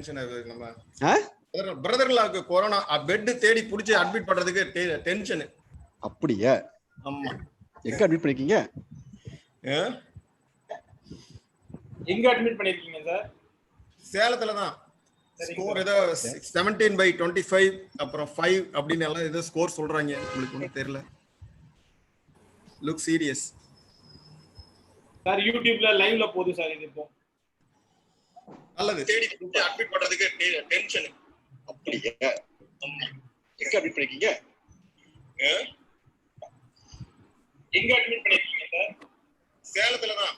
Tension ஆகுது. நம்ம பிரதர்லாக்கு corona bed தேடி புடிச்சு அட்மிட் பண்றதுக்கு டென்ஷன். அப்படியே? ஆமா. எங்க அட்மிட் பண்ணிருக்கீங்க? எங்க அட்மிட் பண்ணிருக்கீங்க சார்? சேலத்துல தான். ஸ்கோர் ஏதோ 17/25 அப்புறம் 5 அப்படின்னு எல்லாம் ஏதோ ஸ்கோர் சொல்றாங்க. உங்களுக்கு ஒன்றும் தெரியல. Look serious. சார் யூடியூப்ல லைவ்ல போகுது சார் இது இப்போ. நல்லது. தேடி அட்மிட் பண்றதுக்கு டென்ஷன். அப்படியே? எங்க அட்மிட் பண்ணிருக்கீங்க? எங்க அட்மிட் பண்ணிருக்கீங்க சார்? சேலத்துல தான்.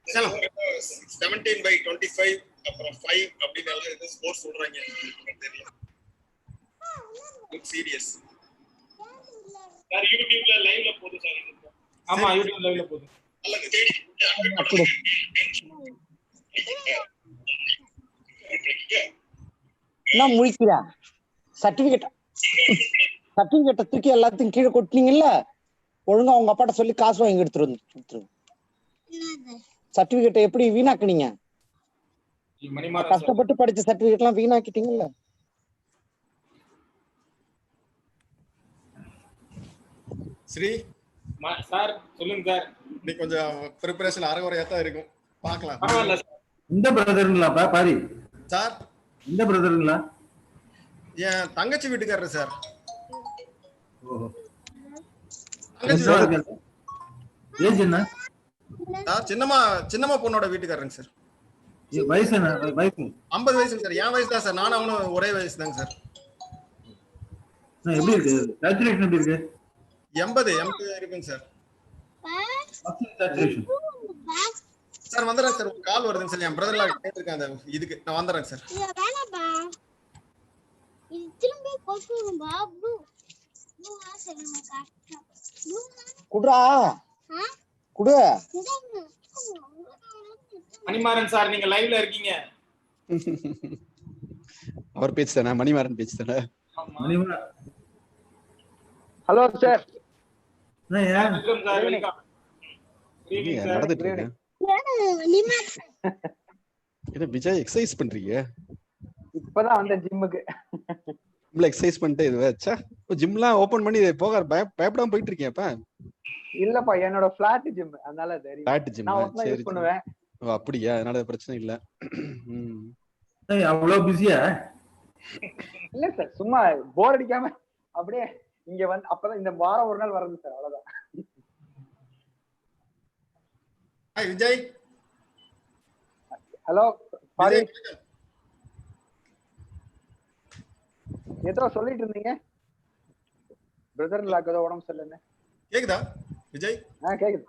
17/25 அப்புறம் 5 அப்படின்னு எல்லாம் ஏதோ ஸ்கோர் சொல்றாங்க. உங்களுக்கு தெரியல. Look serious. சார் யூடியூப்ல லைவ்ல போகுது சார் இது இப்போ. ஆமா யூடியூப் லைவ்ல போகுது. நல்லது. தேடி அட்மிட் பண்றதுக்கு நான் முழிக்கிறா சர்டிபிகேட்டை தூக்கி எல்லாத்தையும் கீழே கொட்டினீங்கல்ல, ஒழுங்கா உங்க அப்பாட்ட சொல்லி காசு வாங்கி எடுத்துரு. சர்டிபிகேட்டை எப்படி வீணாக்குனீங்க? கஷ்டப்பட்டு படிச்ச சர்டிபிகேட் எல்லாம் வீணாக்கிட்டீங்கல்ல. ஸ்ரீ சார் சொல்லுங்க சார். நீ கொஞ்சம் ப்ரிப்பரேஷன் அரைகுறையா தான் இருக்கும். பார்க்கலாம். பரவாயில்ல சார். இந்த பிரதருங்களாப்பா பாரி? சார் இந்த பிரதருங்களா? என் தங்கச்சி வீட்டுக்காரரு சார். ஏஜ் என்ன சார்? சின்னம்மா பொண்ணோட வீட்டுக்காரங்க சார். வயசு என்ன? வயசு 50 வயசுங்க சார். என் வயசு தான் சார். நானும் அவனும் ஒரே வயசு தாங்க சார். எப்படி இருக்கு கால்குலேஷன்? எப்படி இருக்கு? 80 இருக்குங்க சார். சார் வந்துடுறேன் சார். ஒரு கால் வருதுங்க சார். என் பிரதர்லாம் கேட்டிருக்கேன் அந்த இதுக்கு. நான் வந்துடுறேன் சார். குடுறா குடு. மணிமாறன் சார் நீங்க லைவ்ல இருக்கீங்க. அவர் பேச்சு தானே? மணிமாறன் பேச்சு தானே? Hello sir. நடந்துட்டு இருக்கேன். விஜய் எக்ஸசைஸ் பண்றீங்க? இப்பதான் வந்த ஜிம்முக்கு. எக்ஸசைஸ் பண்ணிட்டு இது வச்சா ஜிம்லாம் ஓபன் பண்ணி போக பயப்படாம போயிட்டு இருக்கேன். அப்ப இல்லப்பா என்னோட ஃபிளாட் ஜிம், அதனால ஃபிளாட் ஜிம் யூஸ் பண்ணுவேன். ஓ அப்படியா? அதனால பிரச்சனை இல்ல. அவ்வளவு பிஸியா? இல்ல சார், சும்மா போர் அடிக்காம அப்படியே இங்க வந்து அப்பதான் இந்த வாரம் ஒரு நாள் வர்றது சார், அவ்வளவுதான். ஹாய் விஜய். ஹலோ பாரி. ஏதோ சொல்லிட்டு இருந்தீங்க. பிரதர் லாக் ஏதோ உடம்பு சரியில்லைன்னு. கேக்குதா விஜய்? கேக்குது.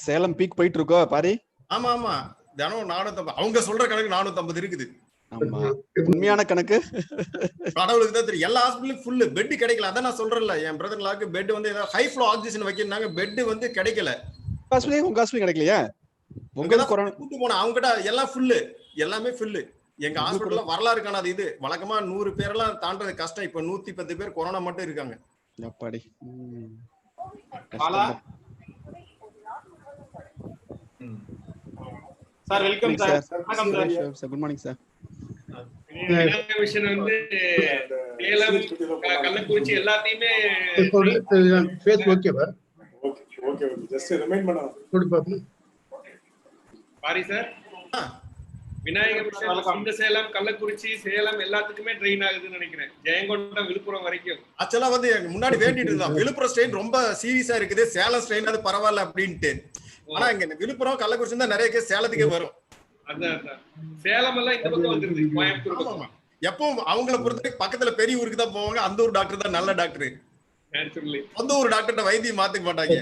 சேலம் பீக் போயிட்டு இருக்கோ பாரி? ஆமா ஆமா. தினம் 450. அவங்க சொல்ற கணக்கு 450 இருக்குது. ஆமா, உண்மையான கணக்கு கடவுளுக்கு தான் தெரியும். எல்லா ஹாஸ்பிட்டலும் ஃபுல்லு. பெட் கிடைக்கல. அதான் நான் சொல்றேன்ல, என் பிரதர் லாக்கு பெட் வந்து ஏதாவது ஹை ஃப்ளோ ஆக்சிஜன் வைக்கிறாங்க. பெட் வந்து கிடைக்கல. ஹாஸ்பிட்டல் உங்க ஹாஸ்பிட்டல் கிடைக்கலையா? உங்க தான் கூட்டு போனா அவங்க கிட்ட எல்லாம் ஃபுல்லு. எல்லாமே ஃபுல்லு. எங்க ஹாஸ்பிட்டல்ல வரலாறு காணாது. இது வழக்கமா 100 பேரெல்லாம் தாண்டது கஷ்டம். இப்ப 110 பேர் கொரோனா மட்டும் இருக்காங்க. அப்பாடி. Sir welcome sir. வணக்கம் சார். Good morning sir. விஷயம் வந்து சேலம் கள்ளக்குறிச்சி எல்லாத்தையுமே ஃபேஸ் ஓகேவா? ஓகே ஜஸ்ட் ரிமைண்ட் பண்ணா குட் பாப்பி. பாரி சார். விநாயகர் மிஷன் இந்த சேலம் கள்ளக்குறிச்சி சேலம் எல்லாத்துக்குமே ட்ரெயின் ஆகுதுன்னு நினைக்கிறேன். ஜெயங்கொண்டம் விழுப்புரம் வரைக்கும். ஆக்சுவலா வந்து முன்னாடி வேண்டிட்டு இருந்தான். விழுப்புரம் ஸ்ட்ரெயின் ரொம்ப சீரியஸா இருக்குது, சேலம் ஸ்ட்ரெயின் அது பரவாயில்ல அப்படின்ட்டு. ஆனா இங்க விழுப்புரம் கள்ளக்குறிச்சி தான் நிறைய கேஸ் சேலத்துக்கே வரும். அதான் சேலம் எல்லாம் இந்த பக்கம் வந்துருது. கோயம்புத்தூர் எப்பவும் அவங்கள பொறுத்த பக்கத்துல பெரிய ஊருக்கு தான் போவாங்க. அந்த ஒரு டாக்டர் தான் நல்ல டாக்டர். அந்த ஒரு டாக்டர்ட்ட வைத்தியம் மாத்திக்க மாட்டாங்க.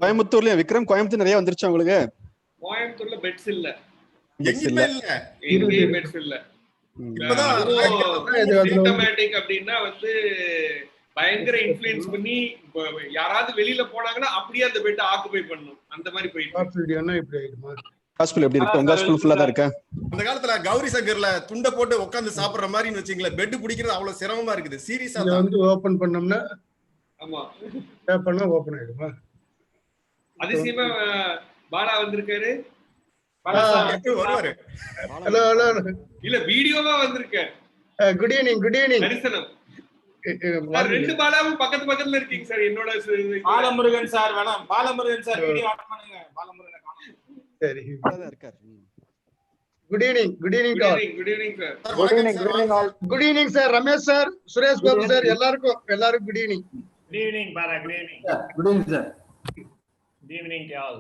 கோயம்புத்தூர்ல விக்ரம் கோயம்புத்தூர் நிறைய வந்துருச்சு உங்களுக்கு. கோயம்புத்தூர்ல பெட்ஸ் இல்ல. எங்கேயுமே இல்ல. எங்கேயும் பெட்ஸ் இல்ல. இப்பதான் சிம்டமேட்டிக் அப்படின்னா வந்து பயங்கர இன்ஃப்ளூயன்ஸ் பண்ணி யாராவது வெளியில போனாங்கன்னா அப்படியே அந்த பெட் ஆக்குபை பண்ணணும். அந்த மாதிரி போயிட்டு ஹாஸ்பிடல் எப்படி இருக்கு? உங்க ஹாஸ்பிடல் ஃபுல்லா தான் இருக்கா? அந்த காலத்துல கௌரி சங்கர்ல துண்ட போட்டு உட்கார்ந்து சாப்பிடுற மாதிரி வச்சீங்களா? பெட் பிடிக்கிறது அவ்வளவு சிரமமா இருக்குது. சீரியஸா தான் வந்து ஓபன் பண்ணோம்னா ஆமா பண்ணா ஓபன் ஆயிடுமா? அதிசயமா பாலா வந்திருக்காரு. எப்படி வருவாரு? Hello hello. இல்ல வீடியோவா வந்திருக்கேன். Good evening, good evening. தரிசனம் சார், ரெண்டு பாலாவும் பக்கத்து பக்கத்துல இருக்கீங்க சார். என்னோட பாலமுருகன் சார் வேணாம். பாலமுருகன் சார் வீடியோ ஆன் பண்ணுங்க. பாலமுருகன் சரி. இருக்காரு. Good evening, good evening to all. Good evening sir. Good evening, good evening all. Good evening sir. Ramesh sir, Suresh Babu sir, எல்லாருக்கும் good evening. Good evening, Bala. Good evening. Good evening sir. Good evening to all.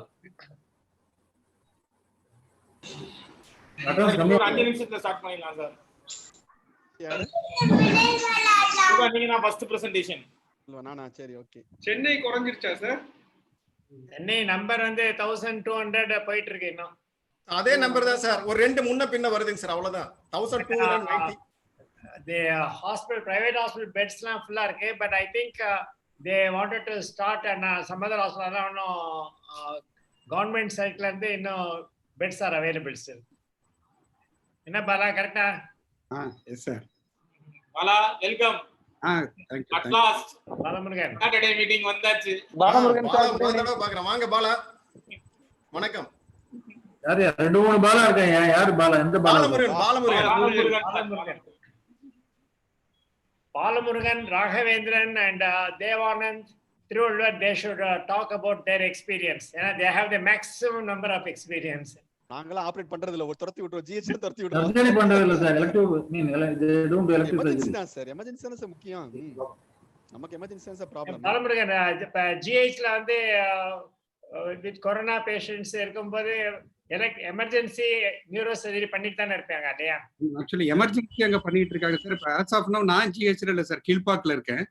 Advance கம்மி. 5 நிமிஷத்துல start பண்ணிடலாம் sir. நீங்க நான் first presentation. நானா? சரி, okay. Chennai குறைஞ்சிருச்சா sir? Chennai number வந்து 1200 போயிட்டு இருக்கு இன்னும். அதே நம்பர் தான் சார். ஒரு 2 முன்ன பின்ன வருதுங்க சார், அவ்வளவுதான். 1290. The hospital, private hospital beds லாம் ஃபுல்லா இருக்கு. But I think they wanted to start and some other hospital government side ல இருந்து இன்னும் beds are available still. என்ன பாலா, கரெக்ட்டா? Yes sir. Bala welcome. Thank you. At last Balamurugan Saturday meeting வந்தாச்சு. Balamurugan sir, பாக்குறேன். வாங்க பாலா. வணக்கம். யாரு 2-3 பாலா இருக்காங்க. யாரு பாலா? எந்த Bala? Balamurugan. Palamurugan, Raghavendran and Devanand, Thiruvallur, they should talk about their experience. They have the maximum number of experience. நாங்கலாம் ஆபரேட் பண்றது இல்ல. ஒரு துரத்தி விட்டுறோம். ஜிஹெச்ல துரத்தி விடுறோம். சர்ஜரி பண்றது இல்ல sir. Elective don't to elective emergency surgery. தான் சார். எமர்ஜென்சி தான் சார் முக்கியம். நமக்கு எமர்ஜென்சி தான் சார் ப்ராப்ளம். Palamurugan, GHல வந்து with corona patients இருக்கும்போது எமர்ஜென்சி நியூரோ சர்ஜரி பண்ணிட்டு தானே இருப்பாங்க இல்லையா? ஆக்சுவலி எமர்ஜென்சி அங்க பண்ணிட்டு இருக்காங்க சார். இப்போ ஆஸ் ஆஃப் நவ் நான் ஜிஹெச்ல இல்ல சார், கீழ்பாக்ல இருக்கேன்.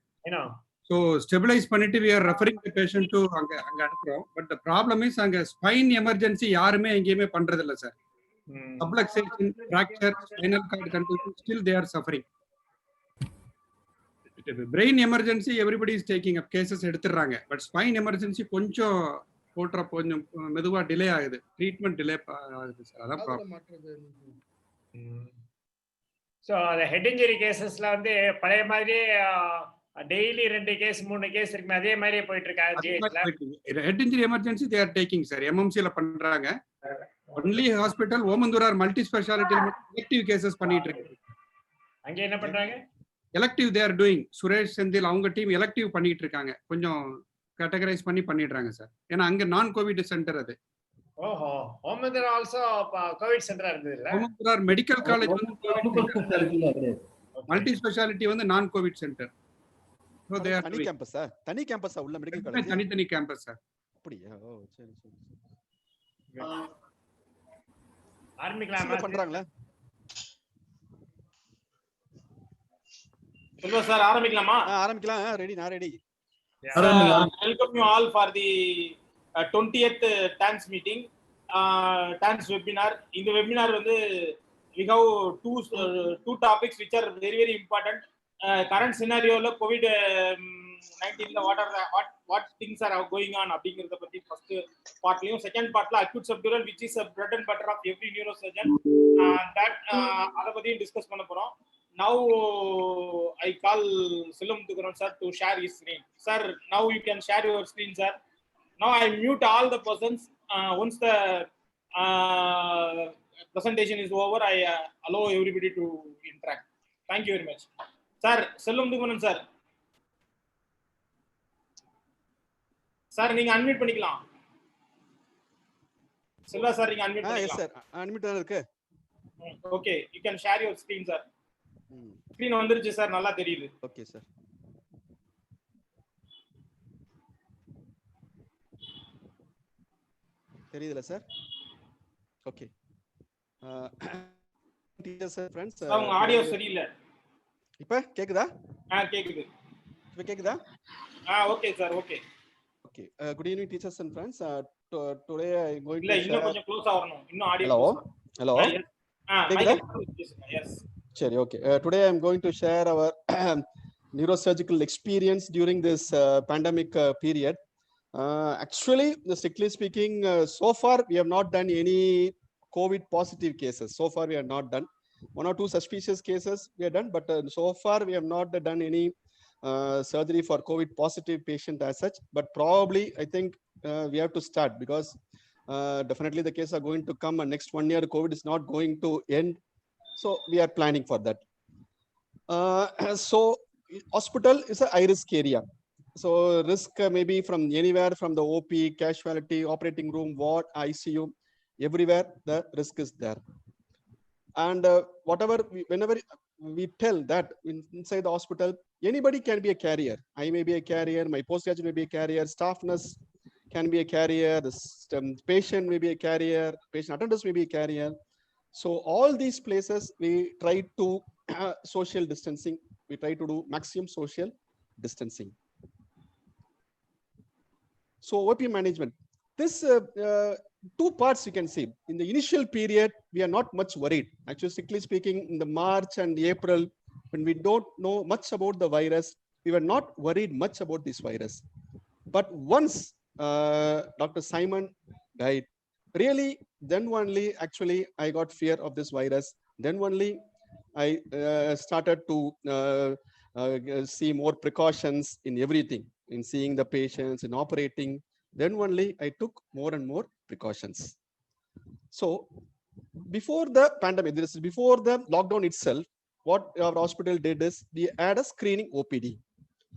ஸோ ஸ்டெபிலைஸ் பண்ணிட்டு we are referring the patient to அங்க அனுப்புறோம். பட் த ப்ராப்ளம் இஸ் அங்க ஸ்பைன் எமர்ஜென்சி யாருமே எங்கேயுமே பண்றது இல்ல sir. Subluxation, fracture, spinal cord contusion still they are suffering. Brain emergency everybody is taking up cases எடுத்துறாங்க. But spine emergency கொஞ்சம் போட்ற கொஞ்சம் மெதுவா டிலே ஆகுது. ட்ரீட்மெண்ட் டிலே ஆகுது சார். அதான் ப்ராப்ளம். ஸோ அந்த ஹெட் இன்ஜுரி கேசஸ்ல வந்து பழைய மாதிரி டெய்லி 2 கேஸ் 3 கேஸ் இருக்குமே, அதே மாதிரியே போயிட்டு இருக்காங்க. Head injury emergency they are taking sir. எம்எம்சில பண்றாங்க. ஒன்லி ஹாஸ்பிட்டல் ஓமந்தூரார் மல்டி ஸ்பெஷாலிட்டில எலக்டிவ் கேசஸ் பண்ணிட்டு இருக்காங்க. அங்க என்ன பண்றாங்க? Elective they are doing. Suresh Senthil அவங்க டீம் எலக்டிவ் பண்ணிட்டு இருக்காங்க. கொஞ்சம் கேட்டகரைஸ் பண்ணிடுறாங்க சார். ஏன்னா அங்க நான் கோவிட் சென்டர் அது. ஓஹோ, ஓமந்தூர் ஆல்சோ கோவிட் சென்டரா இருந்தது இல்ல? ஓமந்தூரார் மெடிக்கல் காலேஜ் வந்து மல்டி ஸ்பெஷாலிட்டி வந்து நான் Covid centre. So they are தனி கேம்பஸ் சார். தனி கேம்பஸா உள்ள மெடிக்கல் காலேஜ்? தனி கேம்பஸ் சார். அப்படியே? ஓ சரி சரி. ஆரம்பிக்கலாமா? பண்றாங்களா? செல்வா சார் ஆரம்பிக்கலாமா? ஆரம்பிக்கலாம். ரெடி, நான் ready. Welcome you all for the 20th TANS meeting, TANS webinar. In the webinar வந்து we have two topics which are very very important. Current scenario la covid 19 la what things are going on அப்படிங்கறத பத்தி first partலயும், second partல acute subdural which is a bread and butter of every neurosurgeon, that அத பத்தியும் discuss பண்ண போறோம். Now I call Silam Tukuran sir to share his screen. Sir, now you can share your screen, sir. Now I mute all the persons. Once the presentation is over, I allow everybody to interact. Thank you very much. Sir, Silam Tukuran sir. Sir, நீங்க unmute பண்ணிக்கலாம். Selva sir நீங்க unmute பண்ணிக்கலாம். Yes sir, unmute இருக்கு. Okay, you can share your screen, sir. Screen வந்துருச்சு sir, நல்லா தெரியுது. Okay sir. தெரியுதுல sir? Okay. Teachers friends, உங்க ஆடியோ சரியில்லை. இப்போ கேக்குதா? கேக்குது. இப்போ கேக்குதா? Okay sir, okay. Okay. Good evening teachers and friends. Today I am going to இல்ல, இன்னும் கொஞ்சம் க்ளோஸா வரணும். இன்னும் ஆடியோ. ஹலோ. கேக்குதா? Yes. Sure, okay. Today I am going to share our neurosurgical experience during this pandemic period. Actually, strictly speaking, so far we have not done any COVID positive cases. So far we have not done. 1 or 2 suspicious cases we have done, but so far we have not done any surgery for COVID positive patient as such. But probably I think we have to start because Definitely the cases are going to come, and next 1 year COVID is not going to end. So we are planning for that. So hospital is a high risk area. So risk maybe from anywhere, from the OP, casualty, operating room, ward, ICU, everywhere the risk is there. And whenever we tell that inside the hospital, anybody can be a carrier. I may be a carrier, my postgraduate may be a carrier, staff nurse can be a carrier, the patient may be a carrier, patient attendants may be a carrier. So all these places we try to social distancing. We try to do maximum social distancing. So OP management. This two parts you can see. In the initial period, we are not much worried. Actually, strictly speaking, in the March and April, when we don't know much about the virus, we were not worried much about this virus. But once Dr. Simon died, really, then only actually I got fear of this virus. Then only I started to see more precautions in everything, in seeing the patients, in operating. Then only I took more and more precautions. So before the pandemic, this is before the lockdown itself, what our hospital did is we had a screening OPD.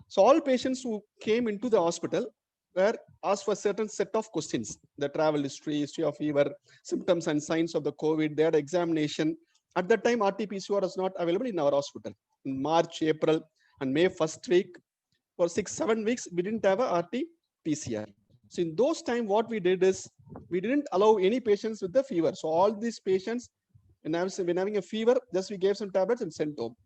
So all patients who came into the hospital were asked for a certain set of questions: the travel history, history of fever, symptoms and signs of the COVID. They had examination. At that time, RT-PCR was not available in our hospital. In March, April, and May first week, for 6-7 weeks, we didn't have a RT-PCR. So in those time, what we did is we didn't allow any patients with the fever. So all these patients, when having a fever, just we gave some tablets and sent home.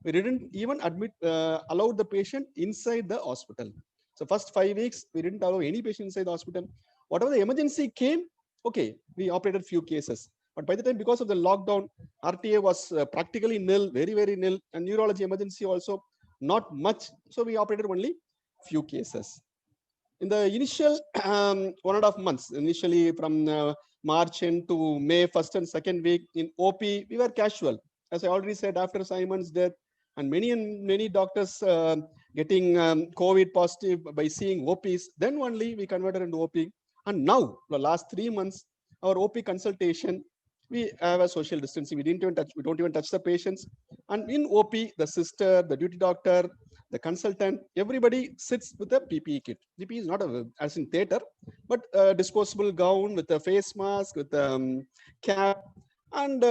We didn't even allow the patient inside the hospital. So first 5 weeks, we didn't allow any patient inside the hospital. Whatever the emergency came, okay, we operated few cases. But by the time, because of the lockdown, RTA was practically nil, very, very nil, and neurology emergency also not much. So we operated only few cases. In the initial 1.5 months, initially from March into May 1st and 2nd week in OP, we were casual. As I already said, after Simon's death, and many doctors getting COVID positive by seeing OPs, then only we converted into OP. And now, the last 3 months, our OP consultation, we have a social distancing. We don't even touch the patients. And in OP, the sister, the duty doctor, the consultant, everybody sits with a PPE kit. PPE is not as in theater, but a disposable gown with a face mask, with a cap, and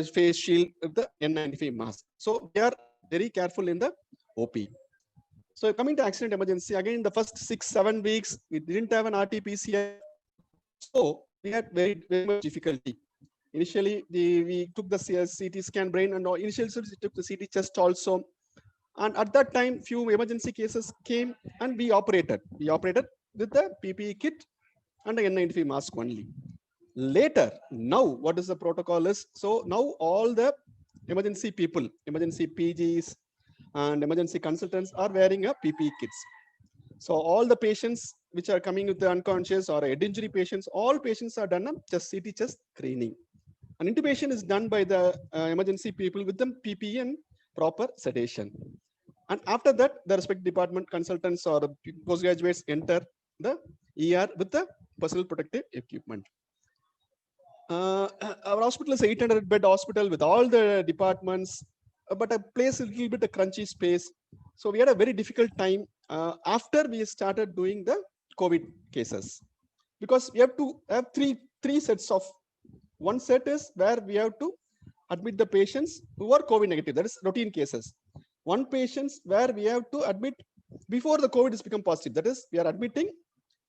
face shield with the N95 mask. So we are very careful in the OP. So coming to accident emergency, again, the first 6-7 weeks, we didn't have an RT-PCR. So we had very, very much difficulty. Initially, we took the CT scan brain, and initially we took the CT chest also. And at that time, few emergency cases came and we operated. We operated with the PPE kit and the N95 mask only. Later, now what is the protocol is, so now all the emergency people, emergency PGs and emergency consultants are wearing a PPE kits. So all the patients which are coming with the unconscious or head injury patients, all patients are done a CT chest screening. An intubation is done by the emergency people with the PPE and proper sedation. And after that, the respective department consultants or postgraduates enter the ER with the personal protective equipment. Our hospital is 800-bed hospital with all the departments, but a place a little bit a crunchy space. So we had a very difficult time after we started doing the COVID cases, because we have to have three sets of. One set is where we have to admit the patients who are COVID negative. That is routine cases. One patients where we have to admit before the COVID has become positive. That is, we are admitting,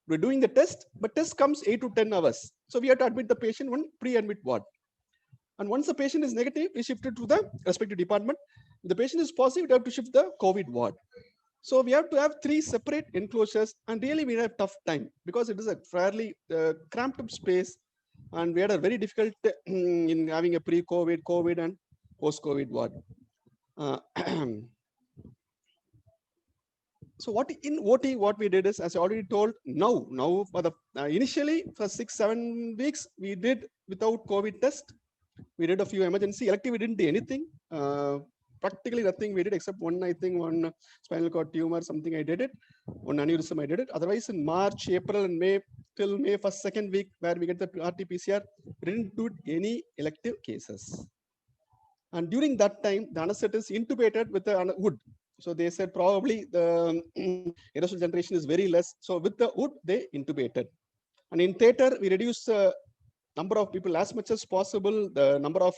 we're doing the test, but test comes 8 to 10 hours. So we have to admit the patient one pre-admit ward. And once the patient is negative, we shift it to the respective department. If the patient is positive, we have to shift the COVID ward. So we have to have 3 separate enclosures, and really we had a tough time because it is a fairly cramped up space, and we had a very difficult in having a pre-COVID, COVID, and post-COVID ward. So what in OT, what we did is, as I already told, now for the initially for 6-7 weeks we did without COVID test. We did a few emergency elective. We didn't do anything. practically nothing we did except one, I think one spinal cord tumor, something I did it, one aneurysm I did it. Otherwise in March, April and May, till May first, second week where we get the RT-PCR, we didn't do any elective cases. And during that time, the anesthetist intubated with the wood. So they said probably the aerosol generation is very less. So with the wood, they intubated. And in theater, we reduced the number of people as much as possible. The number of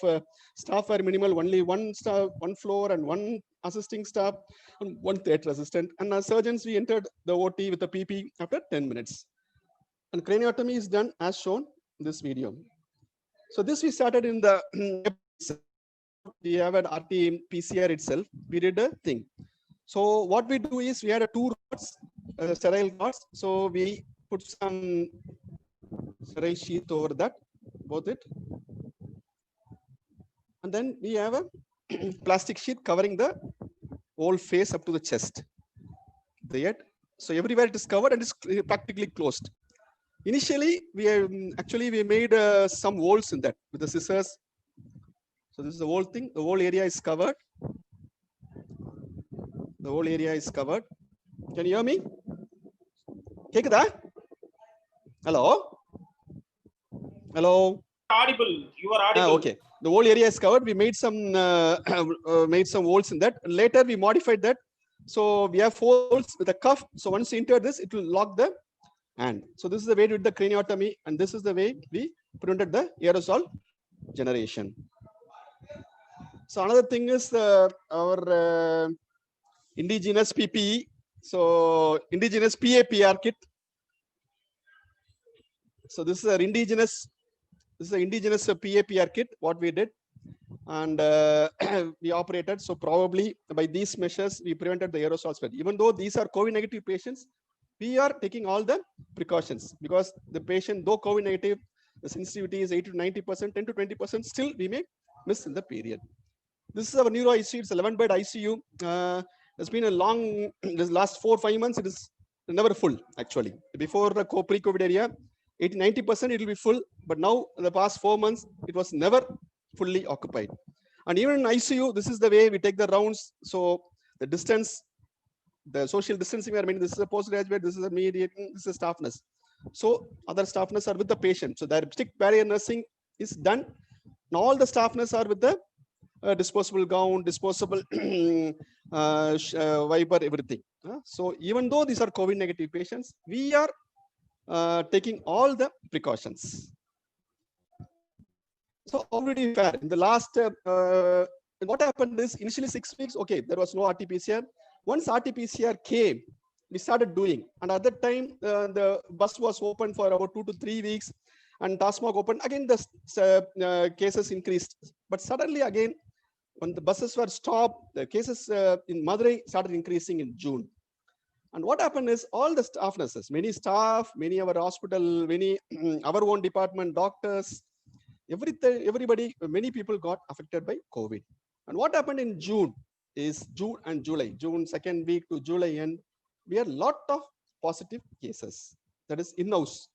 staff were minimal, only one staff, one floor and one assisting staff and one theater assistant. And as surgeons, we entered the OT with the PP after 10 minutes. And craniotomy is done as shown in this video. So this we started in the we have an RT PCR itself. We did a thing. So what we do is we had a 2 rods, sterile rods. So we put some sterile sheath over that, both it. And then we have a plastic sheet covering the whole face up to the chest. So everywhere it is covered and it's practically closed. Initially, we made some holes in that with the scissors. So this is the whole thing. The whole area is covered. The whole area is covered. Can you hear me? Kekada? Hello? Hello? Audible. You are audible. Okay. The whole area is covered. We made some holes in that. Later we modified that. So we have 4 holes with a cuff. So once you enter this, it will lock the hand. So this is the way we did the craniotomy, and this is the way we prevented the aerosol generation. So another thing is our indigenous PPE. So indigenous PAPR kit. So this is our indigenous. This is an indigenous PAPR kit. What we did, and we operated. So probably by these measures, we prevented the aerosol spread. Even though these are COVID negative patients, we are taking all the precautions because the patient, though COVID negative, the sensitivity is 80 to 90%, 10 to 20%. Still, we may miss in the period. This is our neuro ICU. It's 11-bed ICU. It's been a long, this last 4-5 months, it is never full actually. Before the pre-COVID area, 80-90% it will be full. But now, in the past 4 months, it was never fully occupied. And even in ICU, this is the way we take the rounds. So the distance, the social distancing we are maintaining. This is a postgraduate, this is a mediate, this is a staff nurse. So other staff nurses are with the patient. So their strict barrier nursing is done. Now all the staff nurses are with the disposable gown, disposable wiper, everything. So even though these are COVID negative patients, we are taking all the precautions. So already fair. In the last, what happened is initially 6 weeks, okay, there was no RT-PCR. Once RT-PCR came, we started doing. And at that time, the bus was open for about 2 to 3 weeks and TASMOG opened. Again, the cases increased. But suddenly again, when the buses were stopped, the cases in Madurai started increasing in June. And what happened is all the staff nurses, many staff, many of our hospital, many our own department, doctors, everybody, many people got affected by COVID. And what happened in June is June and July, June 2nd week to July end, we had a lot of positive cases. That is in-house,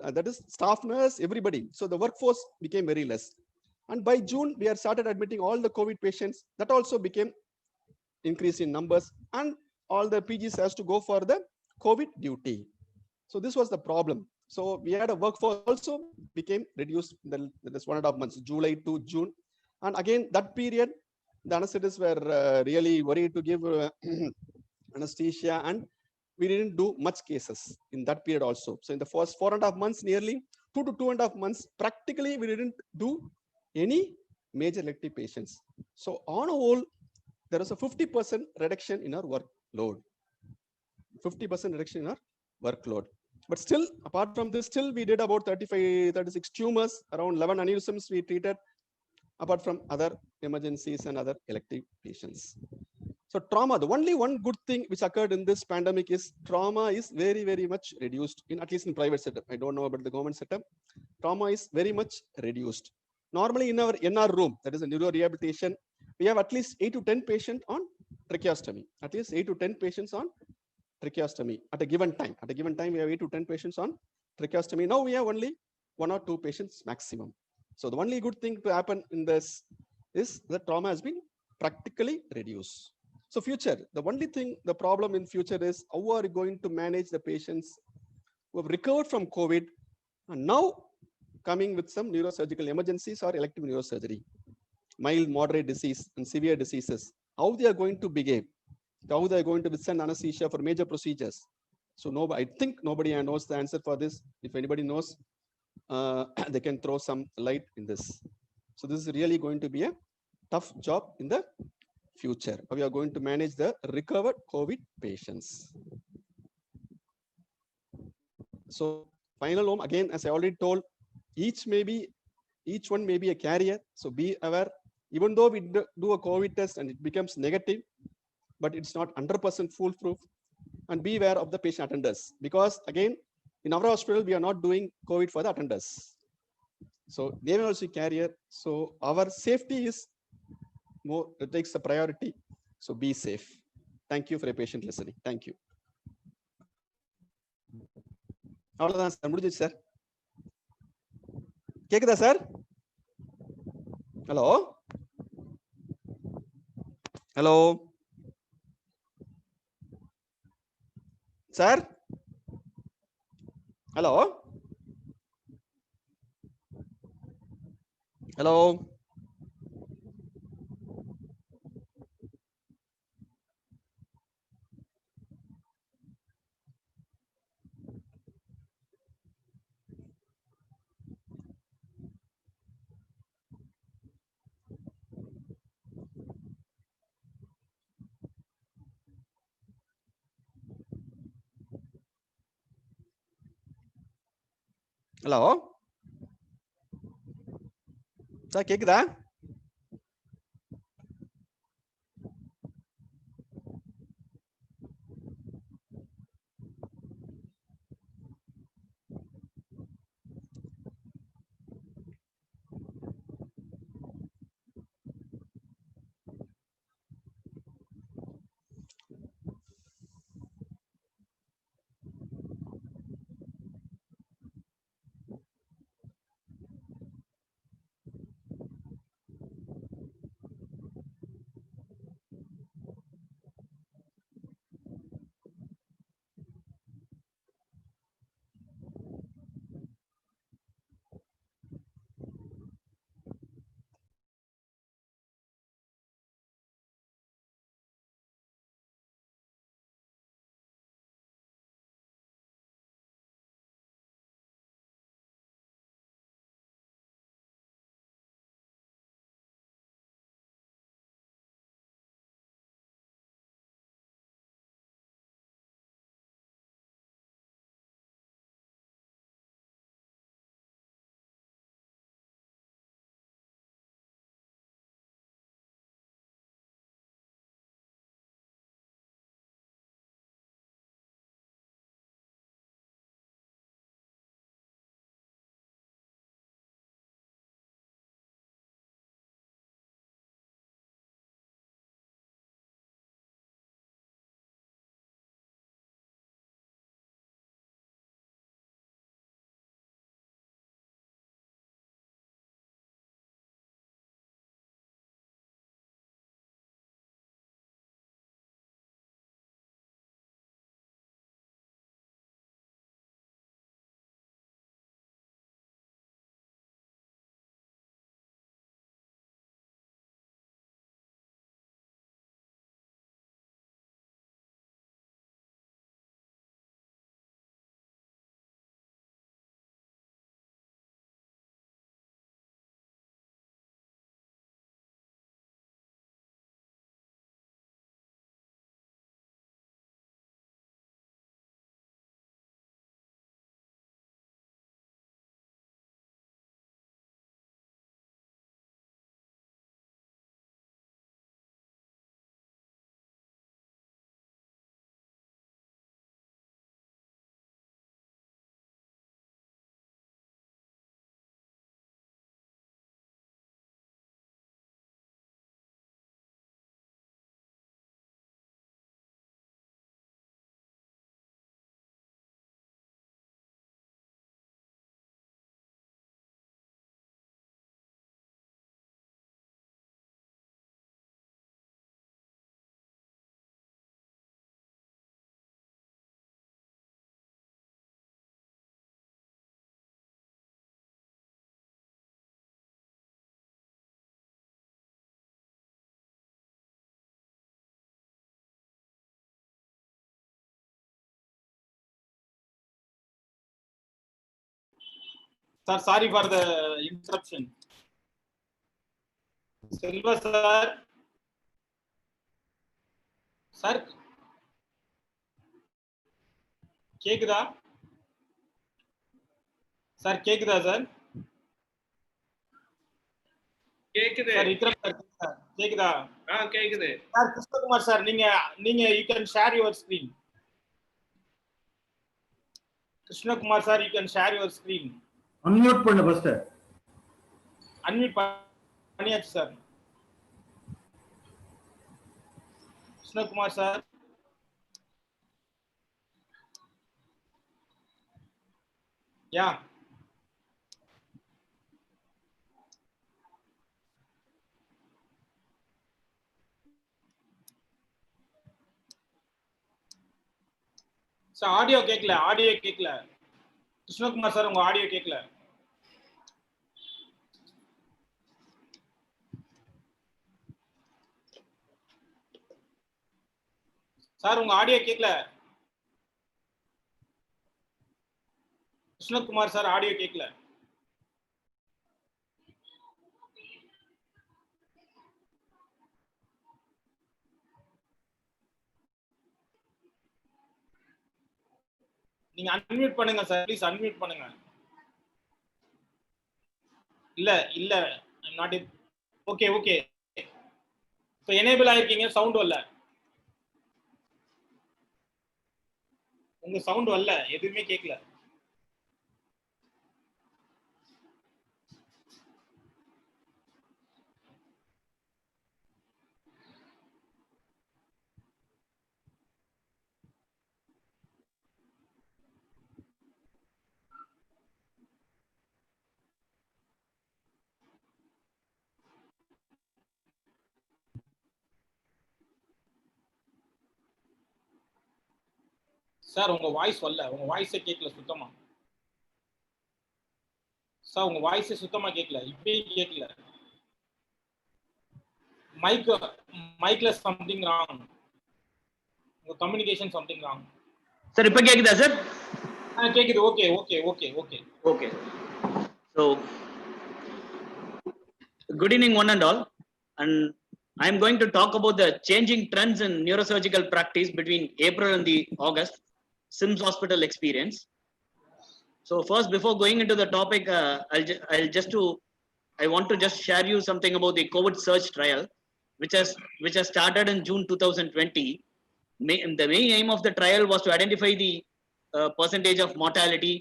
that is staff nurse, everybody. So the workforce became very less. And by June, we had started admitting all the COVID patients. That also became increase in numbers. And all the PGs has to go for the COVID duty. So this was the problem. So we had a workforce also became reduced in this 1.5 months, July to June. And again, that period, the anesthetists were really worried to give anesthesia, and we didn't do much cases in that period also. So in the first 4.5 months, nearly 2 to 2.5 months, practically we didn't do any major elective patients. So on a whole, there was a 50% reduction in our workload. 50% reduction in our workload. But still, apart from this, still we did about 35, 36 tumors, around 11 aneurysms we treated, apart from other emergencies and other elective patients. So trauma, the only one good thing which occurred in this pandemic is trauma is very, very much reduced, in at least in private setup. I don't know about the government setup. Trauma is very much reduced. Normally in our NR room, that is a neuro rehabilitation, we have at least 8 to 10 patients on tracheostomy, at least 8 to 10 patients on tracheostomy at a given time. At a given time, we have 8 to 10 patients on tracheostomy. Now we have only 1 or 2 patients maximum. So the only good thing to happen in this is that trauma has been practically reduce. So future, the only thing, the problem in future is how are you going to manage the patients who have recovered from COVID and now coming with some neurosurgical emergencies or elective neurosurgery, mild, moderate disease and severe diseases, how they are going to behave, how they are going to withstand anesthesia for major procedures. So no, I think nobody knows the answer for this. If anybody knows, they can throw some light in this. So this is really going to be a tough job in the future. We are going to manage the recovered COVID patients. So final home, again, as I already told, each one may be a carrier. So be aware, even though we do a COVID test and it becomes negative, but it's not 100% foolproof. And be aware of the patient attenders, because again, in our hospital, we are not doing COVID for the attenders. So they may also be carrier. So our safety is more, it takes the priority. So be safe. Thank you for your patient listening. Thank you. அவ்வளவுதான் sir, முடிஞ்சிச்சு sir. கேக்குதா sir? Hello hello sir, hello hello hello sir, கேக்குதா? Sir, sorry for the interruption. Silva sir. Sir. கேக்குதா? Sir கேக்குதா sir? கேக்குது sir Vikram sir கேக்குதா? கேக்குது sir Krishnakumar sir நீங்க you can share your screen. Krishnakumar sir you can share your screen. Unmute பண்ணு first. Unmute பண்ணியாச்சு sir. Krishnakumar sir. Yeah. Sir audio கேட்கல Krishnakumar sir உங்க ஆடியோ கேட்கல. சார் உங்க ஆடியோ கேட்கல. கிருஷ்ணகுமார் சார் ஆடியோ கேட்கல. நீங்க அன்மியூட் பண்ணுங்க சார், ப்ளீஸ் அன்மியூட் பண்ணுங்க. இல்ல நாட் ஓகே இப்போ எனேபிள் ஆயிருக்கீங்க, சவுண்ட் வரல. உங்க சவுண்ட் வரல, எதுவுமே கேட்கல. சார் உங்க வாய்ஸ் வரல, உங்க வாய்ஸே கேட்கல சுத்தமா. சார் உங்க வாய்ஸே சுத்தமா கேட்கல, இப்பயும் கேட்கல. மைக்ல சம்திங் ராங், உங்க கம்யூனிகேஷன் சம்திங் ராங். சார் இப்ப கேக்குதா சார்? கேக்குது. Okay. So good evening one and all, and I am going to talk about the changing trends in neurosurgical practice between April and the August SIMS hospital experience. So first, before going into the topic, I want to just share you something about the COVID surge trial, which has started in June 2020. The main aim of the trial was to identify the percentage of mortality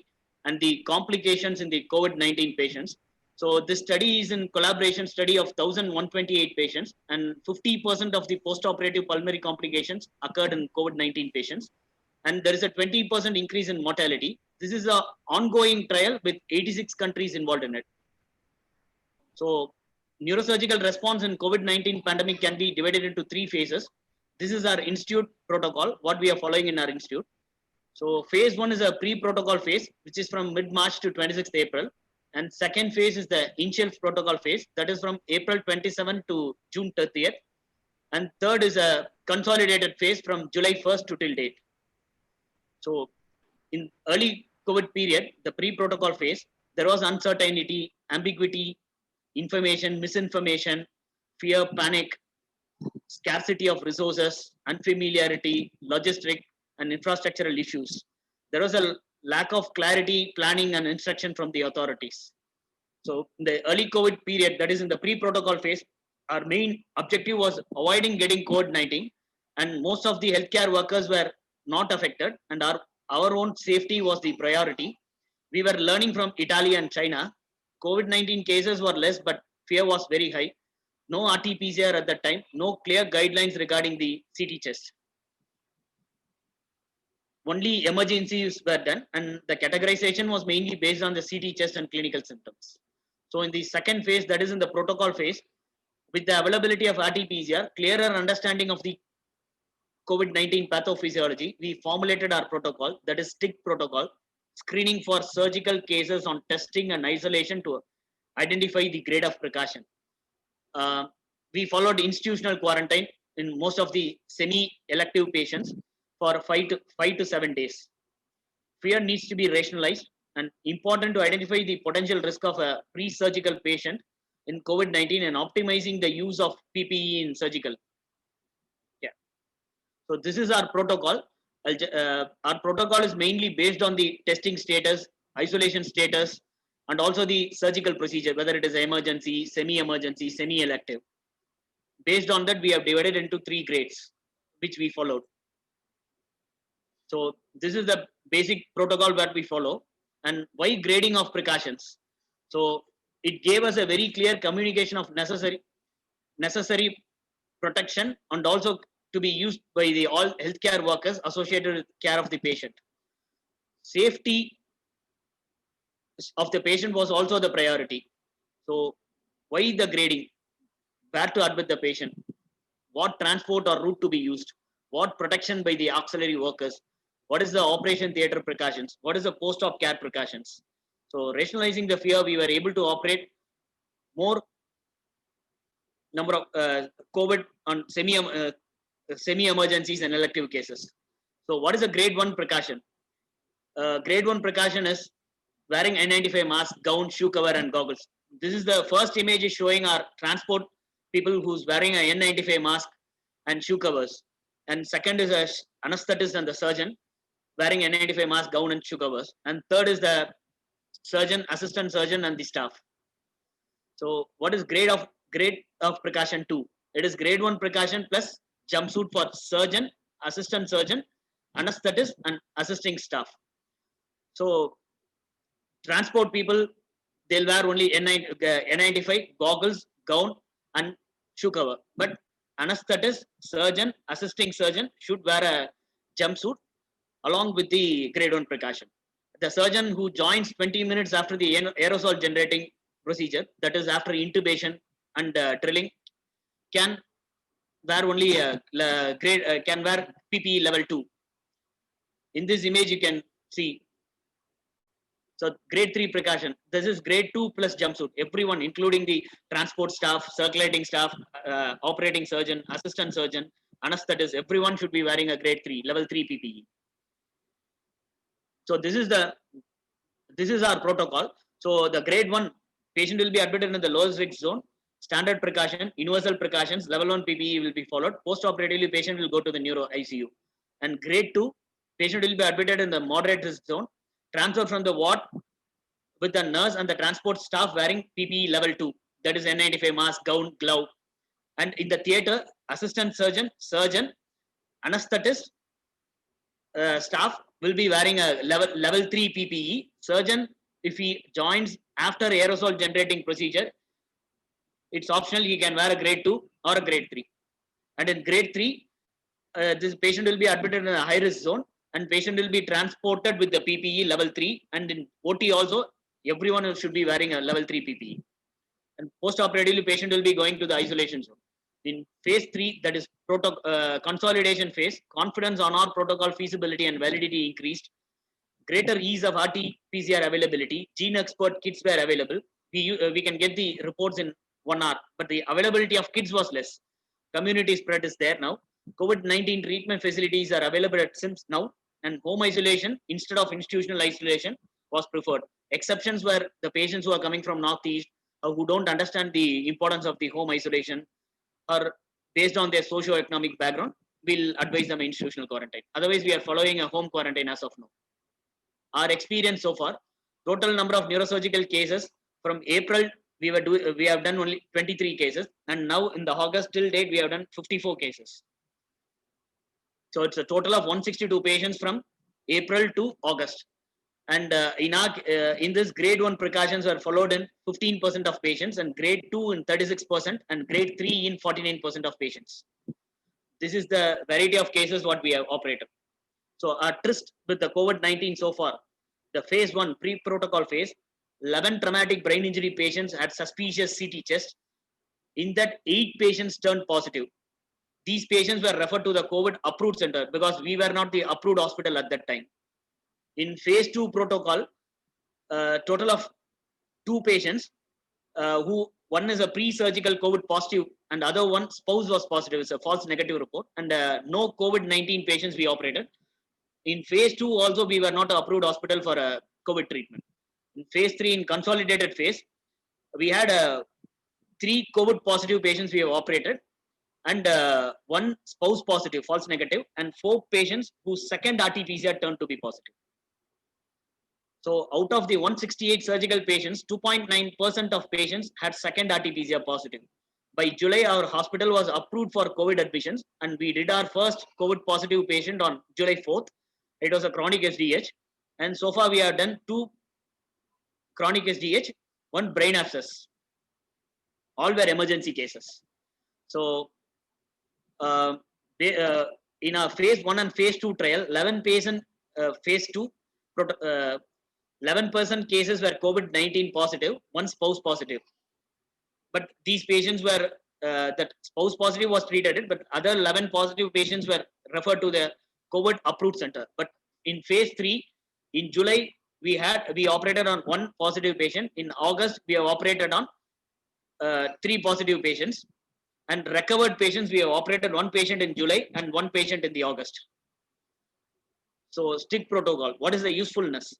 and the complications in the COVID-19 patients. So this study is in collaboration study of 1,128 patients, and 50% of the post-operative pulmonary complications occurred in COVID-19 patients. And there is a 20% increase in mortality. This is an ongoing trial with 86 countries involved in it. So neurosurgical response in COVID-19 pandemic can be divided into 3 phases. This is our institute protocol, what we are following in our institute. So phase 1 is a pre-protocol phase, which is from mid-March to 26th April. And second phase is the initial protocol phase, that is from April 27 to June 30th. And third is a consolidated phase from July 1st to till date. So in early COVID period, the pre-protocol phase, there was uncertainty, ambiguity, information, misinformation, fear, panic, scarcity of resources, unfamiliarity, logistic and infrastructural issues. There was a lack of clarity, planning and instruction from the authorities. So in the early COVID period, that is in the pre-protocol phase, our main objective was avoiding getting COVID-19, and most of the healthcare workers were not affected, and our own safety was the priority. We were learning from Italy and China. COVID-19 cases were less, but fear was very high. No RT-PCR at that time, no clear guidelines regarding the CT test. Only emergencies were done, and the categorization was mainly based on the CT test and clinical symptoms. So in the second phase, that is in the protocol phase, with the availability of RT-PCR, clearer understanding of the COVID-19 pathophysiology, we formulated our protocol, that is STIC protocol, screening for surgical cases on testing and isolation to identify the grade of precaution. We followed institutional quarantine in most of the semi-elective patients for 5 to 7 days. Fear needs to be rationalized, and important to identify the potential risk of a pre-surgical patient in COVID-19 and optimizing the use of PPE in surgical. Yeah. So this is our protocol. Our protocol is mainly based on the testing status, isolation status, and also the surgical procedure, whether it is emergency, semi-emergency, semi-elective. Based on that, we have divided into 3 grades, which we followed. So this is the basic protocol that we follow. And why grading of precautions? So it gave us a very clear communication of necessary protection and also to be used by the all healthcare workers associated with care of the patient. Safety of the patient was also the priority. So why the grading? Where to admit the patient? What transport or route to be used? What protection by the auxiliary workers? What is the operation theater precautions? What is the post-op care precautions? So rationalizing the fear, we were able to operate more number of COVID on semi-emergencies and elective cases. So what is a grade 1 precaution? Grade 1 precaution is wearing N95 mask, gown, shoe cover, and goggles. This is the first image is showing our transport people who's wearing a N95 mask and shoe covers. And second is a anesthetist and the surgeon wearing N95 mask, gown, and shoe covers. And third is the surgeon, assistant surgeon, and the staff. So what is grade of precaution 2? It is grade 1 precaution plus jumpsuit for surgeon, assistant surgeon, anesthetist, and assisting staff. So transport people, they'll wear only N95, goggles, gown, and shoe cover. But anesthetist, surgeon, assisting surgeon should wear a jumpsuit along with the grade 1 precaution. The surgeon who joins 20 minutes after the aerosol generating procedure, that is after intubation and drilling, can wear only can wear PPE level 2. In this image, you can see. So grade 3 precaution. This is grade 2 plus jumpsuit. Everyone, including the transport staff, circulating staff, operating surgeon, assistant surgeon, anesthetist, everyone should be wearing a grade 3, level 3 PPE. So this is our protocol. So the grade 1 patient will be admitted in the lowest risk zone. Standard precaution, universal precautions, level 1 PPE will be followed. Post-operatively, patient will go to the neuro ICU. And grade 2, patient will be admitted in the moderate risk zone. Transfer from the ward with the nurse and the transport staff wearing PPE level 2. That is N95 mask, gown, glove. And in the theater, assistant surgeon, anesthetist, staff will be wearing a level 3 PPE. Surgeon, if he joins after aerosol generating procedure, it's optional. He can wear a grade 2 or a grade 3. And in grade 3, this patient will be admitted in a high risk zone and patient will be transported with the PPE level 3. And in OT also, everyone should be wearing a level 3 PPE. And post-operatively, patient will be going to the isolation zone. In phase 3, that is consolidation phase, confidence on our protocol feasibility and validity increased. Greater ease of RT-PCR availability. Gene expert kits were available. We can get the reports in 1 hour, but the availability of kits was less. Community spread is there now. COVID-19 treatment facilities are available at SIMS now, and home isolation instead of institutional isolation was preferred. Exceptions were the patients who are coming from Northeast or who don't understand the importance of the home isolation or based on their socio-economic background, we'll advise them institutional quarantine. Otherwise, we are following a home quarantine as of now. Our experience so far, total number of neurosurgical cases from April, we have done only 23 cases, and now in the August till date, we have done 54 cases. So it's a total of 162 patients from April to August. And in this grade 1 precautions are followed in 15% of patients, and grade 2 in 36%, and grade 3 in 49% of patients. This is the variety of cases what we have operated. So our tryst with the COVID-19 so far, the phase 1 pre-protocol phase, 11 traumatic brain injury patients had suspicious CT chest. In that, 8 patients turned positive. These patients were referred to the COVID approved center because we were not the approved hospital at that time. In phase 2 protocol, total of 2 patients who one is a pre-surgical COVID positive and other one spouse was positive. It's a false negative report, and no COVID-19 patients we operated. In phase 2 also we were not an approved hospital for COVID treatment. In phase 3, in consolidated phase, we had 3 COVID positive patients we have operated, and 1 spouse positive, false negative, and 4 patients whose second RT-PCR turned to be positive. So out of the 168 surgical patients, 2.9% of patients had second RT-PCR positive. By July, our hospital was approved for COVID admissions, and we did our first COVID positive patient on July 4th. It was a chronic SDH, and so far we have done 2 chronic SDH, 1 brain abscess. All were emergency cases. So in our phase 1 and phase 2 trial, 11 patient phase 2, 11% cases were COVID-19 positive, 1 spouse positive. But these patients were, that spouse positive was treated, but other 11 positive patients were referred to the COVID approved center. But in phase 3, in July, we operated on 1 positive patient. In August, we have operated on 3 positive patients. And recovered patients, we have operated 1 patient in July and 1 patient in the August. So strict protocol. What is the usefulness?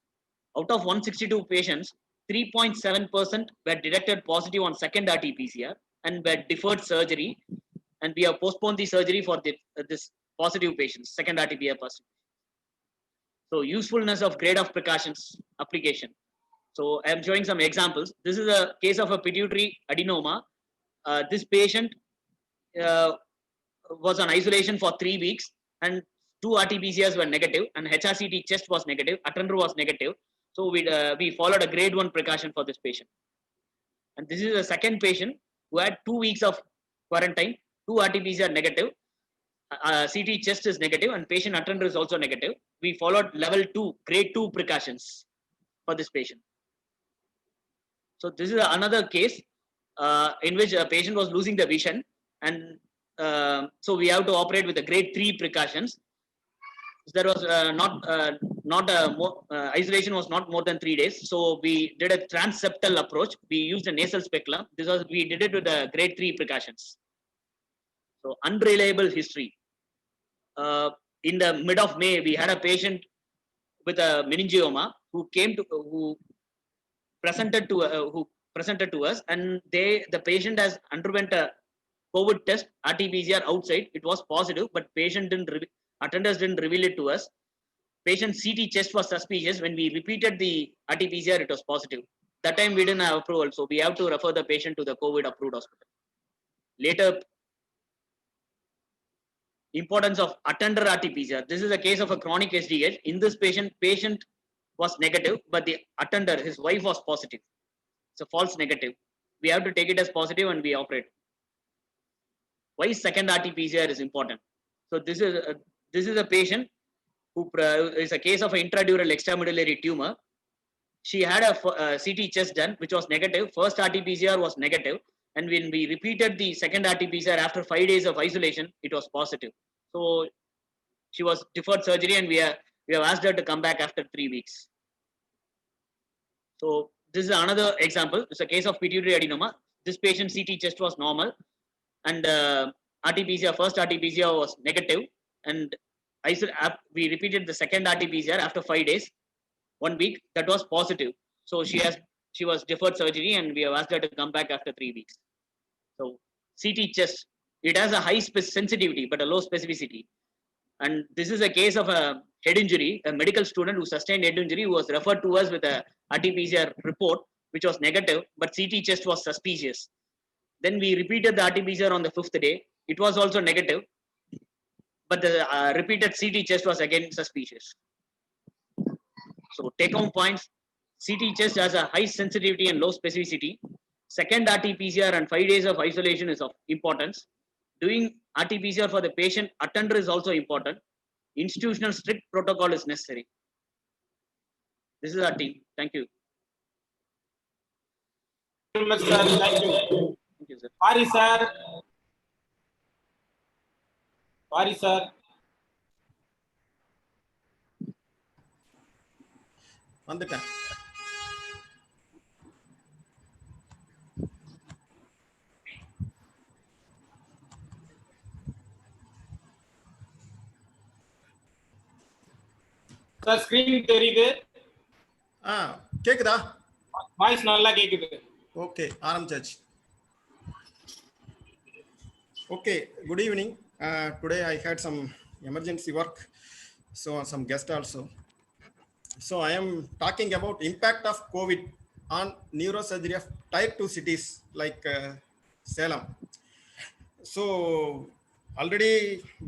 Out of 162 patients, 3.7% were detected positive on second RT-PCR and were deferred surgery, and we have postponed the surgery for this positive patients, second RT-PCR positive. So usefulness of grade of precautions application. So I am showing some examples. This is a case of a pituitary adenoma. This patient was on isolation for 3 weeks, and 2 RT-PCRs were negative, and HRCT chest was negative, attender was negative. So we followed a grade 1 precaution for this patient. And this is a second patient who had 2 weeks of quarantine, 2 RT-PCR negative, CT chest is negative, and patient attender is also negative. We followed level 2, grade 2 precautions for this patient. So this is another case in which a patient was losing the vision, and so we have to operate with the grade 3 precautions. There was isolation was not more than 3 days, so we did a transseptal approach. We used a nasal speculum. We did it with the grade 3 precautions. So unreliable history. In the mid of May, we had a patient with a meningioma who presented to us, and the patient has underwent a COVID test, RT-PCR outside. It was positive, but attenders didn't reveal it to us. Patient CT chest was suspicious. When we repeated the RT-PCR, it was positive. That time we didn't have approval, so we have to refer the patient to the COVID approved hospital. Later, importance of attender RT-PCR. This is a case of a chronic SDH. In this patient was negative, but the attender, his wife, was positive. It's a false negative. We have to take it as positive and we operate. Why second RT-PCR is important? So this is a patient who is a case of an intradural extramedullary tumor. She had a CT chest done, which was negative. First RT-PCR was negative, and when we repeated the second RT-PCR after 5 days of isolation, it was positive. So she was deferred surgery, and we have asked her to come back after 3 weeks. So this is another example. It's a case of pituitary adenoma. This patient CT chest was normal, and RT-PCR, first RT-PCR was negative, and we repeated the second RT-PCR after 5 days, 1 week, that was positive. So she was deferred surgery, and we have asked her to come back after 3 weeks. So CT chest, it has a high sensitivity but a low specificity. And this is a case of a head injury, a medical student who sustained head injury, who was referred to us with a RT-PCR report, which was negative, but CT chest was suspicious. Then we repeated the RT-PCR on the 5th day. It was also negative, but the repeated CT chest was again suspicious. So take home points: CT chest has a high sensitivity and low specificity. Second RT-PCR and 5 days of isolation is of importance. Doing RT-PCR for the patient attender is also important. Institutional strict protocol is necessary. This is our team. Thank you. Thank you, sir. Thank you. Thank you, sir. Pari, sir. Pari, sir. வந்துட்டேன். Sir screen தெரியுது. கேக்குதா? Voice நல்லா கேக்குது. Okay, ஆரம்பிச்சாச்சு. Okay, good evening. Today I had some emergency work, so some guests also. So I am talking about impact of COVID on neurosurgery of type 2 cities like Salem. So already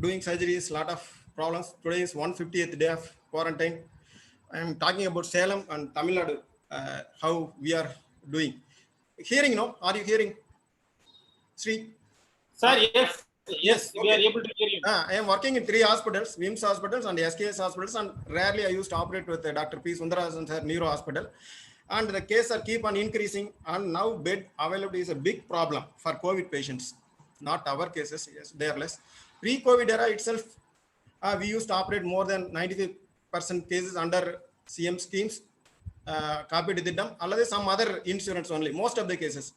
doing surgeries, lot of problems. Today is 150th day of quarantine. I am talking about Salem and Tamilnadu, how we are doing. Hearing, no? Are you hearing? Sri? Sir, yes, we okay. are able to hear you. I am working in 3 hospitals, WIMS hospitals and SKS hospitals, and rarely I used to operate with Dr. P. Sundarajan sir, Neuro Hospital. And the cases are keep on increasing, and now bed availability is a big problem for COVID patients. Not our cases, yes, they are less. Pre-COVID era itself, we used to operate more than 95% cases under CM schemes, copied with them, or some other insurance only, most of the cases.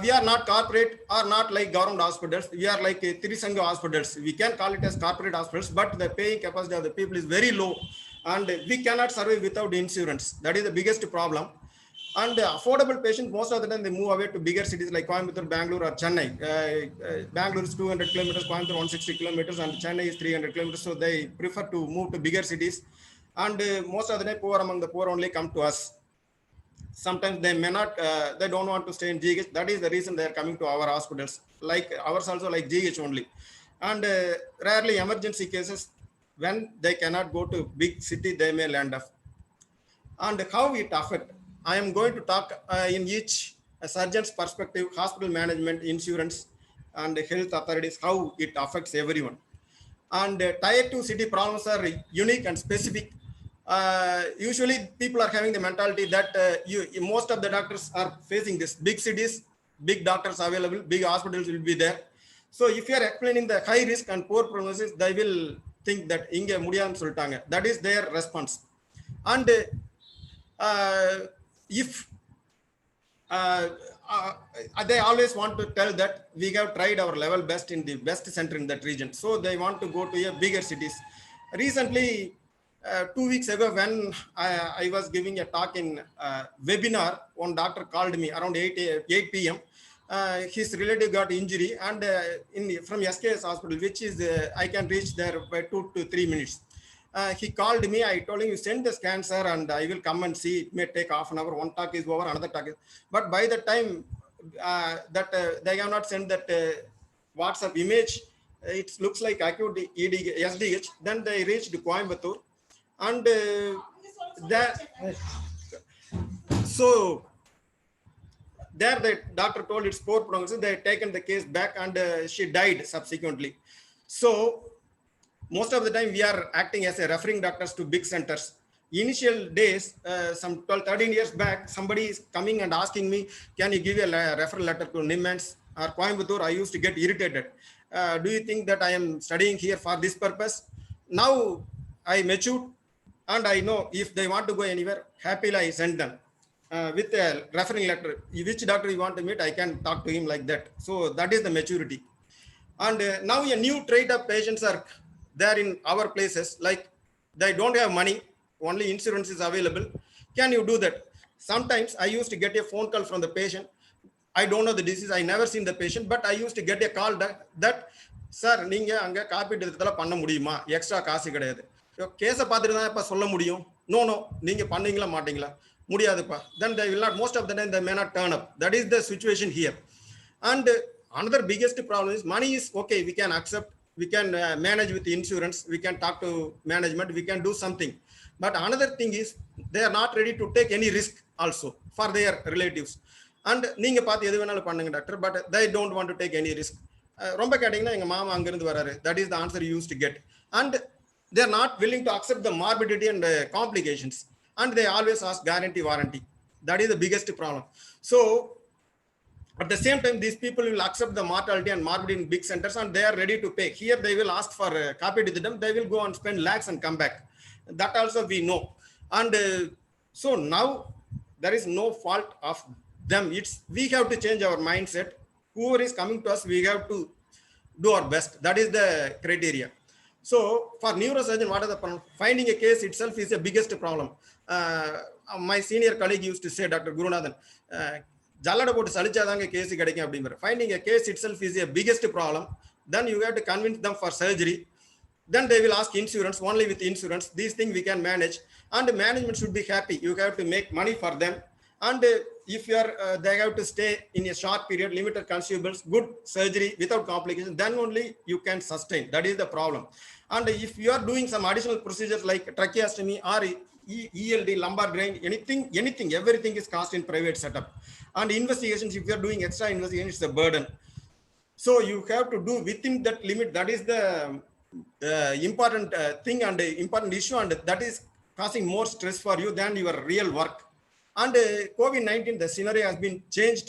We are not corporate or not like government hospitals. We are like Tirisanga hospitals. We can call it as corporate hospitals, but the paying capacity of the people is very low, and we cannot survive without insurance. That is the biggest problem. And affordable patients, most of the time they move away to bigger cities like Coimbatore, Bangalore or Chennai. Bangalore is 200 kilometers, Coimbatore 160 kilometers, and Chennai is 300 kilometers. So they prefer to move to bigger cities. And most of the time, poor among the poor only come to us. Sometimes they may not, they don't want to stay in GH. That is the reason they are coming to our hospitals, like ours also, like GH only. And rarely emergency cases, when they cannot go to big city, they may land up. And how it affect, I am going to talk in each surgeon's perspective, hospital management, insurance, and health authorities, how it affects everyone. And tier 2 city problems are unique and specific. Usually people are having the mentality that most of the doctors are facing this big cities, big doctors available, big hospitals will be there. So if you are explaining the high risk and poor prognosis, they will think that inge mudiyam soltanga. That is their response. And if they always want to tell that we have tried our level best in the best center in that region, so they want to go to a bigger cities. Recently, 2 weeks ago, when I was giving a talk in webinar, one doctor called me around 8 p.m. His relative got injury, and from SKS hospital, which is I can reach there by 2 to 3 minutes. He called me. I told him, you send the scan, sir, and I will come and see. It may take half an hour. One talk is over, another talk is. But by the time that they have not sent that WhatsApp image, it looks like acute SDH. Then they reached Coimbatore. And so there the doctor told it's poor prognosis. They taken the case back, and she died subsequently. So most of the time we are acting as a referring doctors to big centers. Initial days, some 12-13 years back, somebody is coming and asking me, can you give a referral letter to Nimmans or Coimbatore? I used to get irritated. Do you think that I am studying here for this purpose? Now I matured, and I know if they want to go anywhere, happily I send them with a referring letter. Which doctor you want to meet, I can talk to him like that. So that is the maturity. And now a new trade of patients are there in our places, like they don't have money, only insurance is available. Can you do that? Sometimes I used to get a phone call from the patient. I don't know the disease, I never seen the patient, but I used to get a call that sir, நீங்க அங்க காப்பீட்டு திட்டத்துல பண்ண முடியுமா, extra காசு கிடையாது, கேஸை பார்த்துட்டு தான் இப்ப சொல்ல முடியும். நோ நீங்க பண்ணீங்களா மாட்டீங்களா, முடியாதுப்பா. Then they will not, most of the time they may not turn up. That is the situation here. And another biggest problem is money is okay, we can accept, we can manage with insurance, we can talk to management, we can do something. But another thing is they are not ready to take any risk also for their relatives. And நீங்க பார்த்து எது வேணாலும் பண்ணுங்க doctor, but they don't want to take any risk. ரொம்ப கேட்டீங்கன்னா எங்க மாமா அங்க இருந்து வராரு, that is the answer you used to get. And they are not willing to accept the morbidity and complications, and they always ask guarantee warranty. That is the biggest problem. So at the same time, these people will accept the mortality and morbidity in big centers, and they are ready to pay. Here they will ask for copy to them, they will go and spend lakhs and come back. That also we know. And so now there is no fault of them. It's we have to change our mindset. Whoever is coming to us, we have to do our best. That is the criteria. So for neurosurgeon, what is the problem? Finding a case itself is the biggest problem. my senior colleague used to say, Dr. Gurunathan, ஜல்லடை போட்டு சலிச்சாதாங்க case கிடைக்கும் அப்படிங்கிற. Finding a case itself is a biggest problem. Then you have to convince them for surgery. Then they will ask insurance. Only with insurance these things we can manage, and the management should be happy. You have to make money for them, and if you are they have to stay in a short period, limited consumables, good surgery without complications, then only you can sustain. That is the problem. And if you are doing some additional procedures like tracheostomy or ELD, lumbar drain, anything, everything is cost in private setup. And investigations, if you are doing extra investigation, it's a burden. So you have to do within that limit. That is the important thing and important issue, and that is causing more stress for you than your real work. And COVID-19, the scenario has been changed.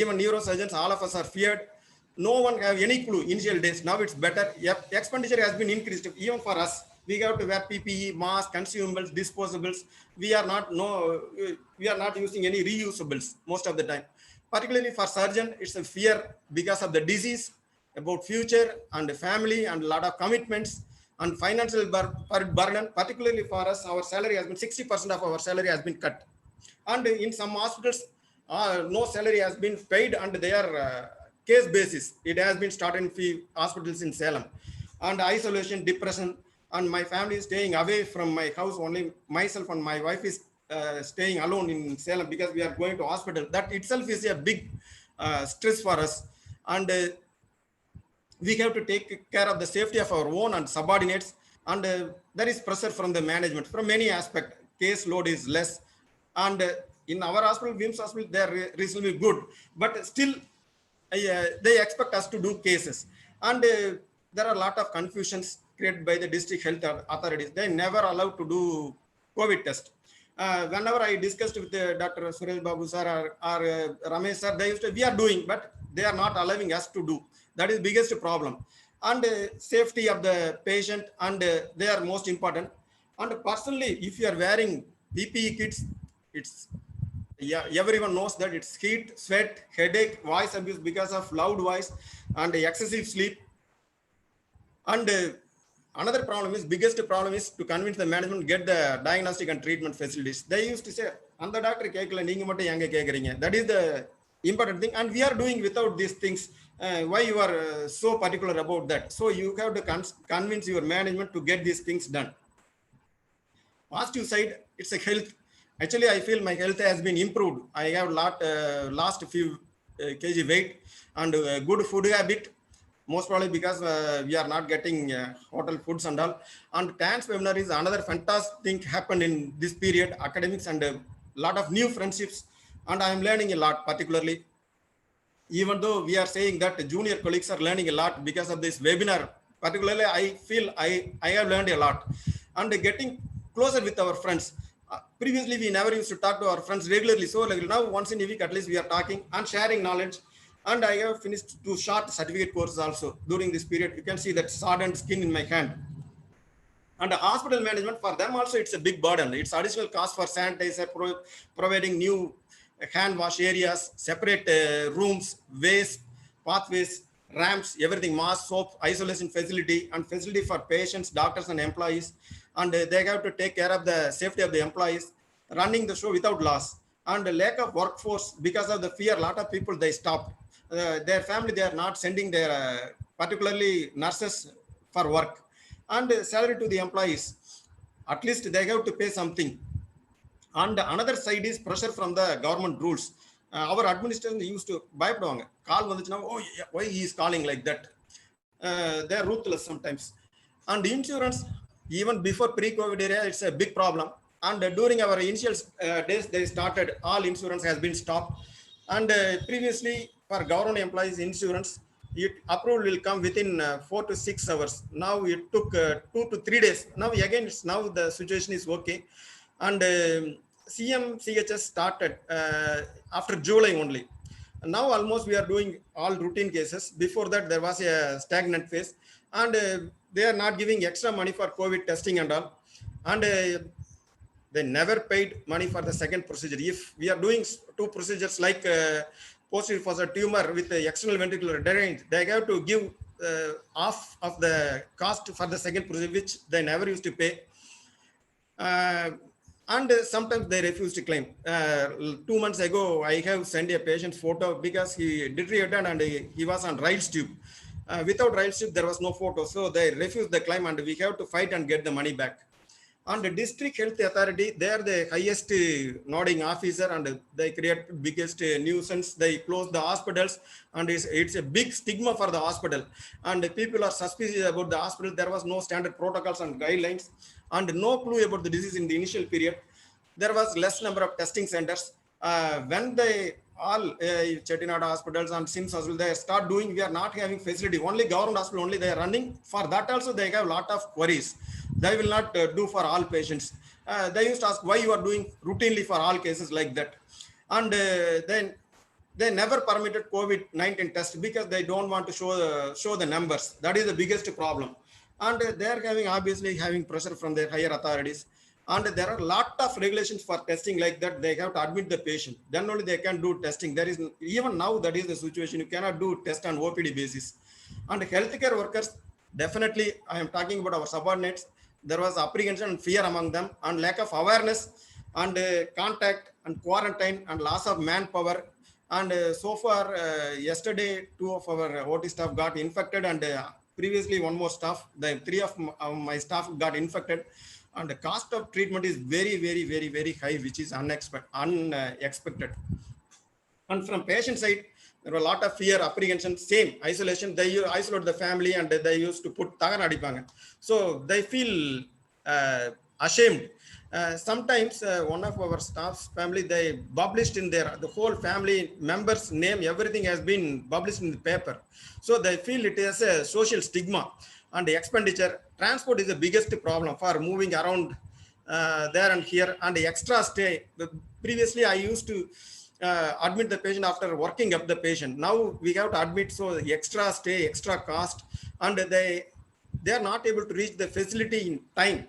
Even neurosurgeons, all of us are feared. No one have any clue initial days. Now it's better. Expenditure has been increased even for us. We have to wear PPE, mask, consumables, disposables. We are not using any reusables most of the time. Particularly for surgeon, it's a fear because of the disease, about future and family and a lot of commitments and financial burden. Particularly for us, our salary has been 60% of our salary has been cut, and in some hospitals no salary has been paid, and they are case basis. It has been started in few hospitals in Salem, and isolation, depression, and my family is staying away from my house. Only myself and my wife is staying alone in Salem because we are going to hospital. That itself is a big stress for us, and we have to take care of the safety of our own and subordinates, and there is pressure from the management from many aspects. Case load is less, and in our hospital, WIMS hospital, they are reasonably good, but still they expect us to do cases, and there are a lot of confusions created by the district health authorities. They never allowed to do COVID test. Whenever I discussed with Dr. Suresh Babu sir or Ramesh sir, they used to, we are doing, but they are not allowing us to do. That is biggest problem. And safety of the patient, and they are most important. And personally, if you are wearing PPE kits, it's everyone knows that it's heat, sweat, headache, voice abuse because of loud voice, and excessive sleep. And another problem is, biggest problem is to convince the management get the diagnostic and treatment facilities. They used to say, and the doctor kekla neenga mattum yanga kekringa. That is the important thing, and we are doing without these things. Why you are so particular about that? So you have to convince your management to get these things done. Positive side, it's a health. Actually, I feel my health has been improved. I have lost a few kg weight, and good food habit, most probably because we are not getting hotel foods and all. And TANS webinar is another fantastic thing happened in this period, academics, and a lot of new friendships, and I am learning a lot. Particularly, even though we are saying that junior colleagues are learning a lot because of this webinar, particularly I feel I have learned a lot, and getting closer with our friends. Previously, we never used to talk to our friends regularly. So now once in a week, at least we are talking and sharing knowledge. And I have finished 2 short certificate courses also during this period. You can see that sodden skin in my hand. And the hospital management, for them also, it's a big burden. It's additional cost for sanitizer, providing new hand wash areas, separate rooms, ways, pathways, ramps, everything, mask, soap, isolation facility, and facility for patients, doctors, and employees. And they have to take care of the safety of the employees, running the show without loss. And the lack of workforce, because of the fear, a lot of people, they stopped. Their family, they are not sending their, particularly nurses, for work. And salary to the employees, at least they have to pay something. And another side is pressure from the government rules. Our administration used to buy call now, oh, why he is calling like that? They are ruthless sometimes. And insurance, even before pre-COVID era, it's a big problem. And during our initial days, they started, all insurance has been stopped. And previously, for government employees insurance, approval will come within 4 to 6 hours. Now it took 2 to 3 days. Now again, now the situation is okay. And CM CHS started after July only. And now almost we are doing all routine cases. Before that, there was a stagnant phase, and they are not giving extra money for COVID testing and all. And they never paid money for the second procedure. If we are doing 2 procedures like posterior fossa tumor with the external ventricular drainage, they have to give half of the cost for the second procedure, which they never used to pay. And sometimes they refuse to claim. 2 months ago, I have sent a patient's photo because he deteriorated and he was on Riles tube. Without Riles tube, there was no photo. So they refused the claim and we have to fight and get the money back. And the district health authority, they are the highest nodding officer and they create biggest nuisance. They close the hospitals and it's a big stigma for the hospital. And people are suspicious about the hospital. There was no standard protocols and guidelines and no clue about the disease in the initial period. There was less number of testing centers. When they all Chettinad hospitals and SIMS hospital, they start doing, we are not having facility. Only government hospital only they are running. For that also they have a lot of queries. They will not do for all patients. They used to ask why you are doing routinely for all cases like that. And then they never permitted COVID-19 test because they don't want to show the numbers. That is the biggest problem. And they are obviously having pressure from their higher authorities. And there are a lot of regulations for testing like that. They have to admit the patient. Then only they can do testing. There is, even now, that is the situation. You cannot do test on OPD basis. And healthcare workers, definitely, I am talking about our subordinates. There was apprehension and fear among them and lack of awareness and contact and quarantine and loss of manpower. And so far, yesterday, 2 of our OT staff got infected and previously 1 more staff, the 3 of my staff got infected. And the cost of treatment is very, very, very, very high, which is unexpected. And from patient side, there were a lot of fear, apprehension, same isolation. They isolate the family and they used to put taganadipanga. So they feel ashamed. Sometimes one of our staff's family, they published in the whole family members' name, everything has been published in the paper. So they feel it is a social stigma. And the expenditure, transport is the biggest problem for moving around there and here, and the extra stay. Previously, I used to admit the patient after working up the patient. Now we have to admit, so the extra stay, extra cost, and they are not able to reach the facility in time.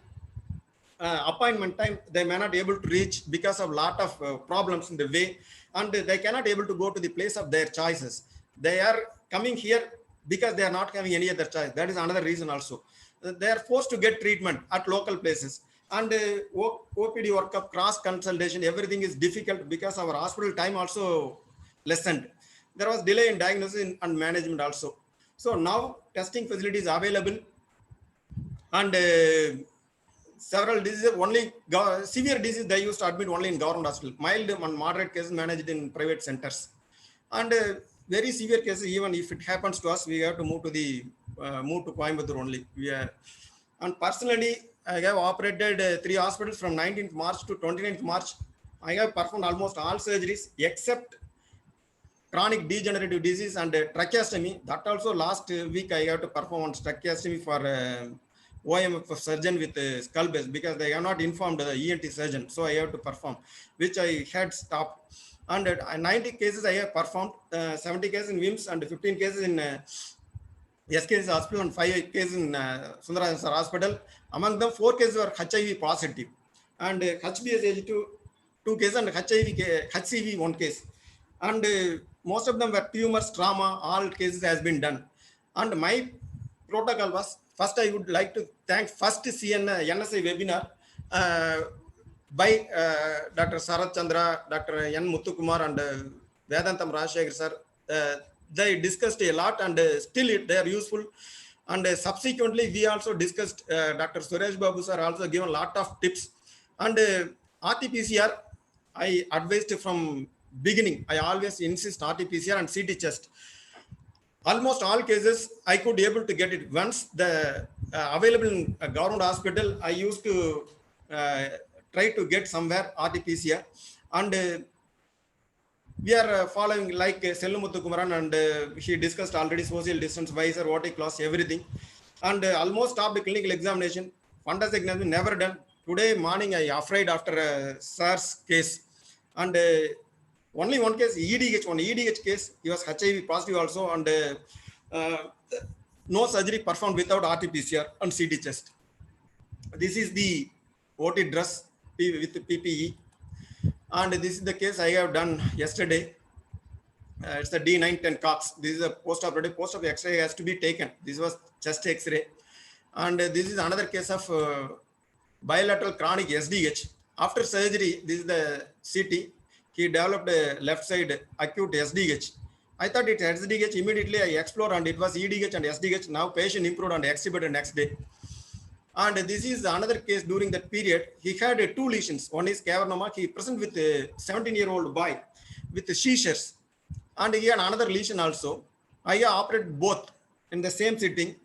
Appointment time, they may not be able to reach because of lot of problems in the way, and they cannot able to go to the place of their choices. They are coming here because they are not having any other choice. That is another reason also. They are forced to get treatment at local places. And OPD workup, cross consultation, everything is difficult because our hospital time also lessened. There was delay in diagnosis and management also. So now testing facilities available and several diseases, only severe disease they used to admit only in government hospital. Mild and moderate cases managed in private centers. And very severe cases, even if it happens to us, we have to move to Coimbatore only. And personally, I have operated 3 hospitals from 19th March to 29th March. I have performed almost all surgeries except chronic degenerative disease and tracheostomy. That also last week I have to perform on tracheostomy for OMF surgeon with skull base because they have not informed the ENT surgeon. So I have to perform, which I had stopped. And 90 cases I have performed, 70 cases in WIMS and 15 cases in SKS hospital and 5 cases in Sundararajan Sir hospital. Among them, 4 cases were HIV positive and HBsAg2 2 cases and HCV 1 case. And most of them were tumors, trauma, all cases has been done. And my protocol was, first I would like to thank first NSI webinar by Dr. Sarath Chandra, Dr. N. Muthukumar and Vedantam Rajshekhar sir. They discussed a lot and still they are useful. And subsequently, we also discussed, Dr. Suresh Babu sir also given a lot of tips. And RT-PCR, I advised from beginning, I always insist RT-PCR and CT chest. Almost all cases, I could able to get it. Once the available in a government hospital, I used to try to get somewhere RT-PCR. And we are following like Selumuthu Kumaran and he discussed already social distance, visor, OT class, everything. And almost stopped the clinical examination. Fundus examination never done. Today morning, I afraid after SARS case. And only 1 case, EDH case, he was HIV positive also. And no surgery performed without RT-PCR and CT chest. This is the OT dress with PPE. And this is the case I have done yesterday. It's the D910 COX. This is a post-operative. Post-operative X-ray has to be taken. This was chest X-ray. And this is another case of bilateral chronic SDH. After surgery, this is the CT. He developed a left side acute SDH. I thought it SDH. Immediately I explored and it was EDH and SDH. Now patient improved and exhibited next day. And this is another case during that period. He had two lesions. One is cavernoma. He present with a 17-year-old boy with seizures. And he had another lesion also. I operated both in the same sitting.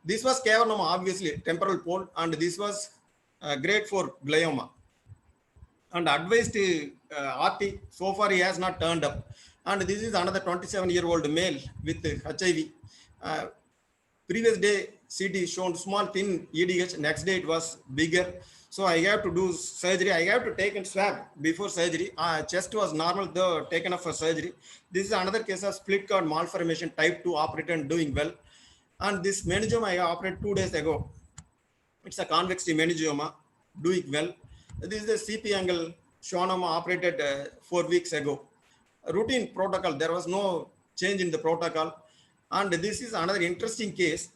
This was cavernoma, obviously, temporal pole. And this was grade 4 glioma. And advised RT, so far he has not turned up. And this is another 27-year-old male with HIV. Previous day CT shown small thin EDH, next day it was bigger. So I have to do surgery. I have to take a swab before surgery. Chest was normal, though taken up for surgery. This is another case of split cord malformation type 2 operated and doing well. And this meningioma I operated 2 days ago. It's a convexity meningioma, doing well. This is the CP angle schwannoma operated 4 weeks ago. Routine protocol, there was no change in the protocol. And this is another interesting case.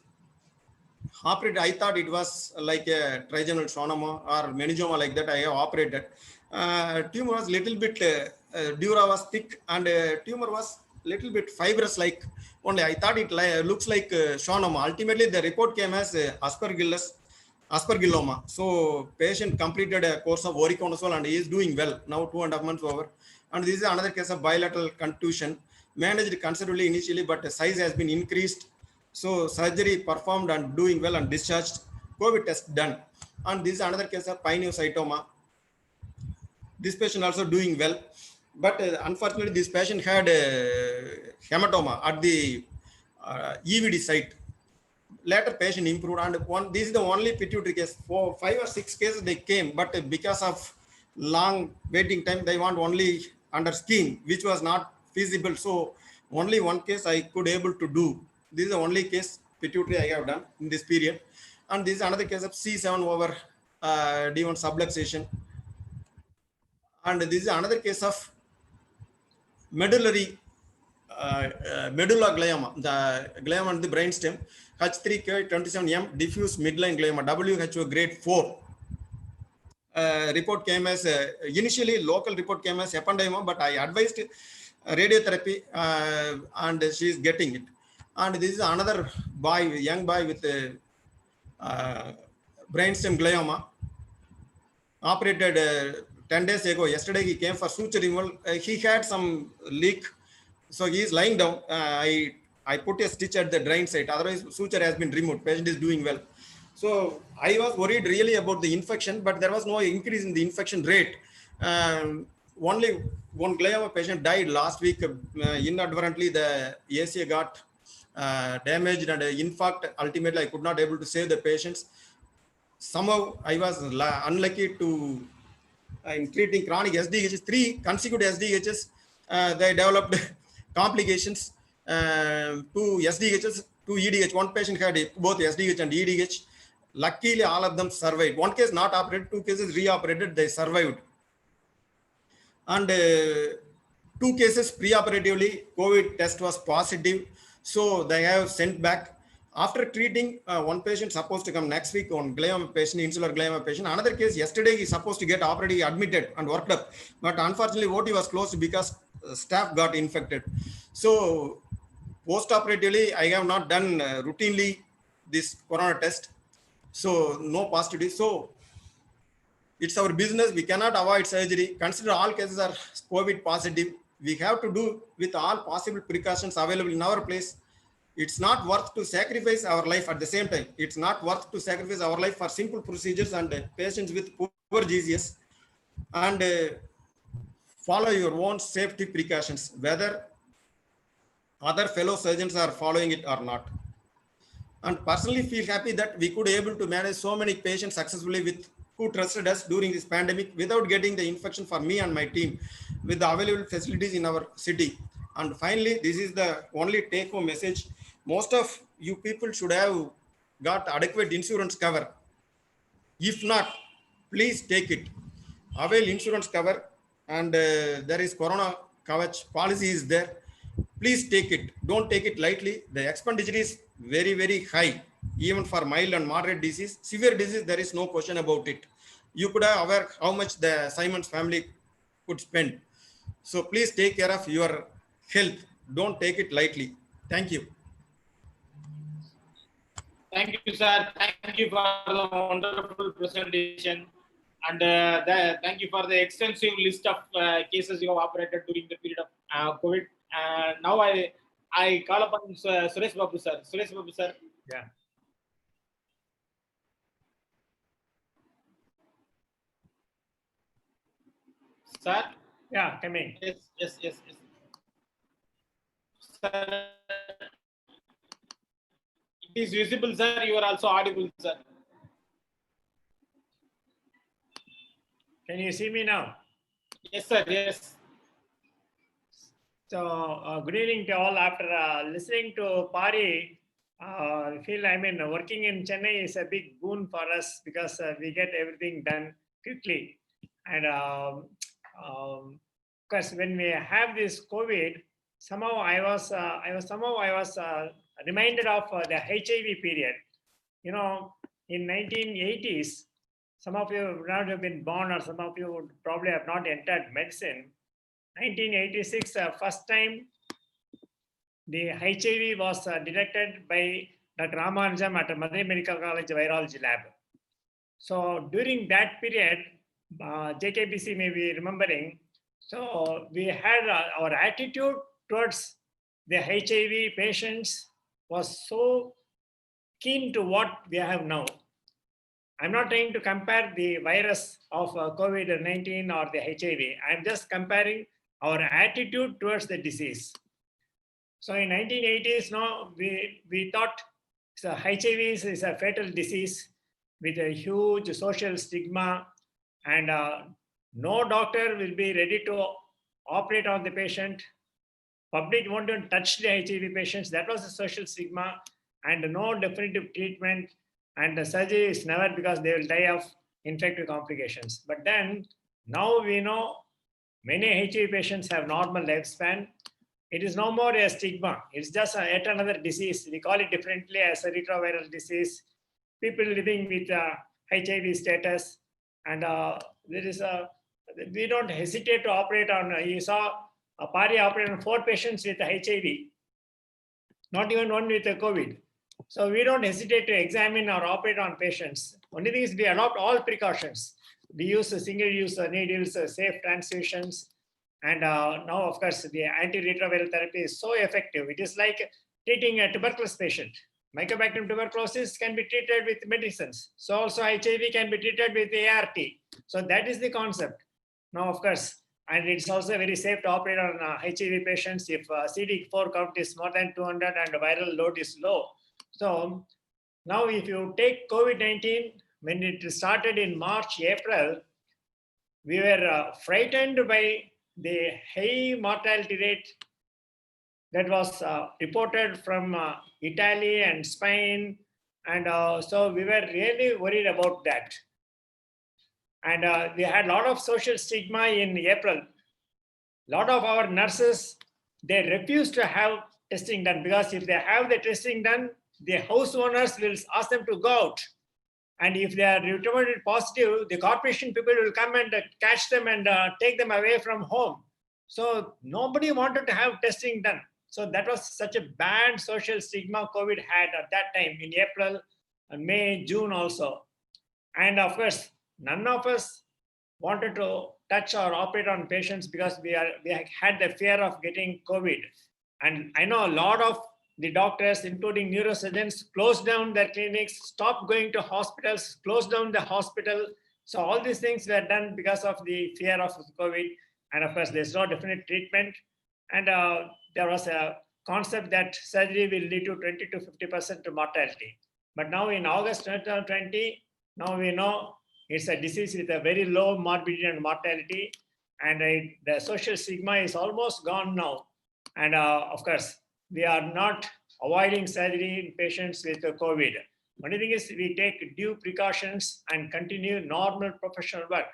Operated, I thought it was like a trigeminal schwannoma or meningioma like that. I have operated. Tumor was little bit, dura was thick and tumor was little bit fibrous like only. I thought it looks like schwannoma. Ultimately, the report came as aspergilloma. So patient completed a course of voriconazole and he is doing well. Now 2.5 months over. And this is another case of bilateral contusion. Managed considerably initially, but the size has been increased. So surgery performed and doing well and discharged. COVID test done. And this is another case of pineocytoma. This patient also doing well. But unfortunately, this patient had hematoma at the EVD site. Later patient improved and this is the only pituitary case. For 5 or 6 cases they came, but because of long waiting time, they want only under skin, which was not feasible. So only one case I could able to do. This is the only case pituitary I have done in this period. And this is another case of C7 over D1 subluxation. And this is another case of medullary medulla glioma, the glioma on the brainstem, H3K27M diffuse midline glioma, WHO grade 4. Report came as initially local report came as ependymoma, but I advised radiotherapy and she is getting it. And this is another boy, young boy with brainstem glioma, operated 10 days ago. Yesterday he came for suture removal. He had some leak, so he is lying down. I put a stitch at the drain site. Otherwise, suture has been removed. Patient is doing well. So I was worried really about the infection, but there was no increase in the infection rate. Only one glioma patient died last week. Inadvertently, the ACA got damaged and in fact, ultimately I could not able to save the patients. Somehow I was unlucky to in treating chronic SDHs, 3 consecutive SDHs, they developed complications, 2 SDHs, 2 EDH. One patient had both SDH and EDH. Luckily, all of them survived. One case not operated, 2 cases reoperated, they survived. And 2 cases preoperatively, COVID test was positive. So they have sent back. After treating one patient supposed to come next week on glioma patient, insular glioma patient. Another case yesterday he's supposed to get operated, admitted and worked up. But unfortunately OT was closed because staff got infected. So post-operatively, I have not done routinely this corona test. So no positivity. So it's our business. We cannot avoid surgery. Consider all cases are COVID positive. We have to do with all possible precautions available in our place. It's not worth to sacrifice our life at the same time. It's not worth to sacrifice our life for simple procedures and patients with poor GCS. And follow your own safety precautions, whether other fellow surgeons are following it or not. And personally feel happy that we could able to manage so many patients successfully with who trusted us during this pandemic without getting the infection for me and my team with the available facilities in our city. And finally, this is the only take-home message. Most of you people should have got adequate insurance cover. If not, please take it. Avail insurance cover, and there is Corona Kavach policy is there. Please take it. Don't take it lightly. The expenditure is very, very high, even for mild and moderate disease. Severe disease, there is no question about it. you could have aware how much the Simon's family could spend. So please take care of your health. Don't take it lightly. Thank you. Thank you, sir. Thank you for the wonderful presentation. And thank you for the extensive list of cases you have operated during the period of COVID. Now I call upon Suresh Babu, sir. Suresh Babu, sir. Yeah. Sir? Yeah, come in. Yes. Sir, it is visible, sir. You are also audible, sir. Can you see me now? Yes, sir. Yes. So, good evening to all. After listening to Pari, I feel, working in Chennai is a big boon for us because we get everything done quickly. And because when we have this COVID, somehow I was reminded of the HIV period. You know, in 1980s, some of you would not have been born, or some of you would probably have not entered medicine. 1986, first time the HIV was detected by Dr. Ramanujam at Madurai Medical College Virology Lab. So during that period, JKBC may be remembering, so we had our attitude towards the HIV patients was so keen to what we have now. I'm not trying to compare the virus of COVID-19 or the HIV. I'm just comparing our attitude towards the disease. So in 1980s, no, we thought HIV is a fatal disease with a huge social stigma, and no doctor will be ready to operate on the patient. Public won't even touch the HIV patients. That was a social stigma, and no definitive treatment, and the surgery is never, because they will die of infective complications. But then now we know many HIV patients have normal lifespan. It is no more a stigma. It's just yet another disease. We call it differently as a retroviral disease. People living with HIV status, and we don't hesitate to operate on. You saw a Pari operate on 4 patients with HIV, not even one with COVID. So we don't hesitate to examine or operate on patients. Only thing is we adopt all precautions. We use single-use needles, safe transfusions, and now, of course, the antiretroviral therapy is so effective. It is like treating a tuberculosis patient. Mycobacterium tuberculosis can be treated with medicines. So also HIV can be treated with ART. So that is the concept. Now, of course, and it's also very safe to operate on HIV patients if CD4 count is more than 200 and viral load is low. So now if you take COVID-19, when it started in March, April, we were frightened by the high mortality rate that was reported from Italy and Spain. And so we were really worried about that. And we had a lot of social stigma in April. A lot of our nurses, they refused to have testing done, because if they have the testing done, the house owners will ask them to go out. And if they are reported positive, the corporation people will come and catch them and take them away from home. So nobody wanted to have testing done. So that was such a bad social stigma COVID had at that time in April, May, June also. And of course, none of us wanted to touch or operate on patients because we had the fear of getting COVID. And I know a lot of the doctors, including neurosurgeons, closed down their clinics, stopped going to hospitals, closed down the hospital. So all these things were done because of the fear of COVID. And of course, there's no definite treatment. And there was a concept that surgery will lead to 20 to 50% mortality. But now in August 2020, now we know it's a disease with a very low morbidity and mortality. And the social stigma is almost gone now. And of course, we are not avoiding surgery in patients with COVID. Only thing is we take due precautions and continue normal professional work.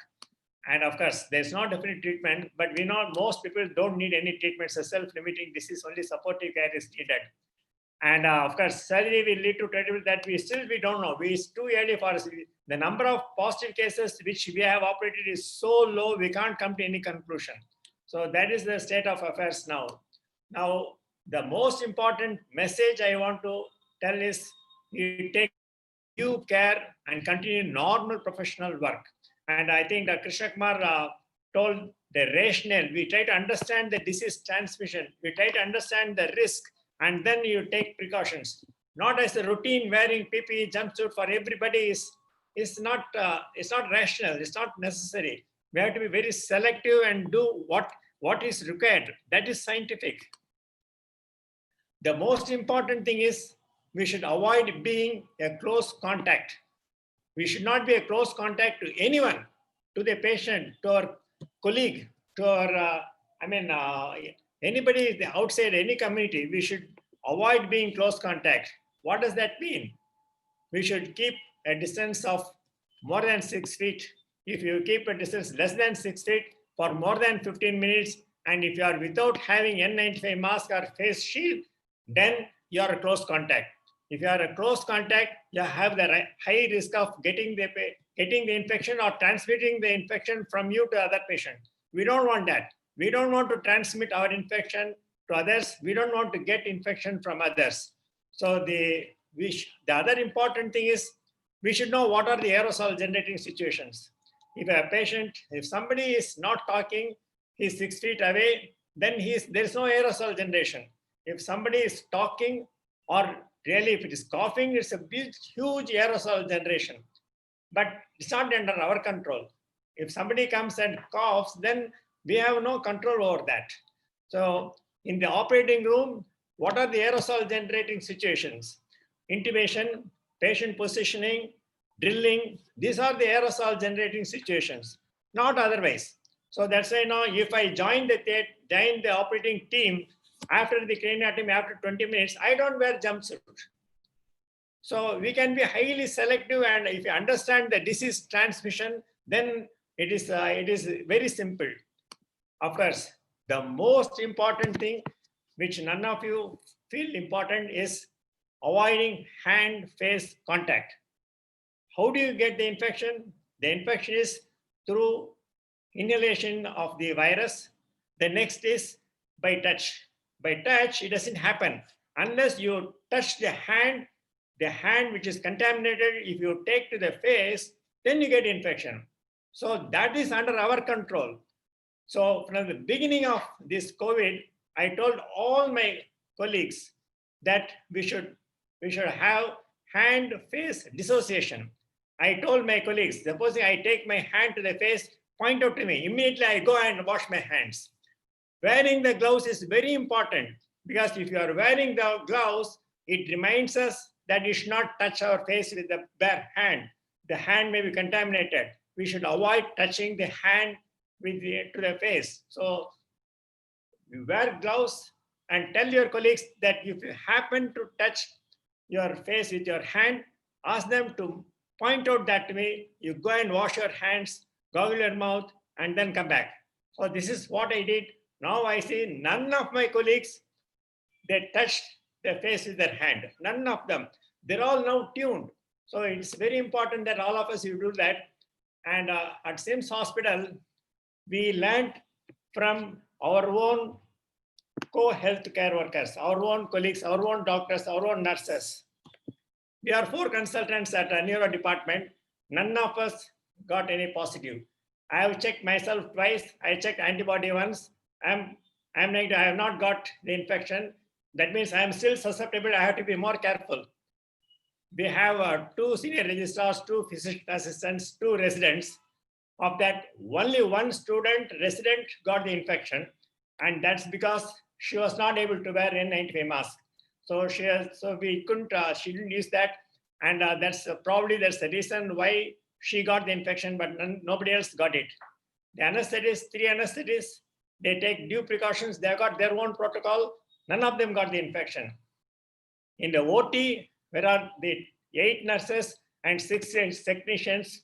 And of course, there's no definite treatment, but we know most people don't need any treatment. It's a self-limiting disease, only supportive care is needed. And of course, surgery will lead to treatment that we don't know. It's too early for us. The number of positive cases which we have operated is so low, we can't come to any conclusion. So that is the state of affairs now. Now, the most important message I want to tell is you take due care and continue normal professional work. And I think that Krishna Kumar told the rationale. We try to understand the disease transmission. We try to understand the risk, and then you take precautions. Not as a routine wearing PPE jumpsuit for everybody is not rational. It's not necessary. We have to be very selective and do what is required. That is scientific. The most important thing is we should avoid being a close contact. We should not be a close contact to anyone, to the patient, to our colleague, to our, anybody outside any community. We should avoid being close contact. What does that mean? We should keep a distance of more than 6 feet. If you keep a distance less than 6 feet for more than 15 minutes, and if you are without having N95 mask or face shield, then you are a close contact. If you are a close contact, you have the high risk of getting the infection or transmitting the infection from you to other patient. We don't want that. We don't want to transmit our infection to others. We don't want to get infection from others. So the other important thing is we should know what are the aerosol generating situations. If somebody is not talking, he's 6 feet away, then there's no aerosol generation. If somebody is talking, or really if it is coughing, it's a big, huge aerosol generation. But it's not under our control. If somebody comes and coughs, then we have no control over that. So in the operating room, what are the aerosol generating situations? Intubation, patient positioning, drilling, these are the aerosol generating situations, not otherwise. So that's why now if I join the operating team after the craniotomy, after 20 minutes, I don't wear jumpsuit. So we can be highly selective, and if you understand the disease transmission, then it is very simple. Of course, the most important thing, which none of you feel important, is avoiding hand-face contact. How do you get the infection? The infection is through inhalation of the virus. The next is by touch. By touch, it doesn't happen unless you touch the hand which is contaminated. If you take to the face, then you get infection. So that is under our control. So from the beginning of this COVID, I told all my colleagues that we should have hand-face dissociation. I told my colleagues, supposing I take my hand to the face, point out to me, immediately I go and wash my hands. Wearing the gloves is very important, because if you are wearing the gloves, it reminds us that you should not touch our face with the bare hand. The hand may be contaminated. We should avoid touching the hand to the face. So you wear gloves, and tell your colleagues that if you happen to touch your face with your hand, ask them to point out that way. You go and wash your hands, gargle your mouth, and then come back. So this is what I did. Now I see none of my colleagues, they touched their face with their hand. None of them. They're all now tuned. So it's very important that all of us you do that. And at SIMS Hospital, we learned from our own co-healthcare workers, our own colleagues, our own doctors, our own nurses. We are 4 consultants at a neuro department. None of us got any positive. I have checked myself twice. I checked antibody once. I'm negative. I have not got the infection. That means I am still susceptible. I have to be more careful. We have 2 senior registrars, 2 physician assistants, 2 residents. Of that, only 1 student resident got the infection, and that's because she was not able to wear N95 mask. So she didn't use that, and that's the reason why she got the infection, but nobody else got it. The anesthetists, 3 anesthetists, they take due precautions. They got their own protocol. None of them got the infection. In the OT, where are the 8 nurses and 6 technicians,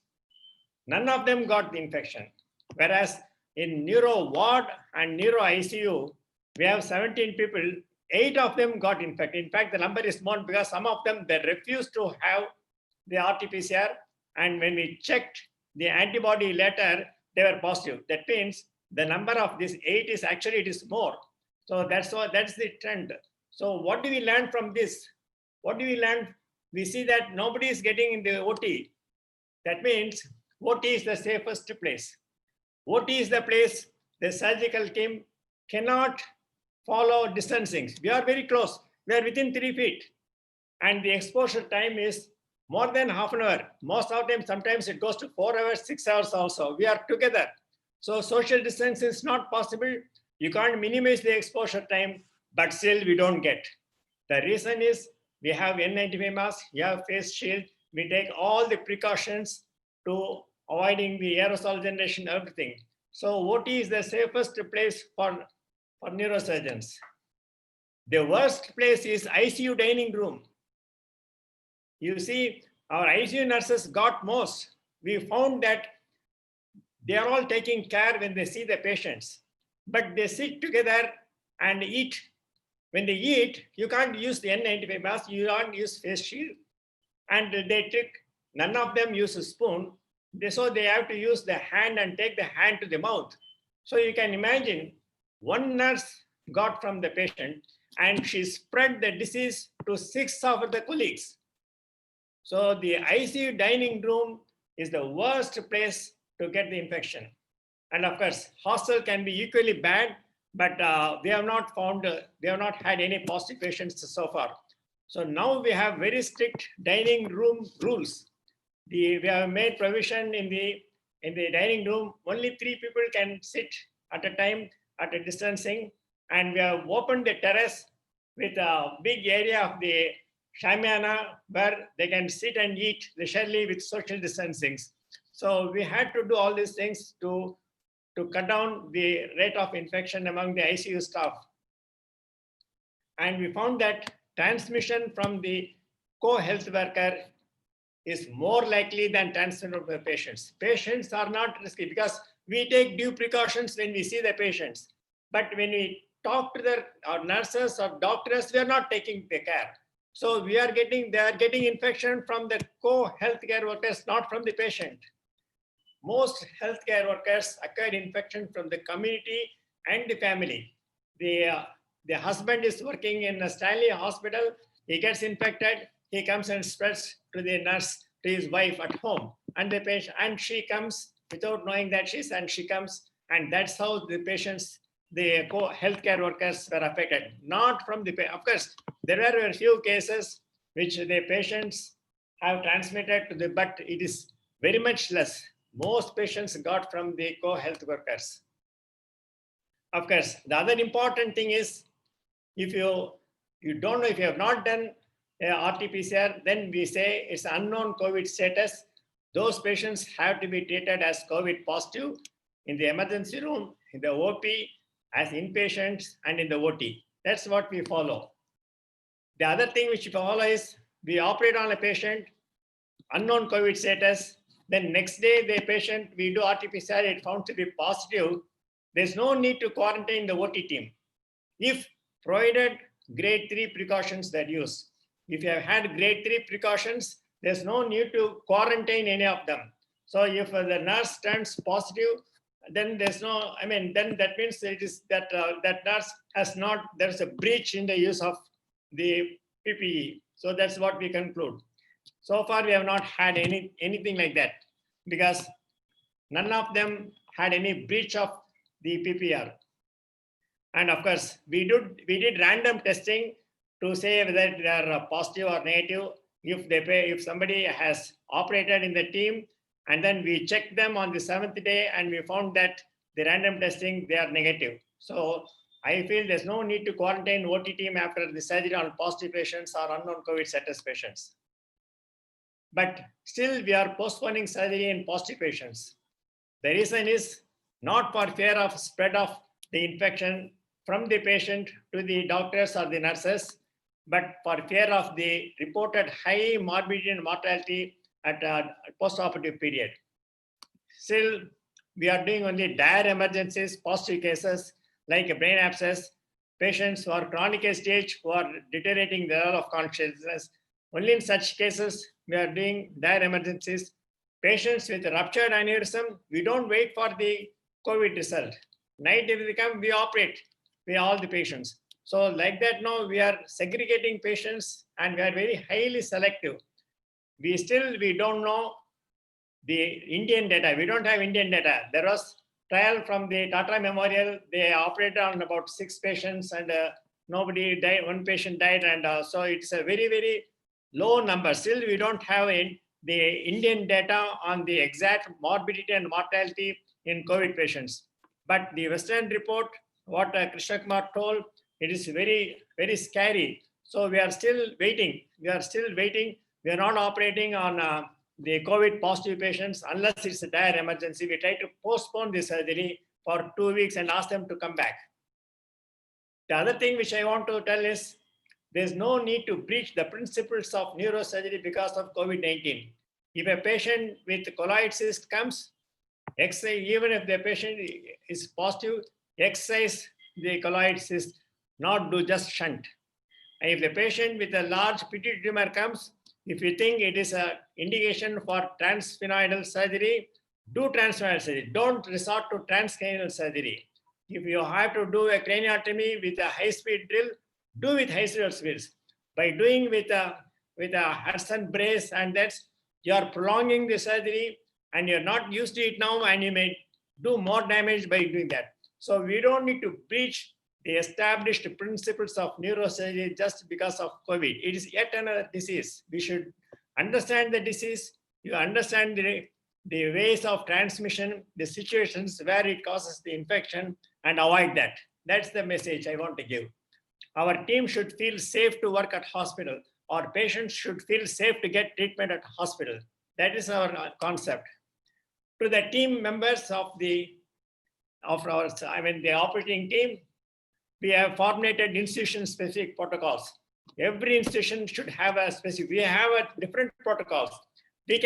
none of them got the infection. Whereas in neuro ward and neuro ICU, we have 17 people. 8 of them got infected. In fact, the number is small because some of them, they refused to have the RT-PCR. And when we checked the antibody later, they were positive. That means the number of this 8 is actually, it is more. So that's the trend. So what do we learn from this? What do we learn? We see that nobody is getting in the OT. That means OT is the safest place. OT is the place the surgical team cannot follow distancing. We are very close. We are within 3 feet. And the exposure time is more than half an hour. Most of them, sometimes it goes to 4 hours, 6 hours also. We are together. So social distance is not possible. You can't minimize the exposure time, but still we don't get. The reason is we have N95 mask, we have face shield, we take all the precautions to avoiding the aerosol generation, everything. So OT is the safest place for neurosurgeons. The worst place is ICU dining room. You see, our ICU nurses got most. We found that they are all taking care when they see the patients, but they sit together and eat. When they eat, you can't use the N95 mask, you can't use face shield. And none of them use a spoon. So they have to use the hand and take the hand to the mouth. So you can imagine one nurse got from the patient and she spread the disease to 6 of the colleagues. So the ICU dining room is the worst place to get the infection. And of course, hostel can be equally bad, but we have not found, we have not had any positive patients so far. So now we have very strict dining room rules. We have made provision in the dining room, only 3 people can sit at a time at a distancing. And we have opened the terrace with a big area of the shamiana where they can sit and eat leisurely with social distancing. So we had to do all these things to cut down the rate of infection among the ICU staff. And we found that transmission from the co-health worker is more likely than transmission of the patients. Patients are not risky because we take due precautions when we see the patients. But when we talk to our nurses or doctors, we are not taking the care. So they are getting infection from the co-healthcare workers, not from the patient. Most healthcare workers acquire infection from the community and the family. The husband is working in a Stanley hospital, he gets infected, he comes and spreads to the nurse, to his wife at home, and the patient, and she comes without knowing that she comes, and that's how the patients, the healthcare workers were affected, not from the, of course, there were a few cases which the patients have transmitted to the, but it is very much less. Most patients got from the co-health workers. Of course, the other important thing is, if you don't know, if you have not done RT-PCR, then we say it's unknown COVID status. Those patients have to be treated as COVID positive in the emergency room, in the OP, as inpatients, and in the OT. That's what we follow. The other thing which we follow is, we operate on a patient, unknown COVID status, then next day the patient, we do RT-PCR, it found to be positive. There's no need to quarantine the OT team, if provided grade 3 precautions that used. If you have had grade 3 precautions, there's no need to quarantine any of them. So if the nurse turns positive, then there's no, then that means it is that that nurse has not, there's a breach in the use of the PPE. So that's what we conclude. So far, we have not had anything like that, because none of them had any breach of the PPR. And of course, we did random testing to say whether they are positive or negative. If somebody has operated in the team, and then we checked them on the 7th day, and we found that the random testing, they are negative. So I feel there's no need to quarantine OT team after the surgery on positive patients or unknown COVID status patients. But still, we are postponing surgery in positive patients. The reason is not for fear of spread of the infection from the patient to the doctors or the nurses, but for fear of the reported high morbidity and mortality at a post-operative period. Still, we are doing only dire emergencies, positive cases like a brain abscess. patients who are chronic stage, who are deteriorating the level of consciousness. Only in such cases, we are doing dire emergencies. Patients with ruptured aneurysm, we don't wait for the COVID result. Night if they come, we operate. We all the patients. So like that now we are segregating patients and we are very highly selective. We don't know the Indian data. We don't have Indian data. There was trial from the Tata Memorial. They operated on about 6 patients and nobody died. 1 patient died. And so it's a very, very low number. Still, we don't have the Indian data on the exact morbidity and mortality in COVID patients. But the Western report, what Krishna Kumar told, it is very, very scary. So we are still waiting. We are not operating on the COVID positive patients unless it's a dire emergency. We try to postpone the surgery for 2 weeks and ask them to come back. The other thing which I want to tell is there's no need to breach the principles of neurosurgery because of COVID-19. If a patient with colloid cyst comes, even if the patient is positive, excise the colloid cyst, not do just shunt. And if the patient with a large pituitary tumor comes, if you think it is an indication for transsphenoidal surgery, do transsphenoidal surgery. Don't resort to transcranial surgery. If you have to do a craniotomy with a high-speed drill, do with high-speed drills. By doing with a Hudson brace, and that's you are prolonging the surgery, and you're not used to it now, and you may do more damage by doing that. So we don't need to breach the established principles of neurosurgery just because of COVID. It is yet another disease. We should understand the disease. You understand the ways of transmission, the situations where it causes the infection, and avoid that. That's the message I want to give. Our team should feel safe to work at hospital. Our patients should feel safe to get treatment at hospital. That is our concept. To the team members of the operating team, we have formulated institution-specific protocols. Every institution should have a specific. We have different protocols. We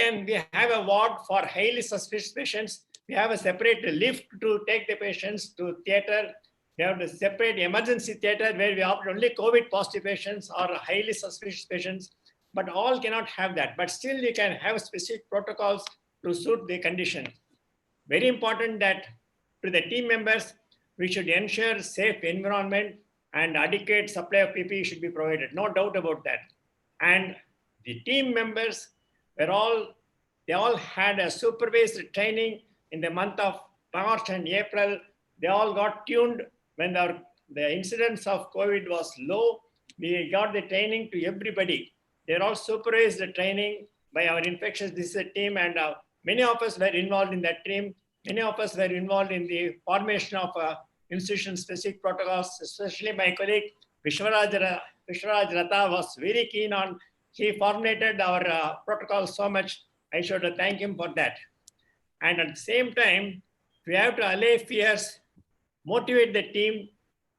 have a ward for highly suspicious patients. We have a separate lift to take the patients to theater. We have a separate emergency theater where we operate only COVID positive patients or highly suspicious patients. But all cannot have that. But still, you can have specific protocols to suit the condition. Very important that to the team members, we should ensure safe environment and adequate supply of PPE should be provided. No doubt about that. And the team members they all had a supervised training in the month of March and April. They all got tuned when the incidence of COVID was low. We got the training to everybody. They're all supervised the training by our infectious disease team, and many of us were involved in that team. Many of us were involved in the formation of institution-specific protocols, especially my colleague Vishwaraj Ratha was very keen on, he formulated our protocol so much. I should thank him for that. And at the same time, we have to allay fears, motivate the team,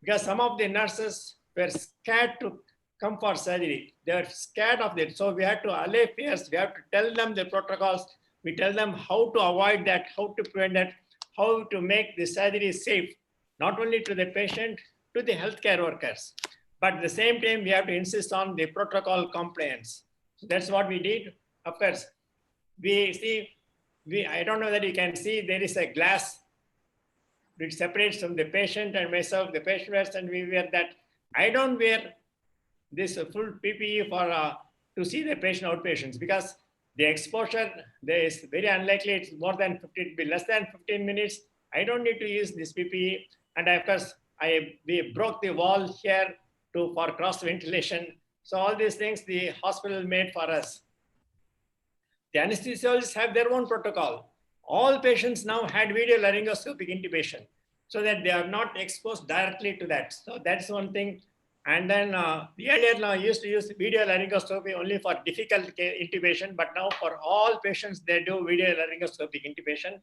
because some of the nurses were scared to come for surgery. They were scared of it. So we have to allay fears. We have to tell them the protocols. We tell them how to avoid that, how to prevent that, how to make the surgery safe, not only to the patient, to the healthcare workers. But at the same time, we have to insist on the protocol compliance. So that's what we did. Of course, I don't know that you can see, there is a glass which separates from the patient and myself. The patient wears and we wear that. I don't wear this full PPE to see the patient outpatients because the exposure there is very unlikely. It's more than 15, be less than 15 minutes. I don't need to use this PPE. And of course, we broke the wall here for cross ventilation. So all these things the hospital made for us. The anesthesiologists have their own protocol. All patients now had video laryngoscopic intubation so that they are not exposed directly to that. So that's one thing. And then the earlier now used to use video laryngoscopy only for difficult intubation, but now for all patients, they do video laryngoscopic intubation.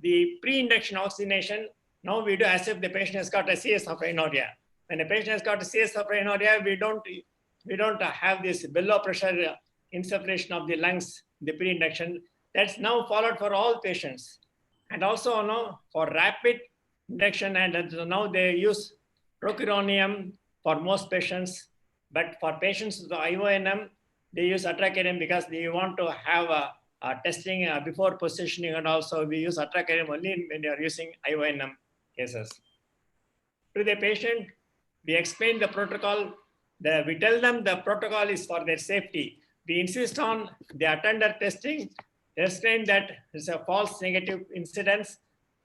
The pre-induction oxygenation, now we do as if the patient has got a CS of rhinorrhea. When a patient has got a CS of rhinorrhea, we don't have this below pressure insufflation of the lungs, the pre-induction. That's now followed for all patients. And also now for rapid induction, and now they use trocuronium for most patients, but for patients with IONM, they use atracarium because they want to have a testing before positioning, and also we use atracarium only when they are using IONM cases. To the patient, we explain the protocol. We tell them the protocol is for their safety. We insist on the attender testing, explain that it's a false negative incidence.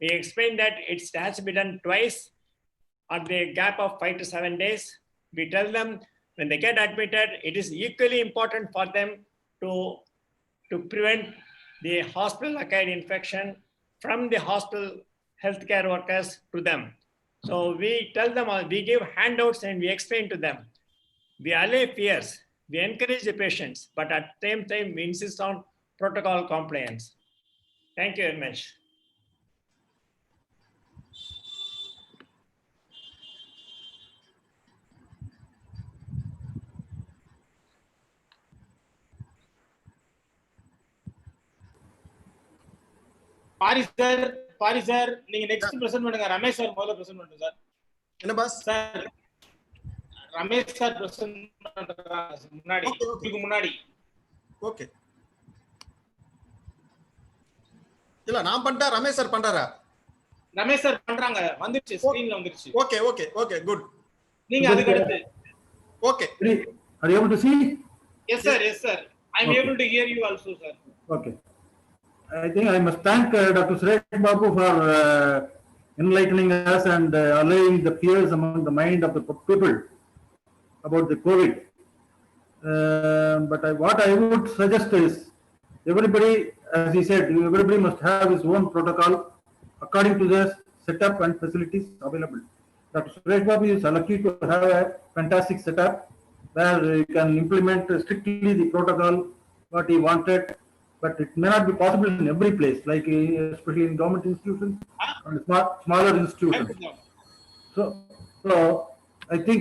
We explain that it has to be done twice at the gap of 5 to 7 days. We tell them when they get admitted, it is equally important for them to prevent the hospital-acquired infection from the hospital healthcare workers to them. So we tell them, we give handouts and we explain to them. We allay fears, we encourage the patients, but at the same time, we insist on protocol compliance. Thank you very much. Pari sir நீங்க next present பண்ணுங்க. Ramesh sir முதல்ல present பண்ணுங்க sir. என்ன pass sir? Ramesh sir present பண்றாங்க முன்னாடி, இதுக்கு முன்னாடி. Okay. இல்ல நான் பண்ணிட்டா ரமேஷ் சார் பண்றாரா? ரமேஷ் சார் பண்றாங்க. வந்துருச்சு, ஸ்கிரீன்ல வந்துருச்சு. Okay okay okay good. நீங்க அதுக்கு அடுத்து. Okay. Are you able to see? Yes sir, yes sir. I am able to hear you also sir. Okay. I think I must thank Dr. Suresh Babu for enlightening us and allaying the fears among the mind of the people about the COVID. But what I would suggest is, everybody, as he said, everybody must have his own protocol according to the setup and facilities available. Dr. Suresh Babu is lucky to have a fantastic setup where you can implement strictly the protocol what he wanted. But it may not be possible in every place, like especially in government institutions and smaller institutions. So I think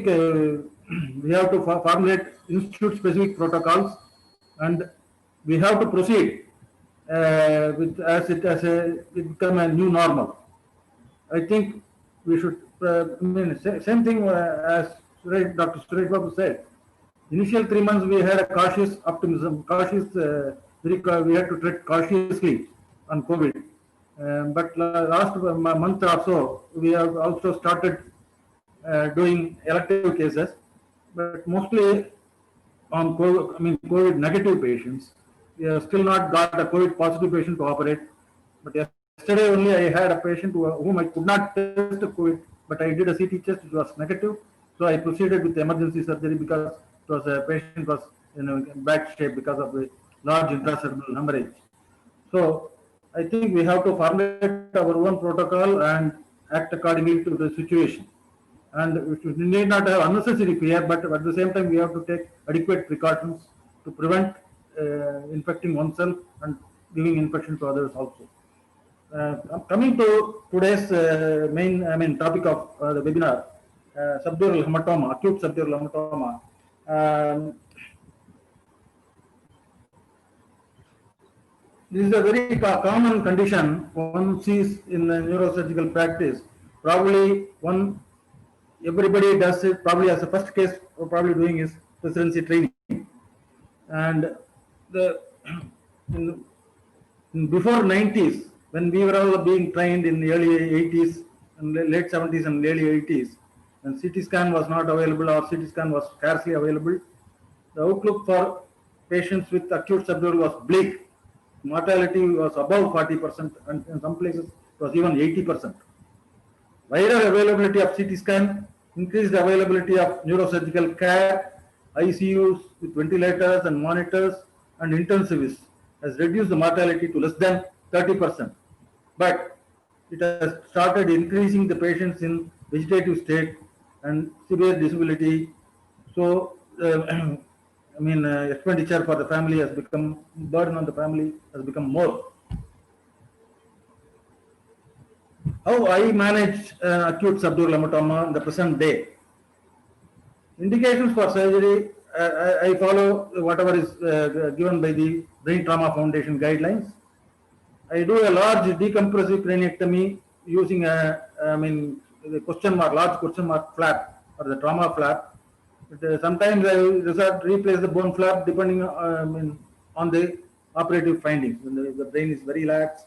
we have to formulate institute-specific protocols, and we have to proceed with as it become a new normal. I think we should. Same thing as Dr. Suresh Babu said. Initial 3 months we had a cautious optimism, we had to tread cautiously on COVID. But last month or so, we have also started doing elective cases, but mostly on COVID negative patients. We have still not got a COVID positive patient to operate. But yesterday only I had a patient whom I could not test COVID, but I did a CT test, it was negative. So I proceeded with emergency surgery because it was a patient was in bad shape because of the large intracerebral hemorrhage. So I think we have to formulate our own protocol and act accordingly to the situation. And we need not have unnecessary fear, but at the same time we have to take adequate precautions to prevent infecting oneself and giving infection to others also. Coming to today's main topic of the webinar, subdural hematoma, acute subdural hematoma. This is a very common condition one sees in the neurosurgical practice. Probably everybody does it. Probably as a first case, probably doing is residency training. And before 90s, when we were all being trained in the early 80s and late 70s and early 80s, and CT scan was not available or CT scan was scarcely available, the outlook for patients with acute subdural was bleak. Mortality was above 40%, and in some places it was even 80%. Wider availability of CT scan, increased availability of neurosurgical care, ICUs with ventilators and monitors, and intensivists has reduced the mortality to less than 30%. But it has started increasing the patients in vegetative state and severe disability. So expenditure for the family has become, burden on the family has become more. How I manage acute subdural hematoma in the present day? Indications for surgery, I follow whatever is given by the Brain Trauma Foundation guidelines. I do a large decompressive craniectomy using the question mark, large question mark flap or the trauma flap. Sometimes I replace the bone flap depending on the operative findings. When the brain is very lax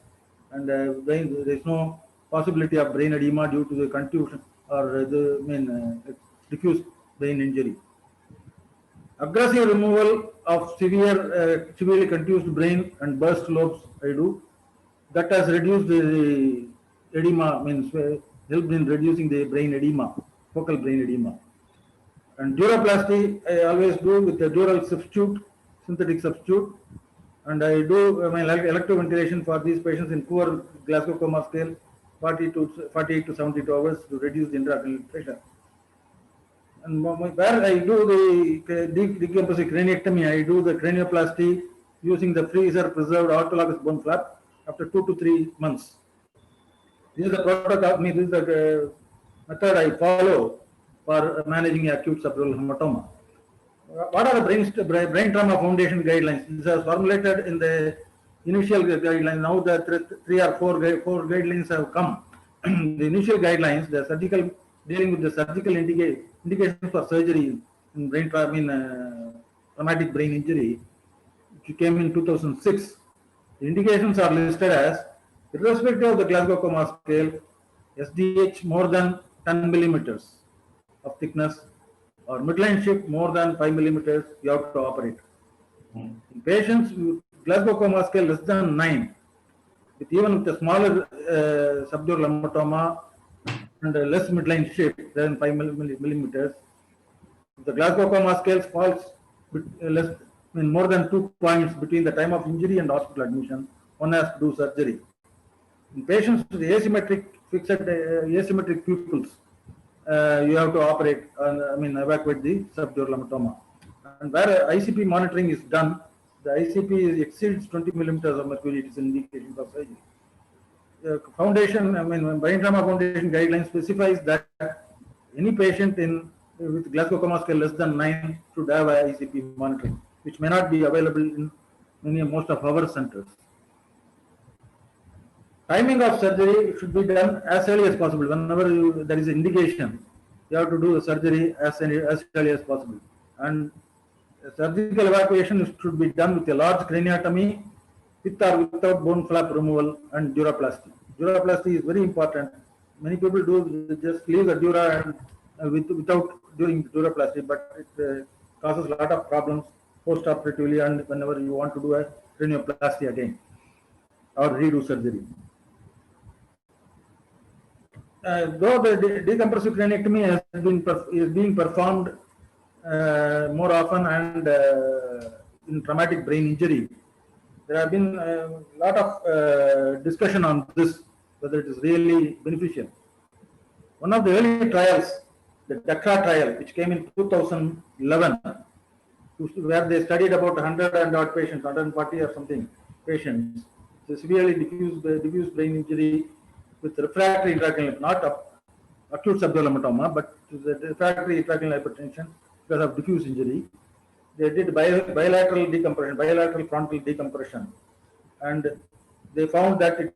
and there is no possibility of brain edema due to the contusion or diffuse brain injury. Aggressive removal of severely contused brain and burst lobes I do. That has reduced the edema, helped in reducing the brain edema, focal brain edema. And duroplasty I always do with the dural substitute, synthetic substitute. And I do my electroventilation for these patients in poor Glasgow Coma scale, 48 to 72 hours to reduce the intracranial pressure. And where I do the decomposite craniectomy, I do the cranioplasty using the freezer preserved autologous bone flap after 2 to 3 months. This is the protocol, this is the method I follow for managing acute subdural hematoma. What are the brain trauma foundation guidelines? These are formulated in the initial guidelines. Now the 3 or 4 guidelines have come. The initial guidelines, the surgical, dealing with the surgical indications for surgery in brain trauma, traumatic brain injury, which came in 2006. The indications are listed as, irrespective of the Glasgow Coma scale, SDH more than 10 millimeters of thickness or midline shift more than 5 millimeters, you have to operate. In patients with Glasgow Coma scale less than 9, even with a smaller subdural hematoma and less midline shift than 5 millimeters, if the Glasgow Coma scale falls more than 2 points between the time of injury and hospital admission, one has to do surgery. In patients with asymmetric asymmetric pupils, you have to operate, evacuate the subdural hematoma. And where ICP monitoring is done, the ICP exceeds 20 millimeters of mercury, it is an indication for surgery. The foundation, brain trauma foundation guidelines specifies that any patient with Glasgow Coma scale less than 9 should have a ICP monitoring, which may not be available in most of our centers. Timing of surgery should be done as early as possible. Whenever there is an indication, you have to do the surgery as early as possible. And surgical evacuation should be done with a large craniotomy, with or without bone flap removal and duroplasty. Duroplasty is very important. Many people do just leave the dura without doing duroplasty, but it causes a lot of problems post-operatively and whenever you want to do a cranioplasty again or redo surgery. Though the decompressive craniectomy is being performed more often and in traumatic brain injury, there have been a lot of discussion on this, whether it is really beneficial. One of the early trials, the DACRA trial, which came in 2011, where they studied about 100 and odd patients, 140 or something patients, so severely diffuse brain injury with refractory intracranial, not acute subdural hematoma, but the refractory intracranial hypertension because of diffuse injury. They did bilateral decompression, bilateral frontal decompression, and they found that it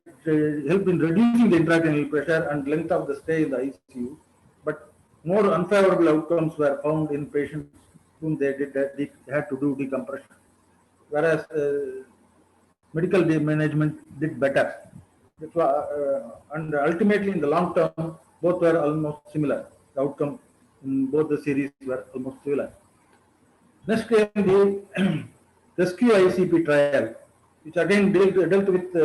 helped in reducing the intracranial pressure and length of the stay in the ICU. But more unfavorable outcomes were found in patients whom they had to do decompression, whereas medical management did better. And ultimately, in the long term, both were almost similar. The outcome in both the series were almost similar. Next came the rescue ICP trial, which again dealt with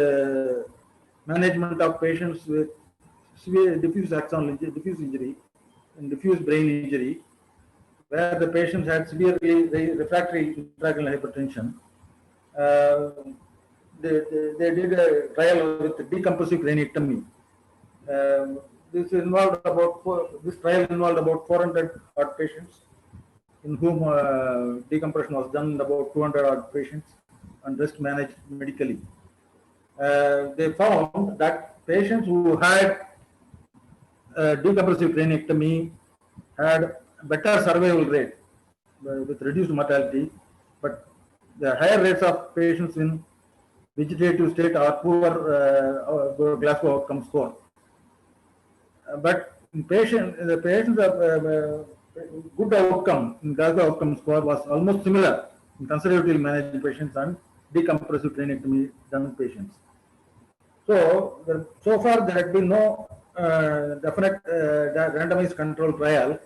management of patients with severe diffuse axonal injury, diffuse injury, and diffuse brain injury, where the patients had severely refractory intracranial hypertension. They did a trial with decompressive craniectomy. This trial involved about 400 odd patients, in whom decompression was done in about 200 odd patients and rest managed medically. They found that patients who had decompressive craniectomy had better survival rate with reduced mortality, but the higher rates of patients in vegetative state or poor Glasgow outcome score. But the patient's good outcome in Glasgow outcome score was almost similar in conservatively managed patients and decompressive craniectomy done patients. So far there had been no definite randomized control trial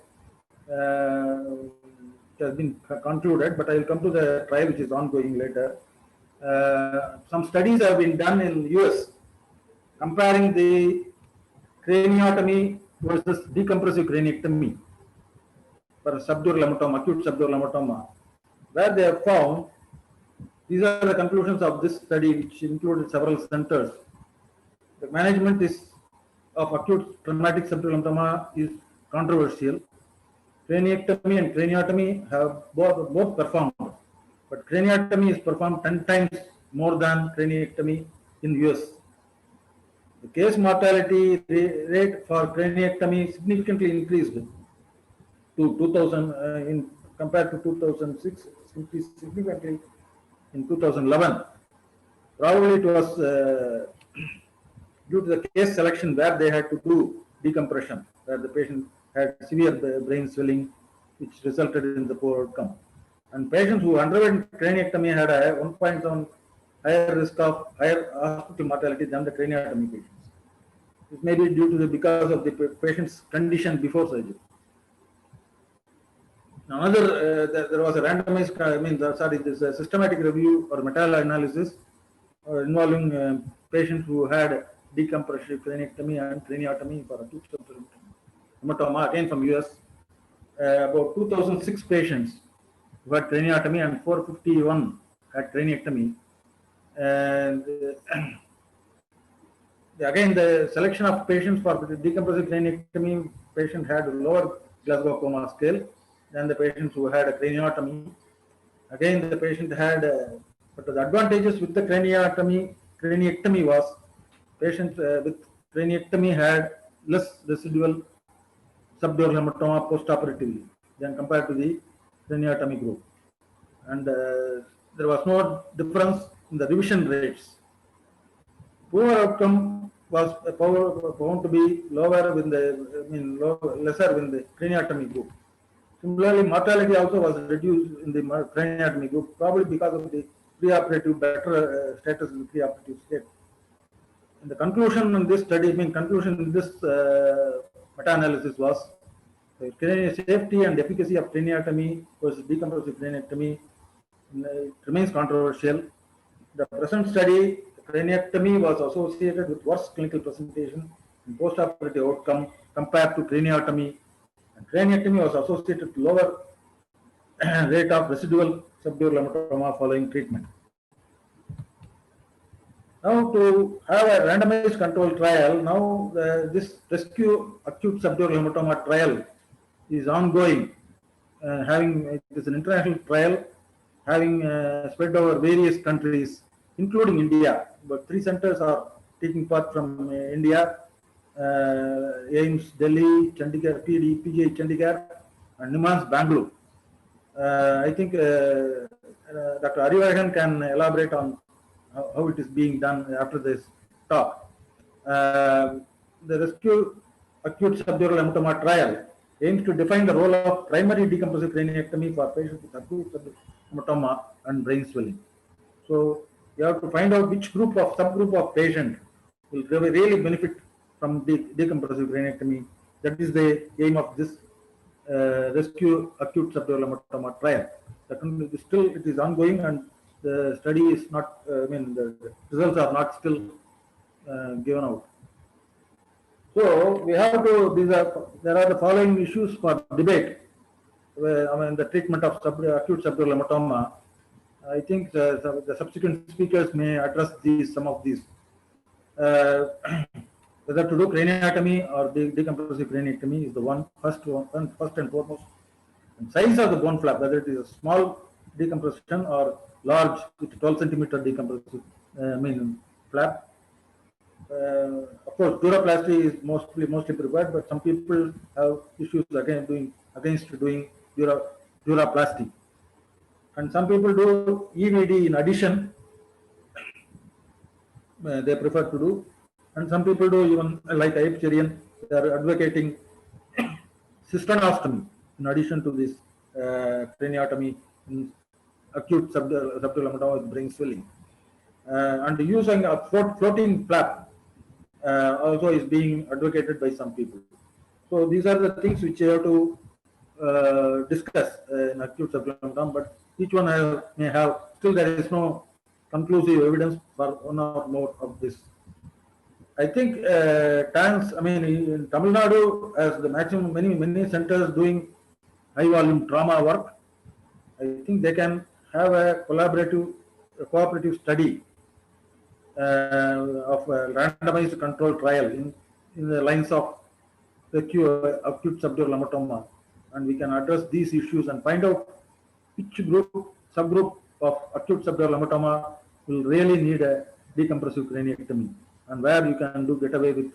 which has been concluded, but I will come to the trial which is ongoing later. Some studies have been done in US comparing the craniotomy versus decompressive craniectomy for subdural hematoma, acute subdural hematoma, where they have found, these are the conclusions of this study, which included several centers. The management of acute traumatic subdural hematoma is controversial. Craniectomy and craniotomy have both performed, but craniotomy is performed 10 times more than craniotomy in US. The case mortality rate for craniotomy significantly increased to 2000 compared to 2006, increased significantly in 2011. Probably it was due to the case selection where they had to do decompression, where the patient had severe brain swelling, which resulted in the poor outcome. And patients who underwent craniectomy had a 1.7 higher risk of higher hospital mortality than the craniotomy patients. This may be due to because of the patient's condition before surgery. Another, there was a randomized, this systematic review or meta-analysis involving patients who had decompressive craniectomy and craniotomy for acute subdural hematoma, again from US. About 2006 patients who had craniotomy and 451 had craniectomy. And again, the selection of patients for decompressive craniectomy patient had a lower Glasgow coma scale than the patients who had a craniotomy. Again, the patient had, but the advantages with the craniectomy was patients with craniectomy had less residual subdural hematoma postoperatively than compared to the craniotomy group. And there was no difference in the revision rates. Poor outcome was found to be lower with the, lesser with the craniotomy group. Similarly, mortality also was reduced in the craniotomy group, probably because of the preoperative better status in the preoperative state. And the conclusion in this study, conclusion in this meta-analysis was the safety and efficacy of craniotomy versus decompressive craniotomy remains controversial. The present study, craniotomy was associated with worse clinical presentation and postoperative outcome compared to craniotomy. And craniotomy was associated with lower rate of residual subdural hematoma following treatment. Now, to have a randomized control trial, now this rescue acute subdural hematoma trial is ongoing. It is an international trial having spread over various countries, including India. But 3 centers are taking part from India: AIMS Delhi, Chandigarh, PGI Chandigarh, and NIMHANS Bangalore. I think Dr. Arivagan can elaborate on how it is being done after this talk. The rescue acute subdural hematoma trial aims to define the role of primary decompressive craniectomy for patients with acute subdural hematoma and brain swelling. So you have to find out which subgroup of patient will really benefit from decompressive craniectomy. That is the aim of this rescue acute subdural hematoma trial. Still, it is ongoing, and the study is not. The results are not still given out. So we have to. There are the following issues for debate. The treatment of acute subdural hematoma. I think the subsequent speakers may address some of these. Whether to do craniotomy or decompressive craniectomy is the first and foremost. And size of the bone flap, whether it is a small decompression or large with 12 centimeter decompressive flap. Of course, duroplasty is mostly preferred, but some people have issues against doing duroplasty. And some people do EVD in addition, they prefer to do. And some people do even like Ayapcharian, they are advocating cystonostomy in addition to this craniotomy in acute subdural hematoma with brain swelling. And using a floating flap also is being advocated by some people. So these are the things which you have to discuss in acute subdural hematoma, but each one may have, still there is no conclusive evidence for one or more of this. I think I mean, in Tamil Nadu, as the maximum, many centers doing high volume trauma work, I think they can have a cooperative study of a randomized control trial in the lines of acute subdural hematoma, and we can address these issues and find out which subgroup of acute subdural hematoma will really need a decompressive craniectomy, and where you can get away with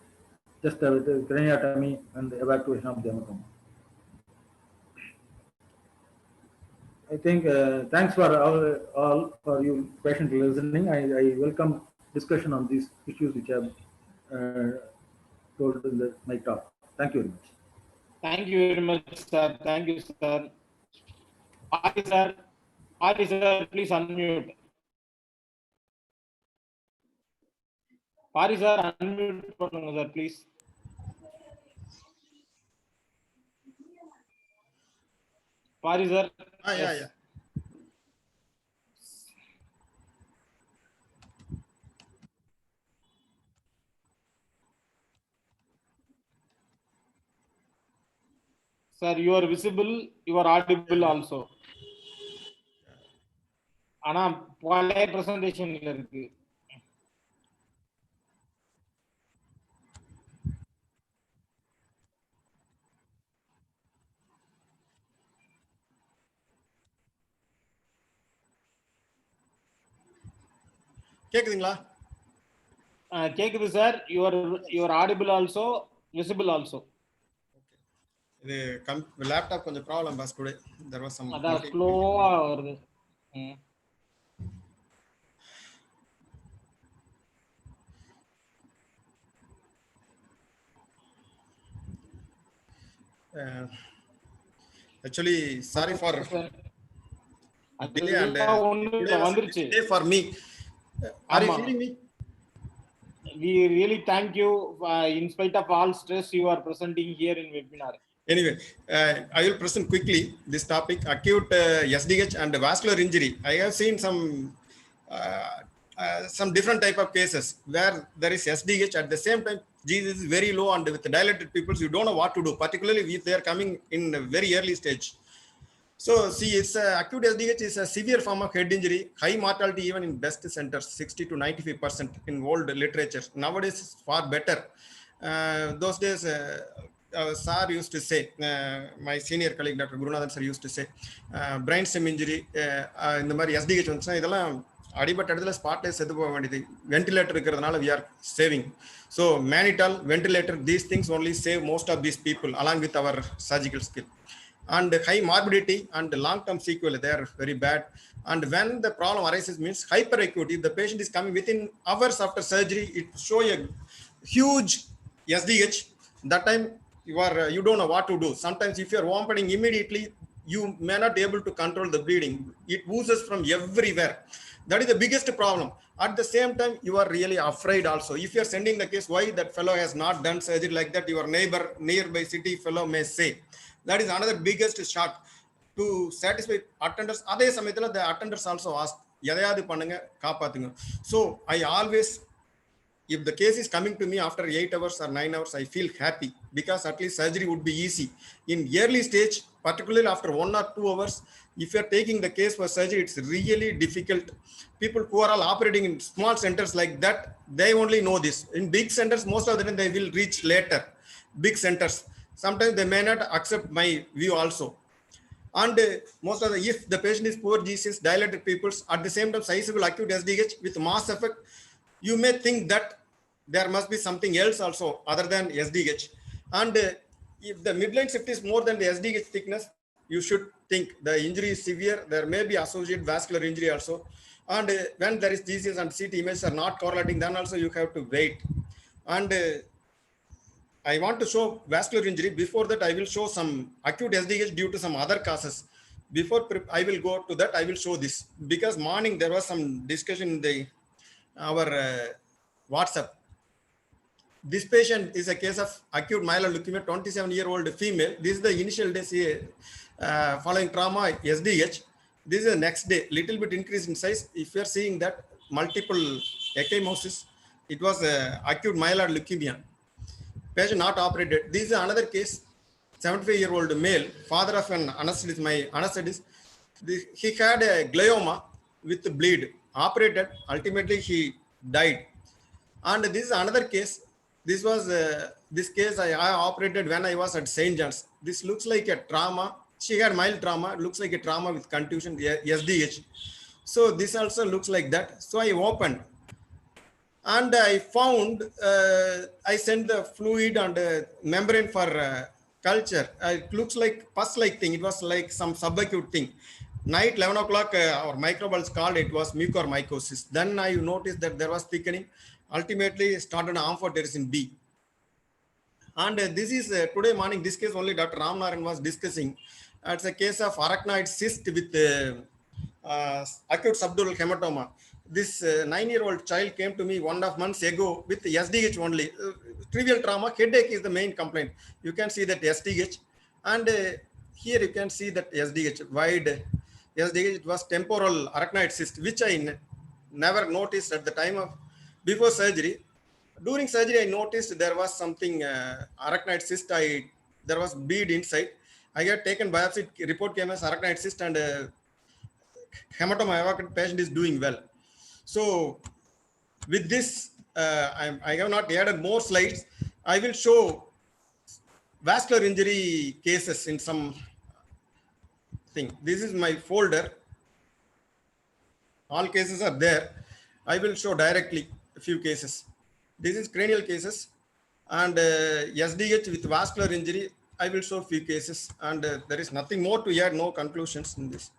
just a craniotomy and evacuation of the hematoma. I think thanks for all for you patiently listening. I welcome discussion on these issues which I have told in my talk. Thank you very much. Thank you very much, sir. Thank you, sir. Pari, sir. Pari, sir, please unmute. Pari, sir, unmute, sir, please. Pari, sir. Yeah. Sir, you are visible, you are audible also. ஆனா பழைய பிரசன்டேஷன்ல இருக்கு. கேக்குதுங்களா? கேக்குது sir. you are audible also, visible also. இது laptop கொஞ்சம் problem boss today. there was some அத ஸ்லோவா வருது. actually sorry for delay and வந்துருச்சு for me. Are you feeling me? We really thank you in spite of all stress you are presenting here in webinar. Anyway, I will present quickly this topic, acute SDH and vascular injury. I have seen some different type of cases where there is SDH at the same time Jesus is very low, and with dilated pupils you don't know what to do, particularly if they are coming in a very early stage. So see, it's acute SDH is a severe form of head injury, high mortality even in best centers, 60 to 95% in old literature. Nowadays it's far better. Those days sir used to say, my senior colleague Dr. Gurunathan sir used to say, brain stem injury இந்த மாதிரி SDH வந்துச்சுன்னா இதெல்லாம் அடிபட்ட இடத்துல ஸ்பாட்ல செத்து போக வேண்டியது. வென்டிலேட்டர் இருக்கிறதுனால we are saving. So mannitol, ventilator, these things only save most of these people along with our surgical skill. And high morbidity and long-term sequelae, they are very bad. And when the problem arises means hyperacute. If the patient is coming within hours after surgery, it show a huge SDH. That time you don't know what to do. Sometimes if you are vomiting immediately, you may not be able to control the bleeding. It oozes from everywhere. That is the biggest problem. At the same time, you are really afraid also. If you are sending the case, why that fellow has not done surgery like that, your neighbor, nearby city fellow may say. That is another biggest shock to satisfy attenders. Adhe samayathila the attenders also ask, எதையாவது பண்ணுங்க காப்பாத்துங்க. So I always, if the case is coming to me after 8 hours or 9 hours, I feel happy because at least surgery would be easy. In early stage, particularly after 1 or 2 hours, if you are taking the case for surgery, it's really difficult. People who are all operating in small centers like that, they only know this. In big centers, most of the time they will reach later. Big centers, sometimes they may not accept my view also. And most of the, if the patient is poor Jesus, dilated pupils, at the same time sizable acute SDH with mass effect, you may think that there must be something else also other than SDH. And if the midline shift is more than the SDH thickness, you should think the injury is severe. There may be associated vascular injury also. And when there is disease and CT images are not correlating, then also you have to wait. And I want to show vascular injury. Before that, I will show some acute SDH due to some other causes. Before I will go to that, I will show this, because morning there was some discussion in the our WhatsApp. This patient is a case of acute myeloid leukemia, 27-year-old female. This is the initial days following trauma SDH. This is the next day, little bit increase in size. If you are seeing that multiple ecchymosis, it was acute myeloid leukemia. Patient not operated. This is another case, 75-year-old male, father of an anesthetist, my anesthetist. He had a glioma with bleed, operated, ultimately he died. And this is another case. This was this case I operated when I was at St. John's. This looks like a trauma. She had mild trauma, looks like a trauma with contusion, SDH. So this also looks like that. So I opened and I found, I sent the fluid and membrane for culture. It looks like pus-like thing. It was like some subacute thing. Night 11 o'clock, our microbials called it was mucormycosis. Then I noticed that there was thickening. Ultimately started amphotericin B. And this is today morning, this case only Dr. Ramnaran was discussing. It's a case of arachnoid cyst with acute subdural hematoma. This 9-year-old child came to me 1.5 months ago with SDH only. Trivial trauma, headache is the main complaint. You can see that SDH. And here you can see that SDH, wide SDH. It was temporal arachnoid cyst, which I never noticed at the time of before surgery. During surgery, I noticed there was something arachnoid cyst. There was bleed inside. I had taken biopsy. Report came as arachnoid cyst, and hematoma evacuated. Patient is doing well. So with this, I have not added more slides. I will show vascular injury cases in some thing. This is my folder. All cases are there. I will show directly a few cases. This is cranial cases, and SDH with vascular injury. I will show a few cases, and there is nothing more to add, no conclusions in this.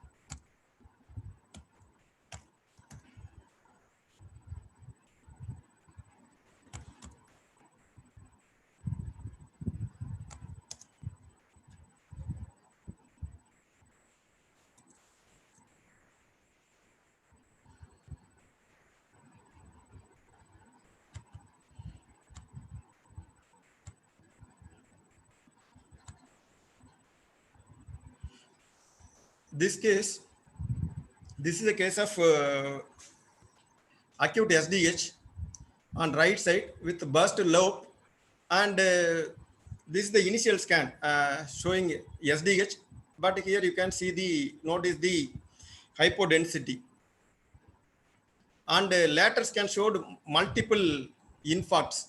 This case, this is a case of acute SDH on right side with burst lobe, and this is the initial scan showing SDH, but here you can see notice the hypodensity, and later scan showed multiple infarcts.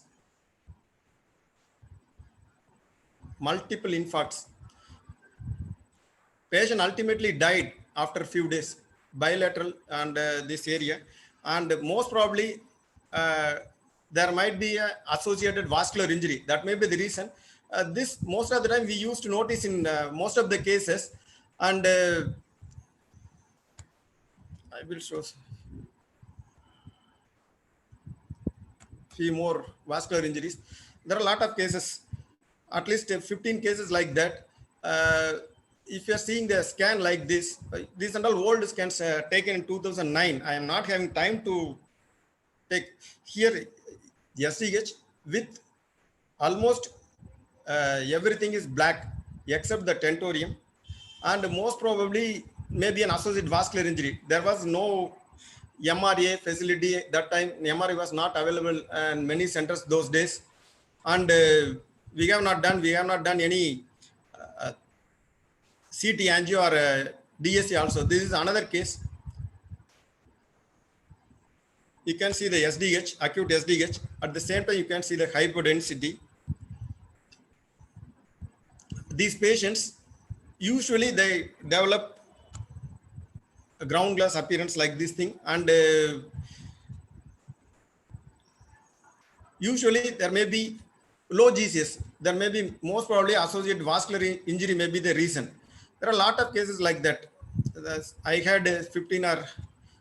Patient ultimately died after a few days, bilateral and this area, and most probably there might be an associated vascular injury. That may be the reason. This most of the time we used to notice in most of the cases, and I will show few more vascular injuries. There are a lot of cases, at least 15 cases like that. If you're seeing the scan like this, these are all old scans taken in 2009. I am not having time to take here SDH with almost everything is black except the tentorium, and most probably maybe an associated vascular injury. There was no MRA facility that time. MRA was not available in many centers those days, and we have not done any CT angio or DSC also. This is another case. You can see the SDH, acute SDH. At the same time, you can see the hypodensity. These patients, usually they develop a ground glass appearance like this thing, and usually there may be low GCS. There may be most probably associated vascular injury may be the reason. There are a lot of cases like that. I had 15 or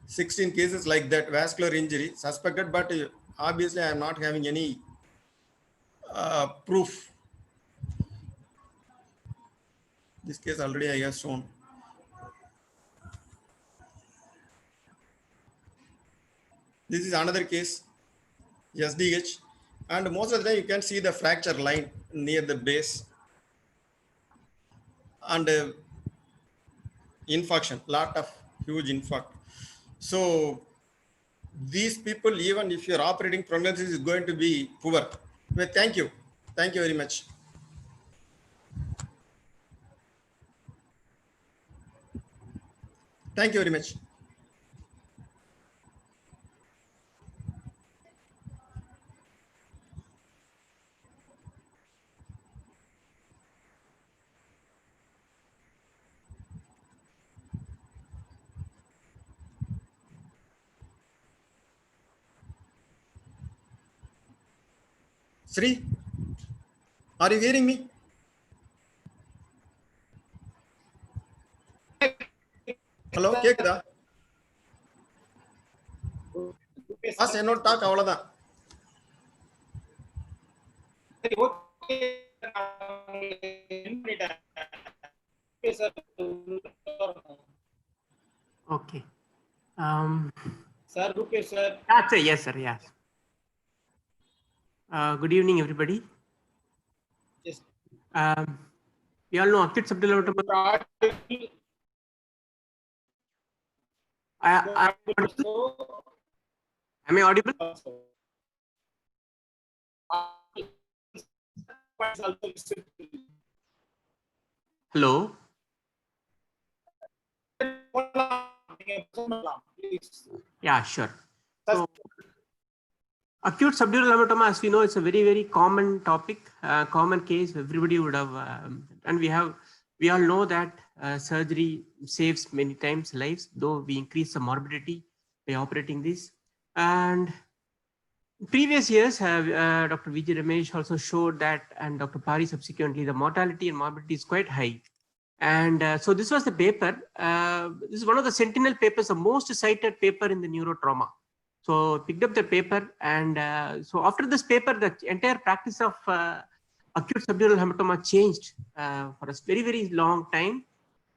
16 cases like that, vascular injury suspected, but obviously I am not having any proof. This case already I have shown. This is another case, SDH, and most of the time you can see the fracture line near the base and infarction, lot of huge infarct. So these people, even if your operating prognosis is going to be poor. Well, thank you very much. Thank you very much. Sri, are you hearing me? Hello, கேக்குதா? Pass என்னோட talk அவ்வளவுதான். Okay. Sir, Rupesh sir. Yes, sir. Yes. Good evening, everybody. Yes. We all know acute subdural automaton. Am I audible? Hello. Yeah, sure. So, acute subdural hematoma, as we know, it's a very, very common topic, common case. Everybody would have, and we all know that surgery saves many times lives, though we increase the morbidity by operating this. And previous years, Dr. V.G. Ramesh also showed that, and Dr. Pari subsequently, the mortality and morbidity is quite high. And so this was the paper. This is one of the sentinel papers, the most cited paper in the neurotrauma. So picked up the paper, and so after this paper, the entire practice of acute subdural hematoma changed for a very, very long time.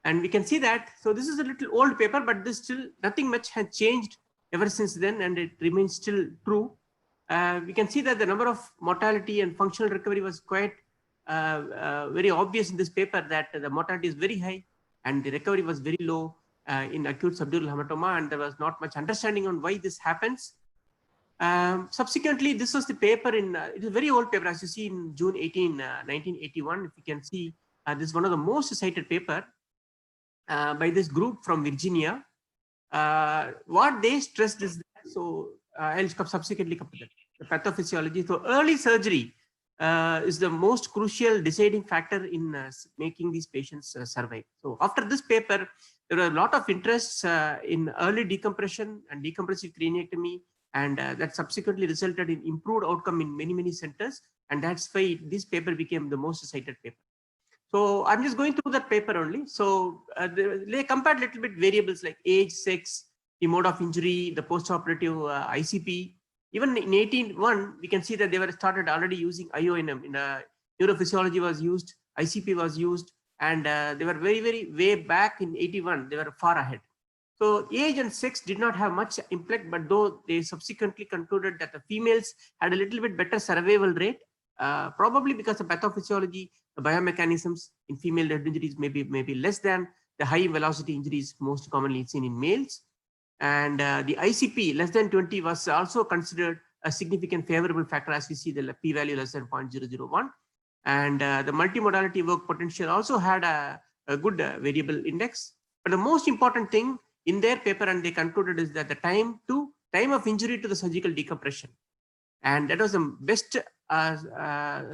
And we can see that. So this is a little old paper, but this still nothing much has changed ever since then, and it remains still true. We can see that the number of mortality and functional recovery was quite very obvious in this paper, that the mortality is very high and the recovery was very low in acute subdural hematoma, and there was not much understanding on why this happens. Subsequently, this was the paper in, it is a very old paper, as you see in June 18, 1981. If you can see, this is one of the most cited paper by this group from Virginia. What they stressed is that, so I'll subsequently come to that, the pathophysiology. So early surgery is the most crucial deciding factor in making these patients survive. So after this paper, there were a lot of interests in early decompression and decompressive craniectomy, and that subsequently resulted in improved outcome in many, many centers. And that's why this paper became the most cited paper. So I'm just going through that paper only. So they compared a little bit variables like age, sex, the mode of injury, the postoperative ICP. Even in 1881, we can see that they were started already using IONM. In neurophysiology was used, ICP was used, and they were very, very way back in 81. They were far ahead. So age and sex did not have much impact, but though they subsequently concluded that the females had a little bit better survival rate, probably because of pathophysiology, the biomechanisms in female head injuries may be less than the high velocity injuries most commonly seen in males. And the ICP less than 20 was also considered a significant favorable factor, as we see the p-value less than 0.001. And the multimodality work potential also had a good variable index. But the most important thing in their paper, and they concluded, is that the time of injury to the surgical decompression. And that was the best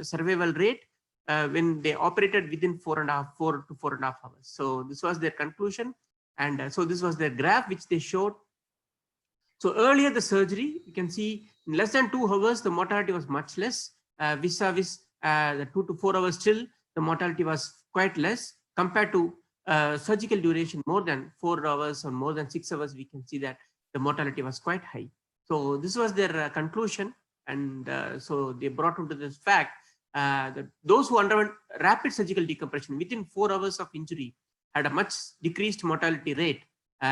survival rate when they operated within 4 to 4.5 hours. So this was their conclusion. And so this was their graph, which they showed. So earlier the surgery, you can see in less than 2 hours, the mortality was much less. Vis-a-vis the 2 to 4 hours still, the mortality was quite less compared to surgical duration more than 4 hours or more than 6 hours. We can see that the mortality was quite high. So this was their conclusion. And so they brought into this fact those who underwent rapid surgical decompression within 4 hours of injury had a much decreased mortality rate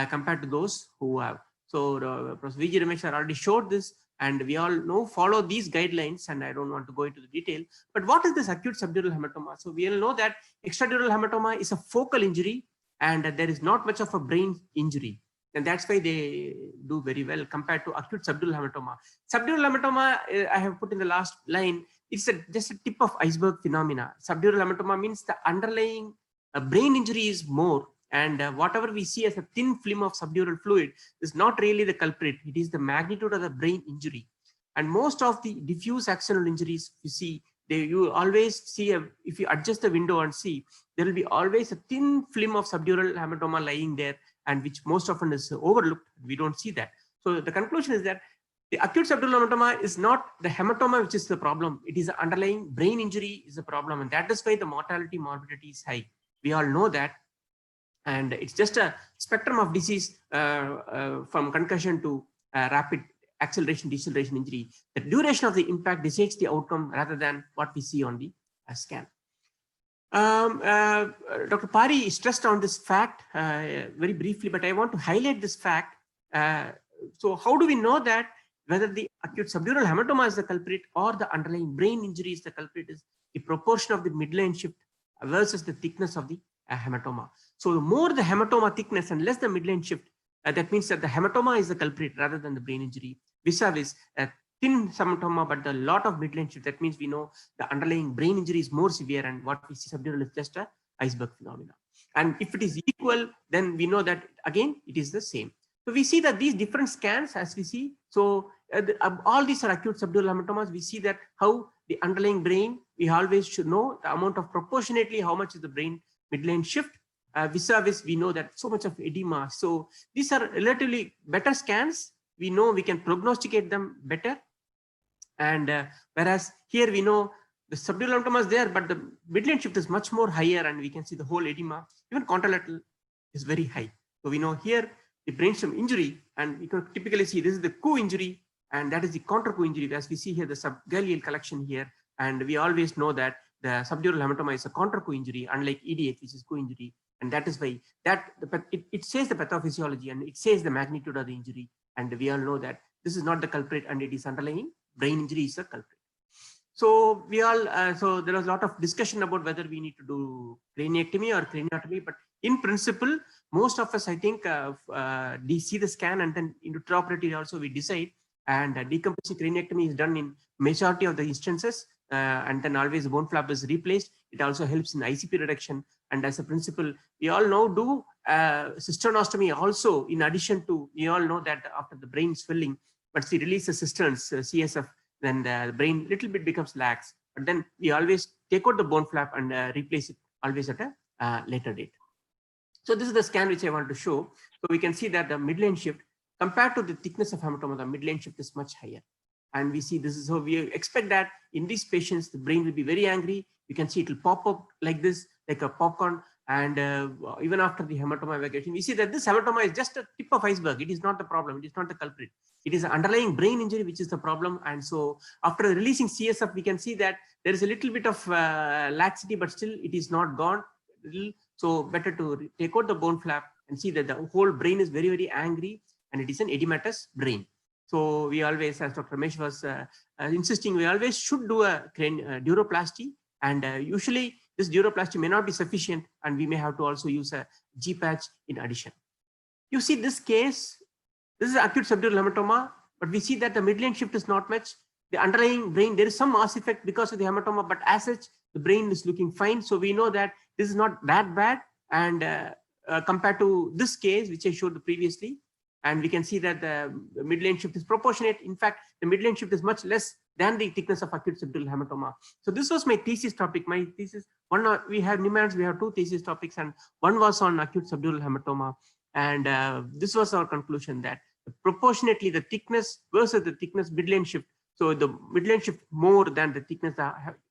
compared to those who have. So Professor V.G. Ramesh already showed this, and we all know, follow these guidelines, and I don't want to go into the detail. But what is this acute subdural hematoma? So we all know that extradural hematoma is a focal injury, and there is not much of a brain injury. And that's why they do very well compared to acute subdural hematoma. Subdural hematoma, I have put in the last line, it's just a tip of iceberg phenomena. Subdural hematoma means the underlying brain injury is more, and whatever we see as a thin film of subdural fluid is not really the culprit. It is the magnitude of the brain injury. And most of the diffuse axonal injuries you see, you always see, if you adjust the window and see, there will be always a thin film of subdural hematoma lying there, and which most often is overlooked. We don't see that. So the conclusion is that the acute subdural hematoma is not the hematoma which is the problem. It is the underlying brain injury is the problem, and that is why the mortality morbidity is high. We all know that. And it's just a spectrum of disease from concussion to rapid acceleration, deceleration injury. The duration of the impact decides the outcome rather than what we see on the scan. Dr. Pari stressed on this fact very briefly, but I want to highlight this fact. So how do we know that whether the acute subdural hematoma is the culprit or the underlying brain injury is the culprit? Is the proportion of the midline shift versus the thickness of the hematoma. So the more the hematoma thickness and less the midline shift, that means that the hematoma is the culprit rather than the brain injury. Vis-a-vis a thin hematoma but a lot of midline shift, that means we know the underlying brain injury is more severe, and what we see subdural is just a iceberg phenomena. And if it is equal, then we know that again it is the same. So we see that these different scans, as we see, so all these are acute subdural hematomas. We see that how the underlying brain, we always should know the amount of proportionately how much is the brain midline shift. Vis-a-vis, we know that so much of edema. So these are relatively better scans. We know we can prognosticate them better. And whereas here we know the subdural hematoma is there, but the midline shift is much more higher, and we can see the whole edema, even contralateral is very high. So we know here the brainstem injury, and we can typically see this is the coup injury, and that is the contra-coup injury, as we see here the subgaleal collection here. And we always know that the subdural hematoma is a contra-coup injury, unlike EDH, which is coup injury. And that is why it says the pathophysiology and it says the magnitude of the injury. And we all know that this is not the culprit, and it is underlying brain injury is the culprit. So we all, so there was a lot of discussion about whether we need to do craniectomy or craniotomy, but in principle, most of us, I think, see the scan and then intraoperatively also we decide. And decompressive craniectomy is done in majority of the instances, and then always the bone flap is replaced. It also helps in ICP reduction. And as a principle, we all know do cisternostomy also, in addition to, we all know that after the brain swelling, once we release the cisterns, CSF, then the brain little bit becomes lax. But then we always take out the bone flap and replace it always at a later date. So this is the scan which I want to show. So we can see that the midline shift compared to the thickness of hematoma, the midline shift is much higher. And we see this is how we expect that in these patients, the brain will be very angry. You can see it will pop up like this, like a popcorn. And even after the hematoma evacuation, we see that this hematoma is just a tip of iceberg. It is not the problem. It is not the culprit. It is an underlying brain injury, which is the problem. And so after releasing CSF, we can see that there is a little bit of laxity, but still it is not gone. So better to take out the bone flap and see that the whole brain is very, very angry, and it is an edematous brain. So we always, as Dr. Ramesh was insisting, we always should do a duroplasty, and usually this duroplasty may not be sufficient, and we may have to also use a G patch in addition. You see this case, this is acute subdural hematoma, but we see that the midline shift is not much. The underlying brain, there is some mass effect because of the hematoma, but as such, the brain is looking fine. So we know that this is not that bad, and compared to this case, which I showed previously, and we can see that the midline shift is proportionate. In fact, the midline shift is much less than the thickness of acute subdural hematoma. So this was my thesis topic. My thesis, we have NIMADs, we have 2 thesis topics, and one was on acute subdural hematoma. And this was our conclusion, that proportionately the thickness versus the thickness midline shift. So the midline shift more than the thickness,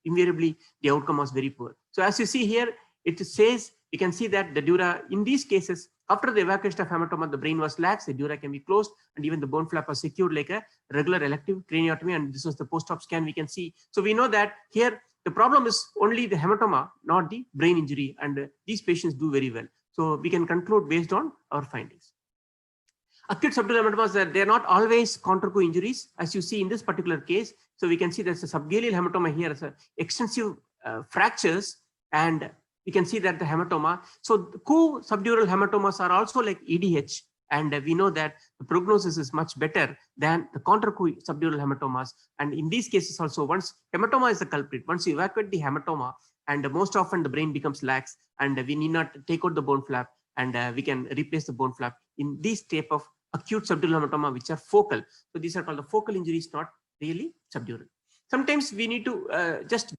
invariably the outcome was very poor. So as you see here, it says, you can see that the dura in these cases, After the evacuation of hematoma, the brain was lax, the dura can be closed, and even the bone flap was secured like a regular elective craniotomy. And this was the post-op scan we can see. So we know that here the problem is only the hematoma, not the brain injury, and these patients do very well. So we can conclude based on our findings. Acute subdural hematomas, they are not always contra-coup injuries, as you see in this particular case. So we can see there's a subgaleal hematoma here, as extensive fractures, and we can see that the hematoma. So coup subdural hematomas are also like EDH, and we know that the prognosis is much better than the contra-coup subdural hematomas. And in these cases also, once hematoma is the culprit, once you evacuate the hematoma, and most often the brain becomes lax, and we need not take out the bone flap, and we can replace the bone flap in these type of acute subdural hematoma, which are focal. So these are called the focal injuries, not really subdural. Sometimes we need to just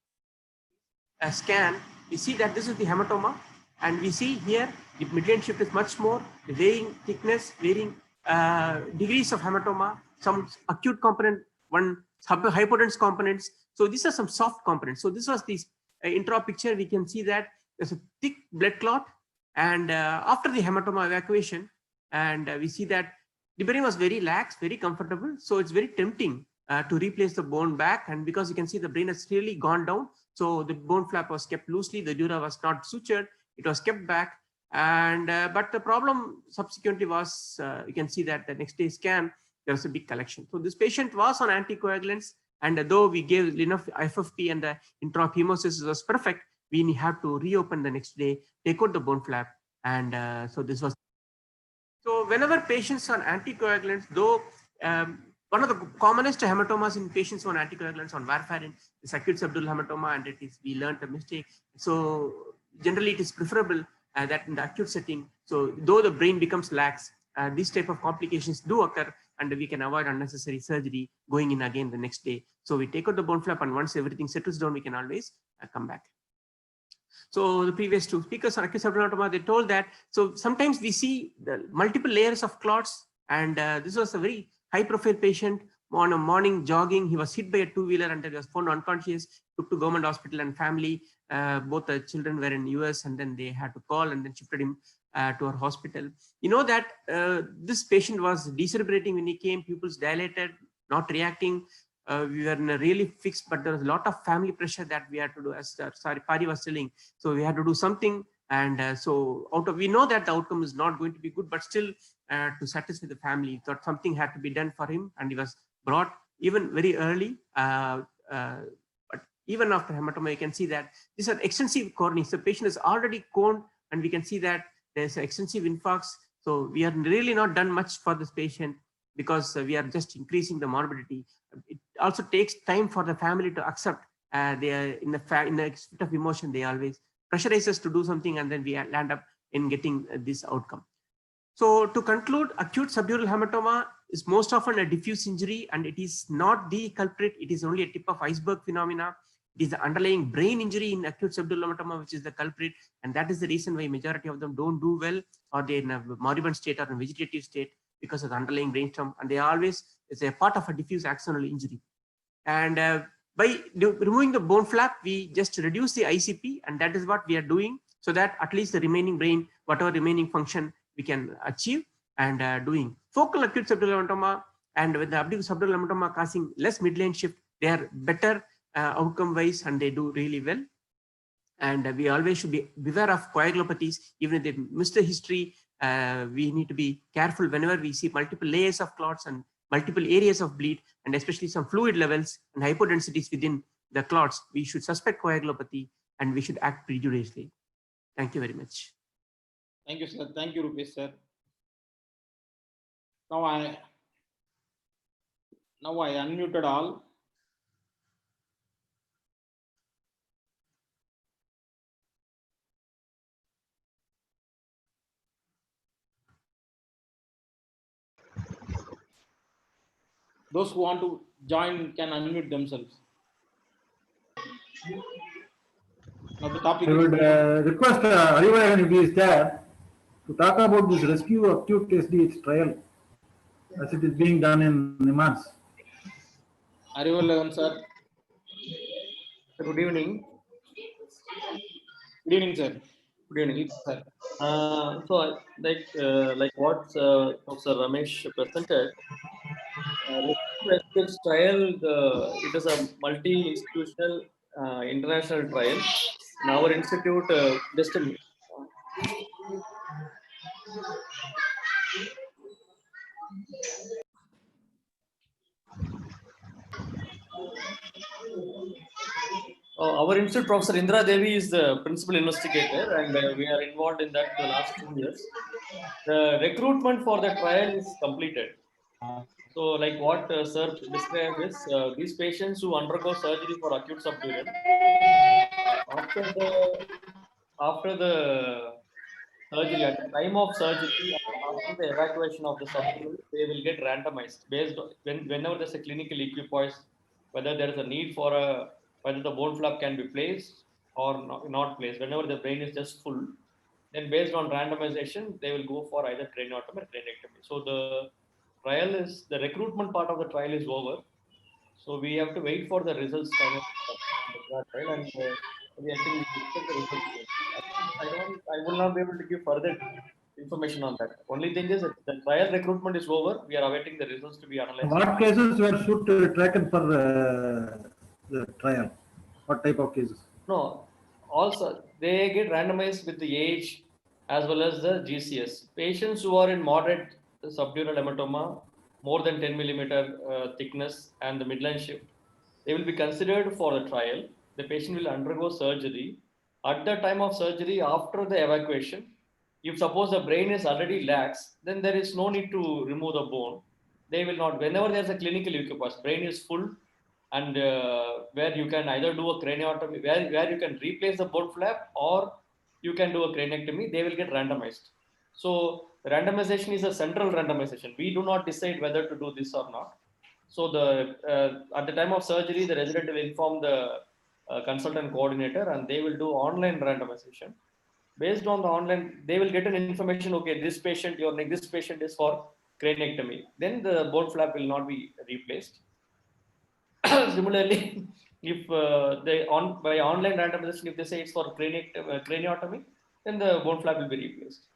scan. We see that this is the hematoma, and we see here the midline shift is much more, the varying thickness, varying degrees of hematoma, some acute component, one hypodense components. So these are some soft components. So this was the intra picture. We can see that there's a thick blood clot, and after the hematoma evacuation, and we see that the brain was very lax, very comfortable. So it's very tempting to replace the bone back, and because you can see the brain has really gone down, so the bone flap was kept loosely, the dura was not sutured, it was kept back, and but the problem subsequently was, you can see that the next day scan, there was a big collection. So this patient was on anticoagulants, and though we gave enough FFP and the intrahemosis was perfect, we have to reopen the next day, take out the bone flap, and so this was. So whenever patients on anticoagulants, though one of the commonest hematomas in patients on anticoagulants on warfarin is acute subdural hematoma, and we learned a mistake. So generally it is preferable that in the acute setting, so though the brain becomes lax, these type of complications do occur, and we can avoid unnecessary surgery going in again the next day. So we take out the bone flap, and once everything settles down, we can always come back. So the previous two speakers on acute subdural hematoma, they told that, so sometimes we see the multiple layers of clots, and this was a very high profile patient on a morning jogging. He was hit by a two-wheeler and he was found unconscious, took to government hospital, and family, both the children were in US, and then they had to call and then shifted him to our hospital. You know that this patient was decerebrating when he came, pupils dilated, not reacting. We were in a really fixed, but there was a lot of family pressure that we had to do, as Pari was telling. So we had to do something, and so we know that the outcome is not going to be good, but still to satisfy the family, thought something had to be done for him, and he was brought even very early. But even after hematoma, you can see that these are extensive corneas. The patient is already coned, and we can see that there's extensive infarcts. So we are really not done much for this patient, because we are just increasing the morbidity. It also takes time for the family to accept. They are in the state of emotion, they always pressurize us to do something, and then we land up in getting this outcome. So to conclude, acute subdural hematoma is most often a diffuse injury, and it is not the culprit. It is only a tip of iceberg phenomena. It is the underlying brain injury in acute subdural hematoma which is the culprit, and that is the reason why majority of them don't do well, or they're in a moribund state or in a vegetative state, because of the underlying brainstem, and they always is a part of a diffuse axonal injury. And by removing the bone flap, we just reduce the ICP, and that is what we are doing, so that at least the remaining brain, whatever remaining function we can achieve, and doing focal acute subdural hematoma, and with the abductive subdural hematoma causing less midline shift, they are better outcome wise, and they do really well. And we always should be beware of coagulopathies, even if they miss the history. We need to be careful whenever we see multiple layers of clots and multiple areas of bleed, and especially some fluid levels and hypodensities within the clots. We should suspect coagulopathy, and we should act prejudicially. Thank you very much. Thank you, sir. Thank you, Rupesh, sir. Now I unmuted all. Those who want to join can unmute themselves. Now the topic I would request Arivayan, if he is there, to talk about this rescue acute SDH trial as it is being done in Nimans. Arivayan, sir. Good evening. Good evening, sir. Good evening, sir. Like what Professor Ramesh presented, this trial, it is a multi-institutional international trial. In our institute, just a minute. Our institute, Professor Indra Devi, is the principal investigator, and we are involved in that for the last 2 years. The recruitment for the trial is completed. So, like what Sir described is these patients who undergo surgery for acute subdural, after the surgery, at the time of surgery, after the evacuation of the subdural, they will get randomized based on whenever there's a clinical equipoise, whether there is a need for whether the bone flap can be placed or not placed. Whenever the brain is just full, then based on randomization, they will go for either craniotomy or craniectomy. So the recruitment part of the trial is over. So we have to wait for the results of the trial, and I think we expect the results soon. I will not be able to give further information on that. Only thing is that the trial recruitment is over. We are awaiting the results to be analyzed. What cases were taken for the trial? What type of cases? No, also they get randomized with the age as well as the GCS. Patients who are in moderate subdural hematoma, more than 10 millimeter thickness, and the midline shift, they will be considered for the trial. The patient will undergo surgery. At the time of surgery, after the evacuation, if suppose the brain is already lax, then there is no need to remove the bone. They will not. Whenever there's a clinical equipoise, brain is full, and where you can either do a craniotomy, where you can replace the bone flap, or you can do a craniectomy, they will get randomized. So randomization is a central randomization. We do not decide whether to do this or not. So at the time of surgery, the resident will inform the consultant coordinator, and they will do online randomization. Based on the online, they will get an information. Okay, this patient is for craniectomy. Then the bone flap will not be replaced. Similarly, if by online randomization, if they say it's for craniotomy, then the bone flap will be replaced.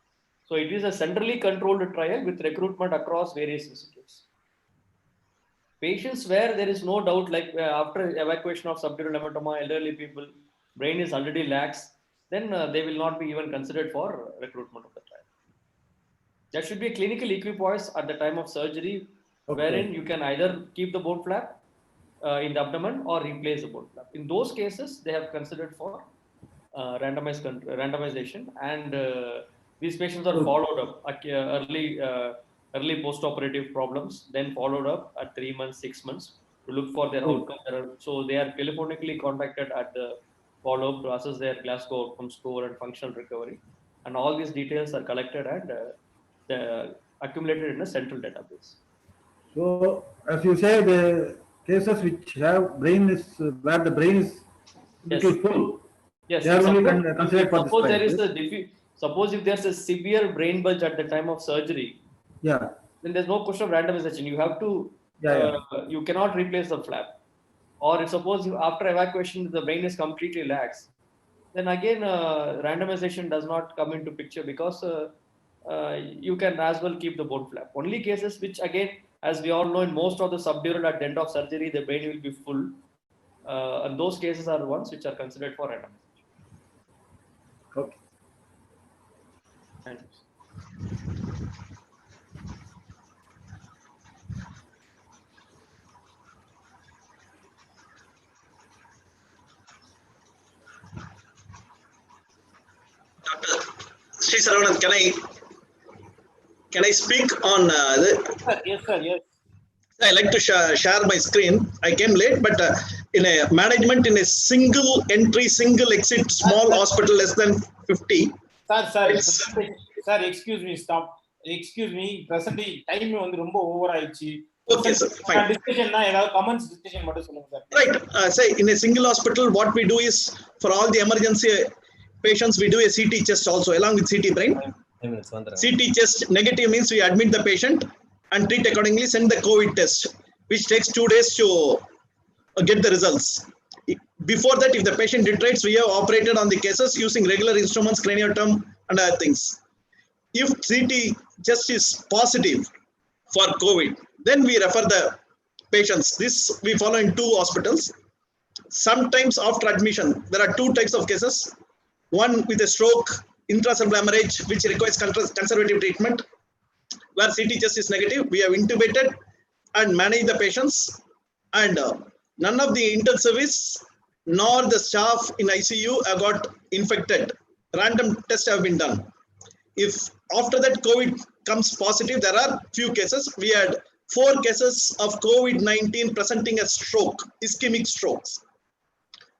So it is a centrally controlled trial with recruitment across various institutes. Patients where there is no doubt, like after evacuation of subdural hematoma, elderly people, brain is already lax, then they will not be even considered for recruitment of the trial. There should be a clinical equipoise at the time of surgery, wherein you can either keep the bone flap in the abdomen or replace the bone flap. In those cases, they have considered for randomization, and these patients are followed up early post-operative problems, then followed up at 3 months, 6 months to look for their outcome. So they are telephonically contacted at the follow-up to assess their Glasgow outcome score and functional recovery, and all these details are collected and accumulated in a central database. So, as you say, the cases which have brain is where the brain is little full. Yes. They are only considered for this trial. Suppose if there's a severe brain bulge at the time of surgery, then there's no question of randomization. You have to, you cannot replace the flap. Or suppose after evacuation the brain is completely lax, then again randomization does not come into picture, because you can as well keep the bone flap. Only cases which, again, as we all know, in most of the subdural at the end of surgery, the brain will be full, and those cases are the ones which are considered for randomization. Okay. Thank you. Sri Saravanan, can I speak on Yes, sir. Yes. I like to share my screen. I came late, but in a management in a single entry, single exit, small hospital, less than 50. Sir, excuse me, stop. Excuse me, presently time வந்து ரொம்ப over ஆயிடுச்சு. Okay, sir. Fine. Discussion na edavadhu comments discussion மட்டும் சொல்லுங்க sir. Right. Say in a single hospital, what we do is for all the emergency patients, we do a CT chest also along with CT brain. CT chest negative means we admit the patient and treat accordingly, send the COVID test, which takes 2 days to get the results. Before that, if the patient deteriorates, we have operated on the cases using regular instruments, craniotomy and other things. If CT just is positive for COVID, then we refer the patients. This we follow in 2 hospitals. Sometimes after admission, there are 2 types of cases. One with a stroke, intracerebral hemorrhage, which requires conservative treatment, where CT chest is negative. We have intubated and managed the patients, and none of the internal service nor the staff in ICU have got infected. Random tests have been done. If after that COVID comes positive, there are few cases. We had 4 cases of COVID-19 presenting as stroke, ischemic strokes.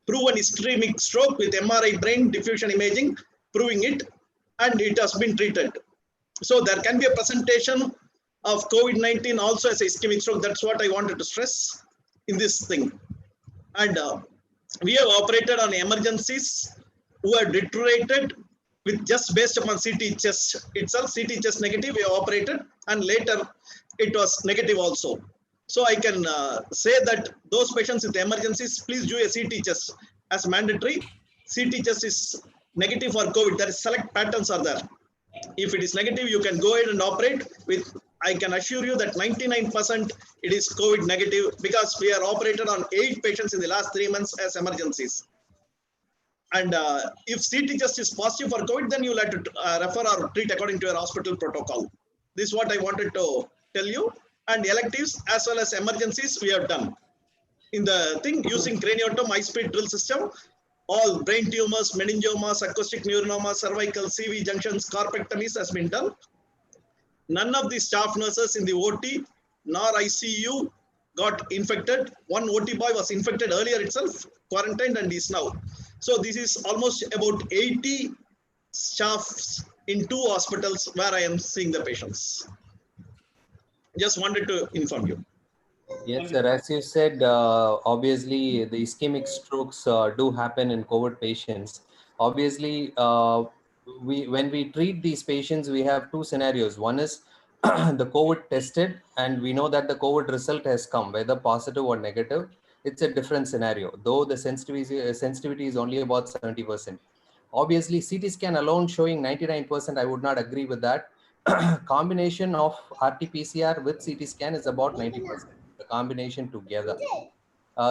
Proven ischemic stroke with MRI brain diffusion imaging, proving it, and it has been treated. So there can be a presentation of COVID-19 also as a ischemic stroke. That's what I wanted to stress in this thing. And we have operated on emergencies who have deteriorated with just based upon CT chest itself, CT chest negative, we have operated, and later it was negative also. So I can say that those patients with emergencies, please do a CT chest as mandatory. CT chest is negative for COVID. There is select patterns are there. If it is negative, you can go ahead and operate with, I can assure you that 99% it is COVID negative, because we are operated on 8 patients in the last 3 months as emergencies. And if CT just is positive for COVID, then you'll have to refer or treat according to your hospital protocol. This is what I wanted to tell you. And electives as well as emergencies we have done. In the thing, using craniotomy high-speed drill system, all brain tumors, meningiomas, acoustic neuronoma, cervical, CV junctions, corpectomies has been done. None of the staff nurses in the OT nor ICU got infected. One OT boy was infected earlier itself, quarantined, and is now. So this is almost about 80 staffs in 2 hospitals where I am seeing the patients. Just wanted to inform you. Yes, sir. As you said, obviously the ischemic strokes do happen in COVID patients. Obviously, when we treat these patients, we have 2 scenarios. One is the COVID tested, and we know that the COVID result has come, whether positive or negative. It's a different scenario, though the sensitivity is only about 70%. Obviously, CT scan alone showing 99%, I would not agree with that. Combination of RT-PCR with CT scan is about 90%. The combination together.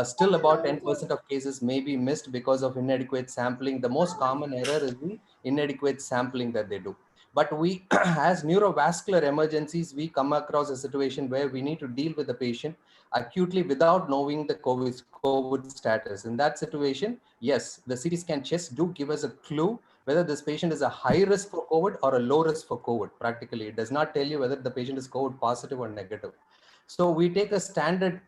Still about 10% of cases may be missed because of inadequate sampling. The most common error is the inadequate sampling that they do. But we, as neurovascular emergencies, we come across a situation where we need to deal with the patient acutely without knowing the COVID status. In that situation, yes, the CT scan chest do give us a clue whether this patient is a high risk for COVID or a low risk for COVID. Practically, it does not tell you whether the patient is COVID positive or negative. So we take a standard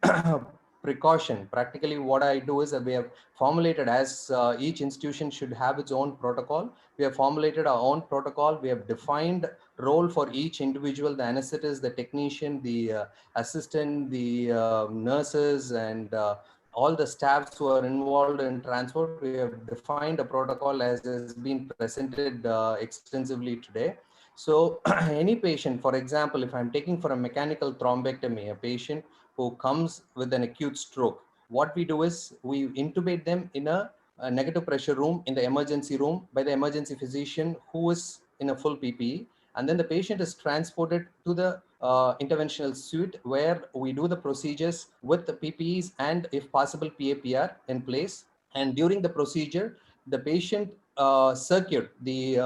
precaution. Practically what I do is that we have formulated, as each institution should have its own protocol. We have formulated our own protocol. We have defined role for each individual, the anesthetist, the technician, the assistant, the nurses, and all the staffs who are involved in transport. We have defined a protocol as has been presented extensively today. So any patient, for example, if I'm taking for a mechanical thrombectomy, a patient who comes with an acute stroke, what we do is we intubate them in a negative pressure room in the emergency room by the emergency physician who is in a full PPE. And then the patient is transported to the interventional suite where we do the procedures with the PPEs and, if possible, PAPR in place. And during the procedure, the patient circuit, the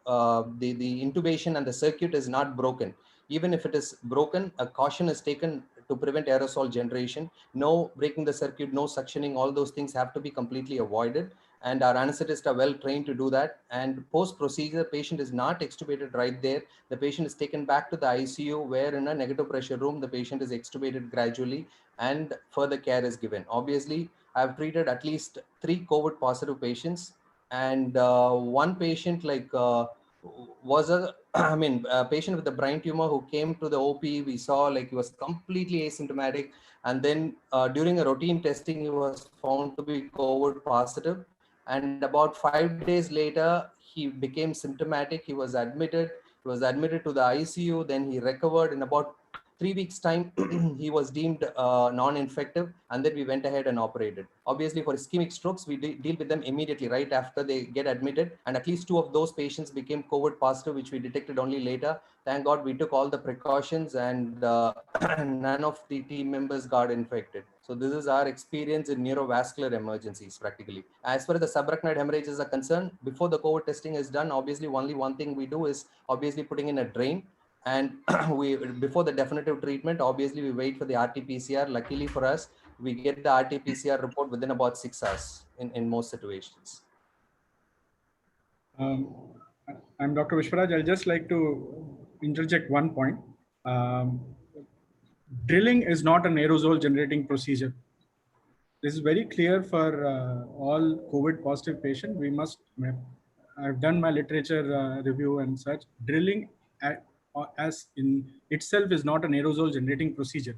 intubation and the circuit is not broken. Even if it is broken, a caution is taken to prevent aerosol generation. No breaking the circuit, no suctioning, all those things have to be completely avoided. And our anesthetists are well trained to do that. And post-procedure, patient is not extubated right there. The patient is taken back to the ICU, where in a negative pressure room, the patient is extubated gradually and further care is given. Obviously, I've treated at least 3 COVID positive patients, and one patient was a patient with a brain tumor who came to the OP. We saw he was completely asymptomatic, and then during a routine testing, he was found to be COVID positive. And about 5 days later, he became symptomatic. He was admitted to the ICU. Then he recovered. In about 3 weeks time, he was deemed non-infective, and then we went ahead and operated. Obviously, for ischemic strokes, we deal with them immediately right after they get admitted, and at least 2 of those patients became COVID positive, which we detected only later. Thank God we took all the precautions, and none of the team members got infected. So this is our experience in neurovascular emergencies practically. As far as the subarachnoid hemorrhages are concerned, before the COVID testing is done, obviously only one thing we do is obviously putting in a drain. And we, before the definitive treatment, obviously we wait for the RT-PCR. Luckily for us, we get the RT-PCR report within about 6 hours in most situations. I'm Dr. Vishwaraj. I'll just like to interject one point. Drilling is not an aerosol generating procedure. This is very clear for all COVID positive patients. We must, I've done my literature review and such. Drilling as in itself is not an aerosol generating procedure.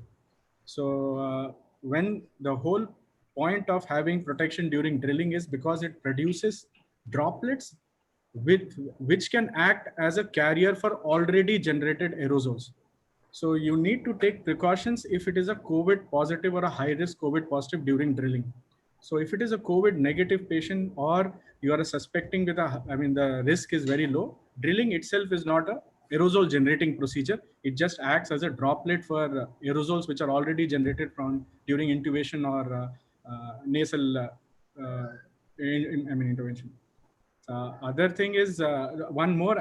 So when the whole point of having protection during drilling is because it produces droplets which can act as a carrier for already generated aerosols. So you need to take precautions if it is a COVID positive or a high risk COVID positive during drilling. So if it is a COVID negative patient or you are suspecting with the risk is very low, drilling itself is not a aerosol generating procedure. It just acts as a droplet for aerosols which are already generated from during intubation or nasal intervention. Other thing is one more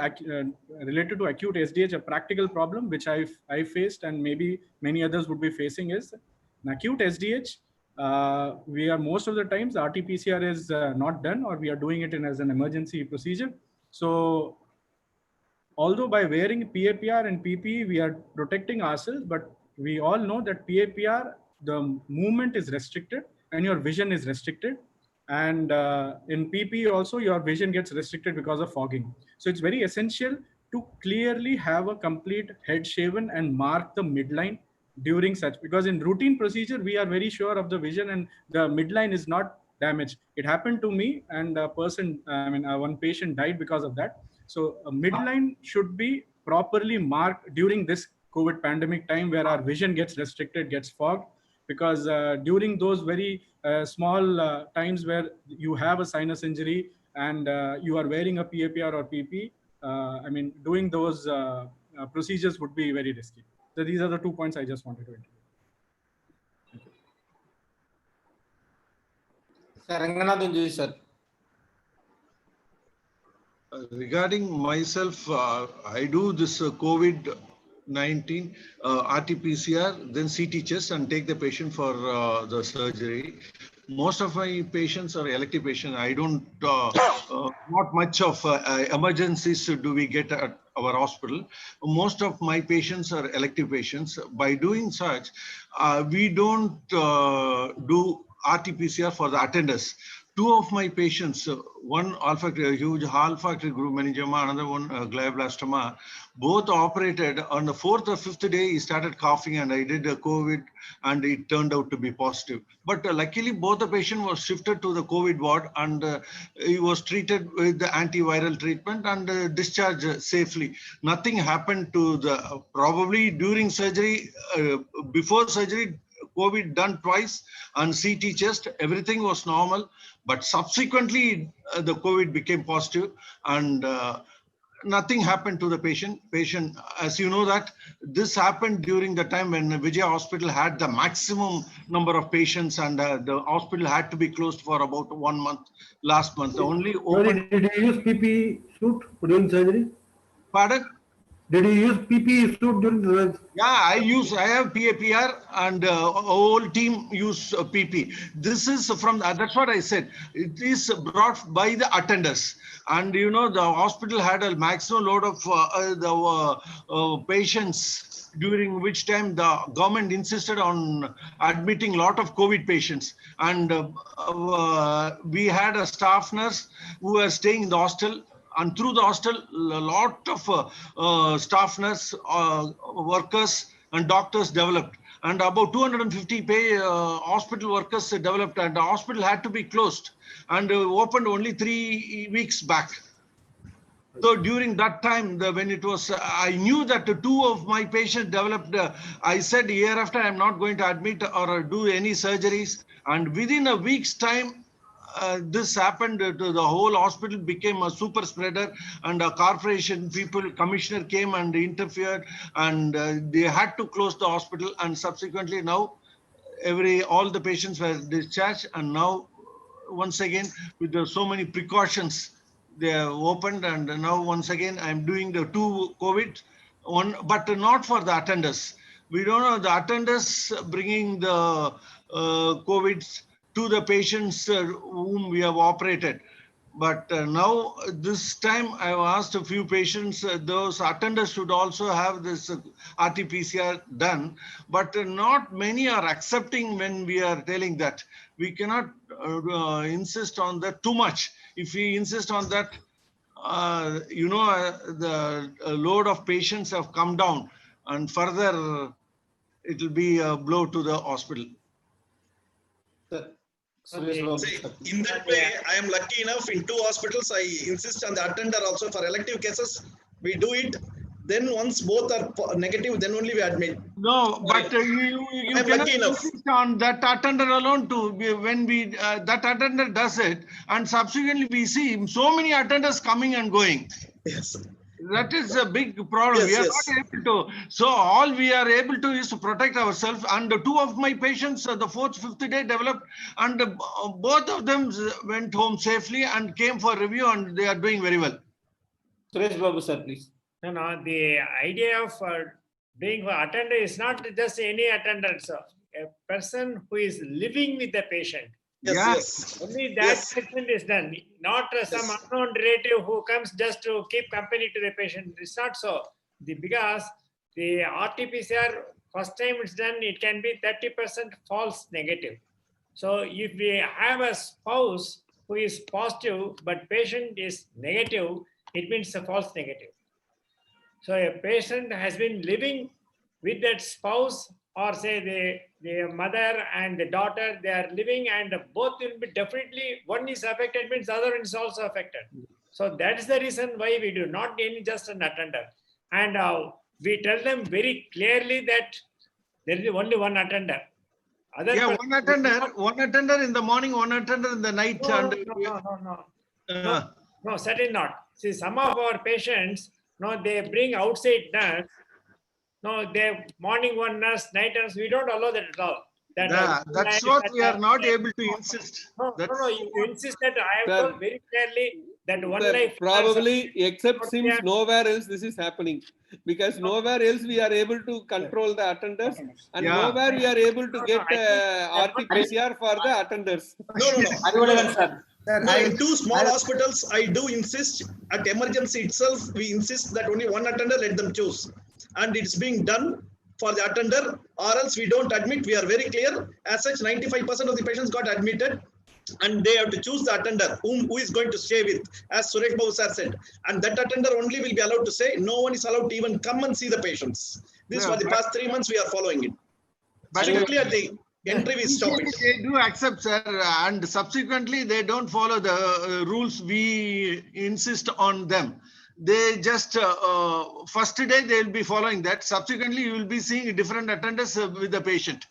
related to acute SDH, a practical problem which I faced and maybe many others would be facing is in acute SDH. We are most of the times RT-PCR is not done, or we are doing it as an emergency procedure. So although by wearing PAPR and PPE, we are protecting ourselves, but we all know that PAPR, the movement is restricted and your vision is restricted. And in PPE also, your vision gets restricted because of fogging. So it's very essential to clearly have a complete head shaven and mark the midline during such, because in routine procedure, we are very sure of the vision and the midline is not damaged. It happened to me, and a person, one patient died because of that. So a midline should be properly marked during this COVID pandemic time where our vision gets restricted, gets fogged, because during those very small times where you have a sinus injury and you are wearing a PAPR or PP, doing those procedures would be very risky. So these are the 2 points I just wanted to introduce. Sir. Regarding myself, I do this COVID-19 RT-PCR, then CT chest, and take the patient for the surgery. Most of my patients are elective patients. I don't, not much of emergencies do we get at our hospital. Most of my patients are elective patients. By doing such, we don't do RT-PCR for the attenders. 2 of my patients, one huge olfactory group meningioma, another one glioblastoma, both operated. On the 4th or 5th day, he started coughing, and I did COVID, and it turned out to be positive. But luckily, both the patient was shifted to the COVID ward, and he was treated with the antiviral treatment and discharged safely. Nothing happened to the, probably during surgery, before surgery, COVID done twice, and CT chest, everything was normal. But subsequently, the COVID became positive, and nothing happened to the patient. As you know that this happened during the time when Vijay Hospital had the maximum number of patients, and the hospital had to be closed for about 1 month. Last month, the only open. Did you use PPE suit during surgery? Pardon? Did you use PPE suit during the surgery? Yeah, I have PAPR, and whole team use PP. This is from, that's what I said. It is brought by the attenders. And you know, the hospital had a maximum load of patients, during which time the government insisted on admitting a lot of COVID patients. And we had a staff nurse who was staying in the hostel. And through the hostel, a lot of staff nurse, workers and doctors developed. And about 250 hospital workers developed, and the hospital had to be closed and opened only 3 weeks back. So during that time, when it was, I knew that two of my patients developed, I said hereafter I'm not going to admit or do any surgeries. And within a week's time, this happened to the whole hospital, became a super spreader, and a corporation people, commissioner came and interfered, and they had to close the hospital. And subsequently now all the patients were discharged, and now once again with so many precautions they have opened, and now once again I'm doing the 2 COVID one, but not for the attenders. We don't know the attenders bringing the COVID to the patients whom we have operated. But now this time I have asked a few patients, those attenders should also have this RT-PCR done, but not many are accepting when we are telling that. We cannot insist on that too much. If we insist on that, the load of patients have come down, and further it will be a blow to the hospital. Suresh Babu. In that way, I am lucky enough in 2 hospitals. I insist on the attender also for elective cases. We do it. Then once both are negative, then only we admit. No, but you cannot insist on that attender alone too. When that attender does it, and subsequently we see so many attenders coming and going. Yes. That is a big problem. Yes, we are not able to. So all we are able to is to protect ourselves. And 2 of my patients, the 4th, 5th day developed, and both of them went home safely and came for review, and they are doing very well. Suresh Babu, sir, please. No, the idea of being an attender is not just any attendant, sir. A person who is living with the patient. Yes. Only that treatment is done, not some unknown relative who comes just to keep company to the patient. It's not so. Because the RT-PCR, first time it's done, it can be 30% false negative. So if we have a spouse who is positive, but patient is negative, it means a false negative. So a patient has been living with that spouse, or say the mother and the daughter, they are living, and both will be definitely, one is affected means the other one is also affected. So that is the reason why we do not need just an attender. And we tell them very clearly that there is only one attender. One attender in the morning, one attender in the night. No, certainly not. See, some of our patients, they bring outside nurse. No, they morning one nurse, night nurse. We don't allow that at all. That's what we are not able to insist. No, you insist that I have told very clearly that one life. Probably, except seems nowhere else this is happening, because nowhere else we are able to control the attenders, and nowhere we are able to get RT-PCR for the attenders. No, in 2 small hospitals, I do insist. At emergency itself, we insist that only one attender, let them choose. And it's being done for the attender, or else we don't admit. We are very clear. As such, 95% of the patients got admitted, and they have to choose the attender who is going to stay with, as Suresh Babu sir said. And that attender only will be allowed to say. No one is allowed to even come and see the patients. This for the past 3 months we are following it. Strictly at the entry we stop it. They do accept, sir, and subsequently they don't follow the rules we insist on them. They just first day they will be following that. Subsequently, you will be seeing different attenders with the patient.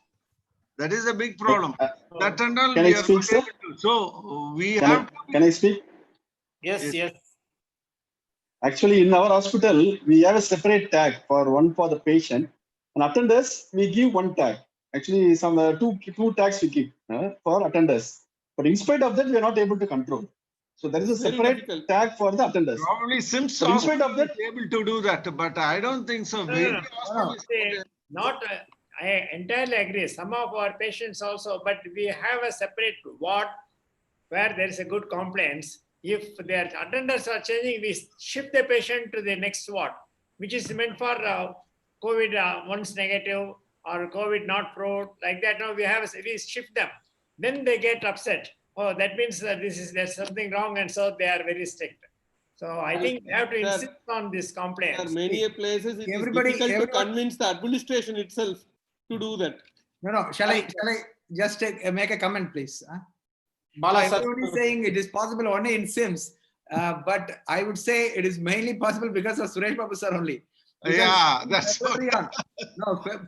That is a big problem. That and all. Can I speak, sir? So we have. Can I speak? Yes. Actually, in our hospital, we have a separate tag for the patient. And attenders, we give one tag. Actually, some two tags we give for attenders. But in spite of that, we are not able to control. So there is a separate tag for the attenders. Probably Sims so in spite of that, able to do that, but I don't think so. I entirely agree. Some of our patients also, but we have a separate ward where there is a good complaints. If their attenders are changing, we shift the patient to the next ward, which is meant for COVID once negative or COVID not proved, like that. Now we shift them. Then they get upset. Oh, that means there's something wrong, and so they are very strict. So I think we have to insist on this complaint. There are many places it is difficult to convince the administration itself to do that. No. Shall I just make a comment, please? Everyone is saying it is possible only in SIMS. But I would say it is mainly possible because of Suresh Babu sir only. Yeah, that's February on,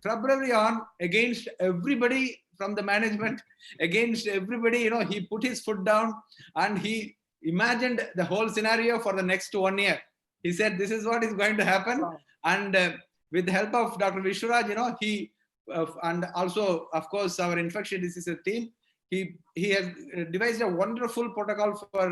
February on, against everybody from the management, against everybody, he put his foot down and he imagined the whole scenario for the next 1 year. He said, this is what is going to happen. And with the help of Dr. Vishwaraj, he, and also, of course, our infectious diseases team, he has devised a wonderful protocol for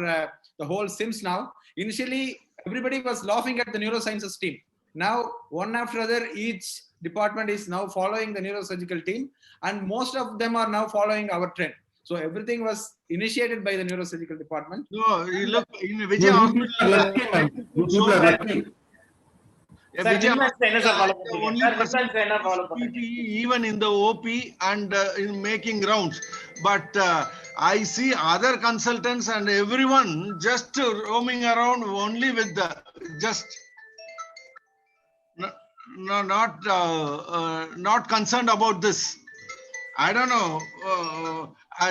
the whole SIMS now. Initially, everybody was laughing at the neurosciences team. Now, one after other, each department is now following the neurosurgical team, and most of them are now following our trend. So everything was initiated by the neurosurgical department. No, you look in Vijay Hospital. Even in the OP and in making rounds, but I see other consultants and everyone just roaming around only with the not concerned about this. I don't know.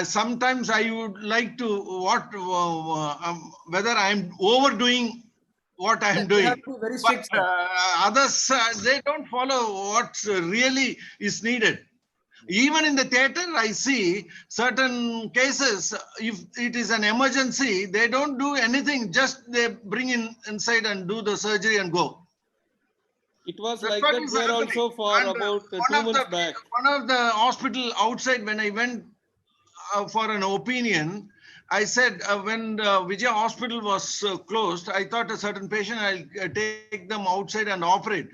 Sometimes I would like to whether I am overdoing what I am doing. But others, they don't follow what really is needed. Even in the theater, I see certain cases, if it is an emergency, they don't do anything, just they bring in inside and do the surgery and go. It was like that here also for about 2 months back. One of the hospital outside, when I went for an opinion, I said when Vijay Hospital was closed, I thought a certain patient, I'll take them outside and operate.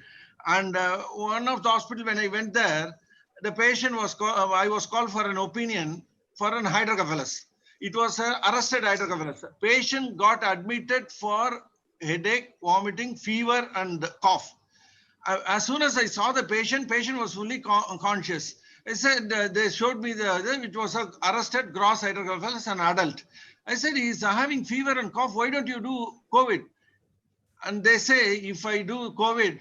And one of the hospital, when I went there, the patient was I was called for an opinion for an hydrocephalus. It was an arrested hydrocephalus. Patient got admitted for headache, vomiting, fever, and cough. As soon as I saw the patient was fully conscious. I said, they showed me it was an arrested gross hydrocephalus, an adult. I said, he's having fever and cough. Why don't you do COVID? And they say, if I do COVID,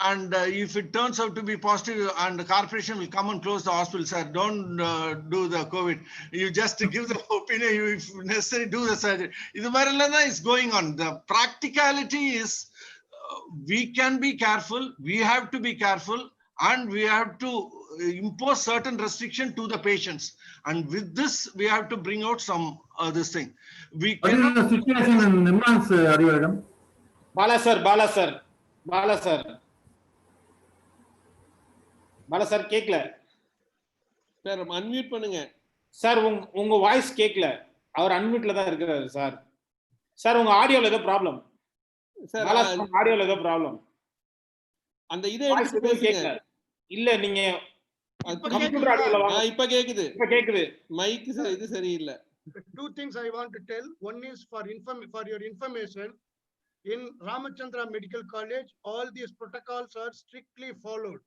and if it turns out to be positive, and the corporation will come and close the hospital, sir, don't do the COVID. You just give the opinion, you, if necessary, do the surgery. This is going on. The practicality is, we can be careful, we have to be careful, and we have to impose certain restriction to the patients. And with this, we have to bring out some this thing. We what is the situation in Nimran's Arivagadam? Bala sir, கேக்கல sir unmute பண்ணுங்க sir. உங்க voice கேக்கல, அவர் அன்மியூட்ல தான் இருக்காரு sir. Sir உங்க ஆடியோல ஏதோ problem sir, ஆடியோல ஏதோ problem. அந்த இதை எடுத்து பேசுங்க. இல்ல நீங்க கம்ப்யூட்டர் ஆடியோல வாங்க. இப்ப கேக்குது, மைக் இது சரியில்லை. Two things I want to tell. One is for your information. In Ramachandra Medical College, all these protocols are strictly followed.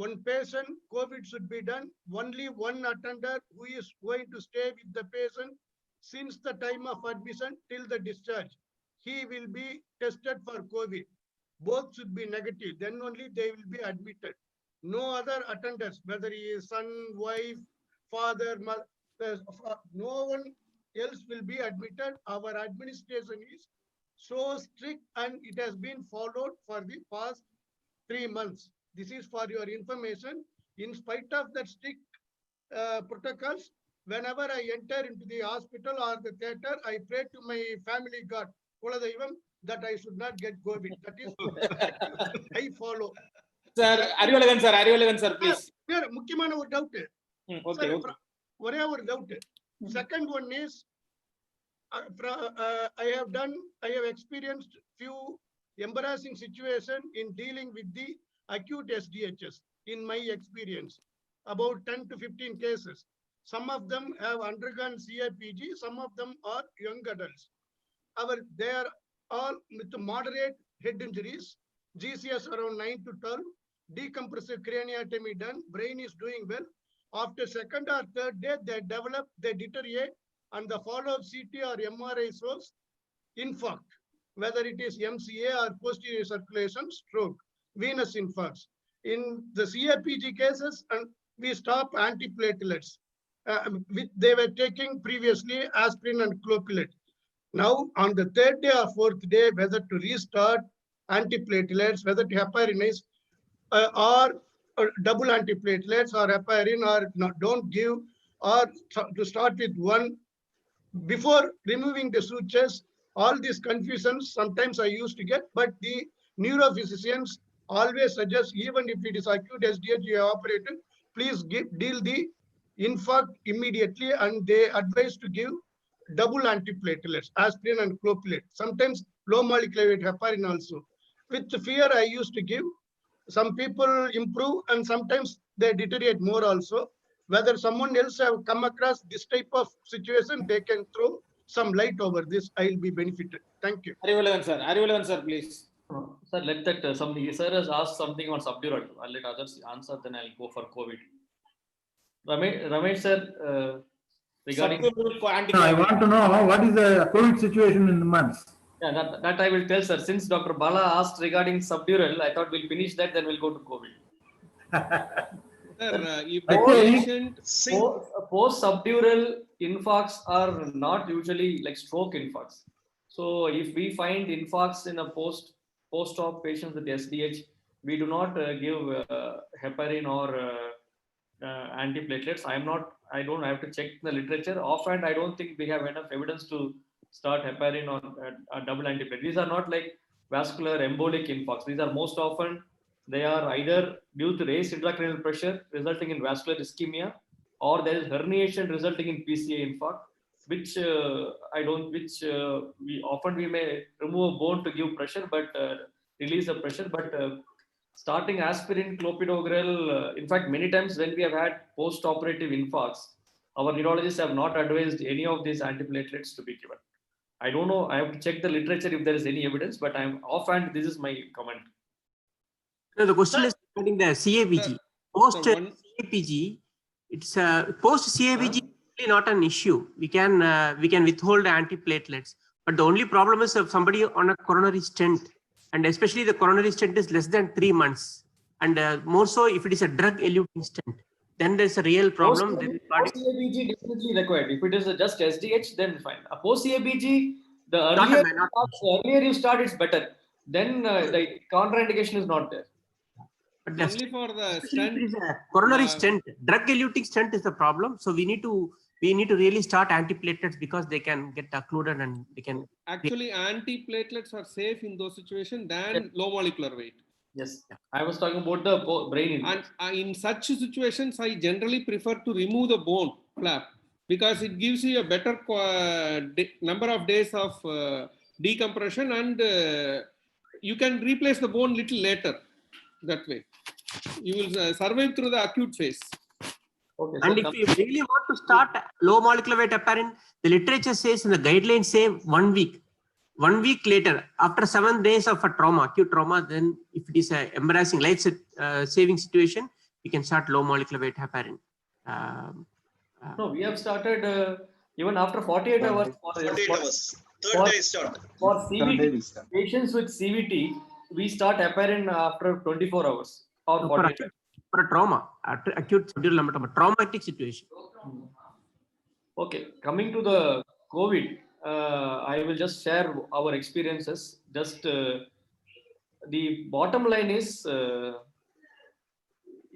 One patient, COVID should be done. Only one attender who is going to stay with the patient since the time of admission till the discharge. He will be tested for COVID. Both should be negative. Then only they will be admitted. No other attenders, whether he is son, wife, father, mother, no one else will be admitted. Our administration is so strict and it has been followed for the past 3 months. This is for your information. In spite of that strict protocols, whenever I enter into the hospital or the theater, I pray to my family God, that I should not get COVID. That is I follow. Sir, Arivagan sir, please. Sir, mukkiyamaana or doubt. Okay. One doubt. Second one is, I have experienced few embarrassing situation in dealing with the acute SDHs in my experience, about 10 to 15 cases. Some of them have undergone CIPG, some of them are young adults. They are all with moderate head injuries, GCS around 9 to 12, decompressive craniotomy done, brain is doing well. After second or third day, they deteriorate, and the follow-up CT or MRI shows infarct, whether it is MCA or posterior circulation, stroke, venous infarcts. In the CIPG cases, and we stop antiplatelets. They were taking previously aspirin and clopidogrel. Now, on the third day or fourth day, whether to restart antiplatelets, whether to heparinize or double antiplatelets or heparin or not, don't give, or to start with one. Before removing the sutures, all these confusions sometimes I used to get, but the neurophysicians always suggest, even if it is acute SDH you have operated, please deal the infarct immediately, and they advise to give double antiplatelets, aspirin and clopidogrel. Sometimes low molecular weight heparin also. With fear, I used to give. Some people improve and sometimes they deteriorate more also. Whether someone else have come across this type of situation, they can throw some light over this. I will be benefited. Thank you. Arivalan sir. Arivalan sir, please. Sir, let that somebody, sir has asked something on subdural. I'll let others answer, then I'll go for COVID. Ramesh sir, regarding. No, I want to know what is the COVID situation in the months. Yeah, that I will tell, sir. Since Dr. Bala asked regarding subdural, I thought we'll finish that, then we'll go to COVID. Sir, if the patient post-subdural infarcts are not usually like stroke infarcts. So if we find infarcts in a post-op patients with SDH, we do not give heparin or antiplatelets. I don't have to check the literature. Often I don't think we have enough evidence to start heparin or double antiplatelet. These are not like vascular embolic infarcts. These are most often, they are either due to raised intracranial pressure resulting in vascular ischemia, or there is herniation resulting in PCA infarct, which we may remove a bone to give pressure, but release the pressure. But starting aspirin, clopidogrel, in fact, many times when we have had post-operative infarcts, our neurologists have not advised any of these antiplatelets to be given. I don't know. I have to check the literature if there is any evidence, but I'm offhand. This is my comment. No, the question is regarding the CABG. Post CABG, it's post CABG really not an issue. We can withhold antiplatelets, but the only problem is if somebody on a coronary stent, and especially the coronary stent is less than 3 months, and more so if it is a drug-eluting stent, then there's a real problem. Post CABG definitely required. If it is just SDH, then fine. Post CABG, the earlier you start, it's better. Then the contraindication is not there. But only for the stent. Coronary stent, drug-eluting stent is the problem. So we need to really start antiplatelets because they can get occluded and they can. Actually, antiplatelets are safe in those situations than low molecular weight. Yes, I was talking about the brain. And in such situations, I generally prefer to remove the bone flap because it gives you a better number of days of decompression, and you can replace the bone little later. That way, you will survive through the acute phase. Okay, and if you really want to start low molecular weight heparin, the literature says in the guidelines say 1 week. 1 week later, after 7 days of a trauma, acute trauma, then if it is an embarrassing life-saving situation, we can start low molecular weight heparin. No, we have started even after 48 hours. 48 hours. Third day start. For CVT, patients with CVT, we start heparin after 24 hours or 48 hours. For a trauma, acute subdural hematoma, traumatic situation. Okay, coming to the COVID, I will just share our experiences. Just the bottom line is, it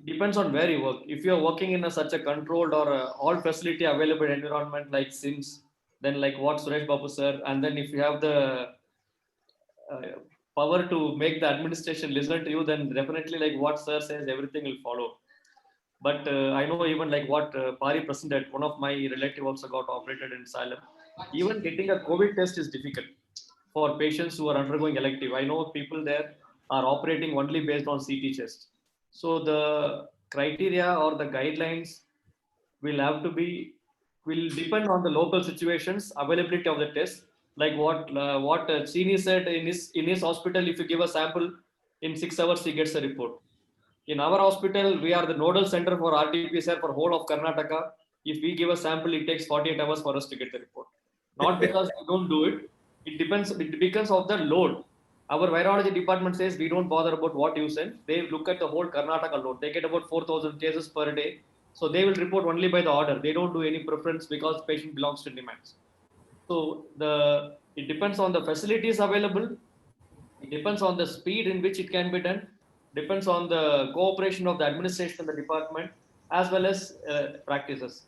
depends on where you work. If you are working in such a controlled or all facility available environment like SIMS, then like what Suresh Babu sir, and then if you have the power to make the administration listen to you, then definitely like what sir says, everything will follow. But I know even like what Pari presented, one of my relative also got operated in Salem. Even getting a COVID test is difficult for patients who are undergoing elective. I know people there are operating only based on CT chest. So the criteria or the guidelines will depend on the local situations, availability of the test. Like what Chini said in his hospital, if you give a sample in 6 hours, he gets a report. In our hospital, we are the nodal center for RT-PCR for whole of Karnataka. If we give a sample, it takes 48 hours for us to get the report. Not because we don't do it. It depends because of the load. Our virology department says we don't bother about what you send. They look at the whole Karnataka load. They get about 4,000 cases per day. So they will report only by the order. They don't do any preference because patient belongs to demands. So the It depends on the facilities available. It depends on the speed in which it can be done. Depends on the cooperation of the administration and the department, as well as practices.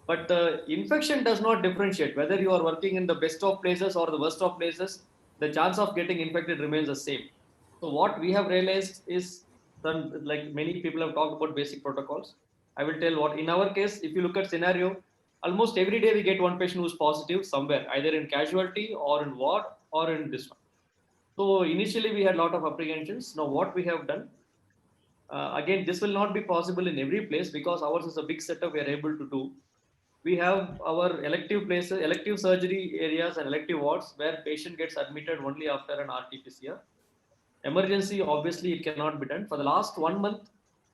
But the infection does not differentiate whether you are working in the best of places or the worst of places. The chance of getting infected remains the same. So what we have realized is, like many people have talked about basic protocols. I will tell what in our case, if you look at scenario, almost every day we get one patient who's positive somewhere, either in casualty or in ward or in this one. So initially we had a lot of apprehensions. Now what we have done, again, this will not be possible in every place because ours is a big setup we are able to do. We have our elective places, elective surgery areas and elective wards where patient gets admitted only after an RT-PCR. Emergency, obviously it cannot be done. For the last 1 month,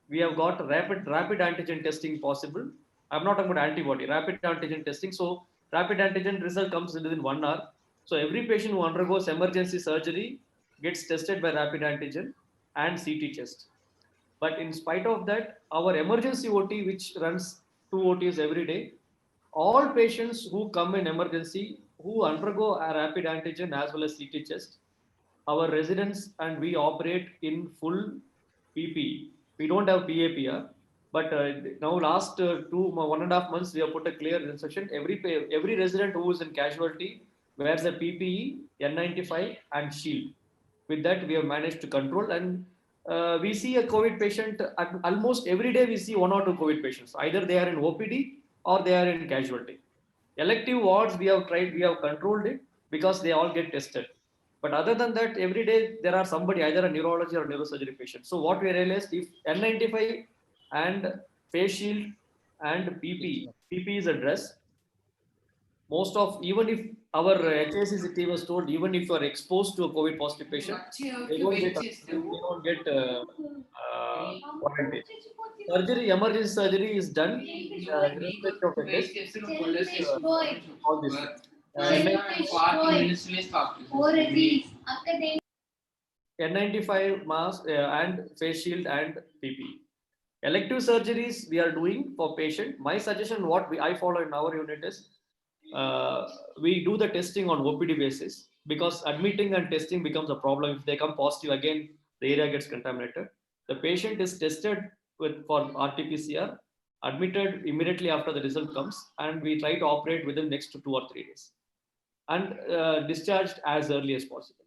we have got rapid antigen testing possible. I'm not talking about antibody, rapid antigen testing. So rapid antigen result comes within 1 hour. So every patient who undergoes emergency surgery gets tested by rapid antigen and CT test. But in spite of that, our emergency OT, which runs 2 OTs every day, all patients who come in emergency, who undergo a rapid antigen as well as CT test, our residents and we operate in full PPE. We don't have PAPR, but now last 1.5 months, we have put a clear instruction. Every resident who is in casualty wears a PPE, N95 and shield. With that, we have managed to control, and we see a COVID patient almost every day. We see 1 or 2 COVID patients. Either they are in OPD or they are in casualty. Elective wards, we have controlled it because they all get tested. But other than that, every day there are somebody, either a neurology or neurosurgery patient. So what we realized, if N95 and face shield and PP is a dress, most of, even if our HACC team was told, even if you are exposed to a COVID positive patient, they don't get quarantine. Surgery, emergency surgery is done irrespective of the test. All these things. N95 mask and face shield and PPE. Elective surgeries we are doing for patient. My suggestion, what I follow in our unit is, we do the testing on OPD basis, because admitting and testing becomes a problem. If they come positive, again, the area gets contaminated. The patient is tested for RT-PCR, admitted immediately after the result comes, and we try to operate within next 2 or 3 days, and discharged as early as possible.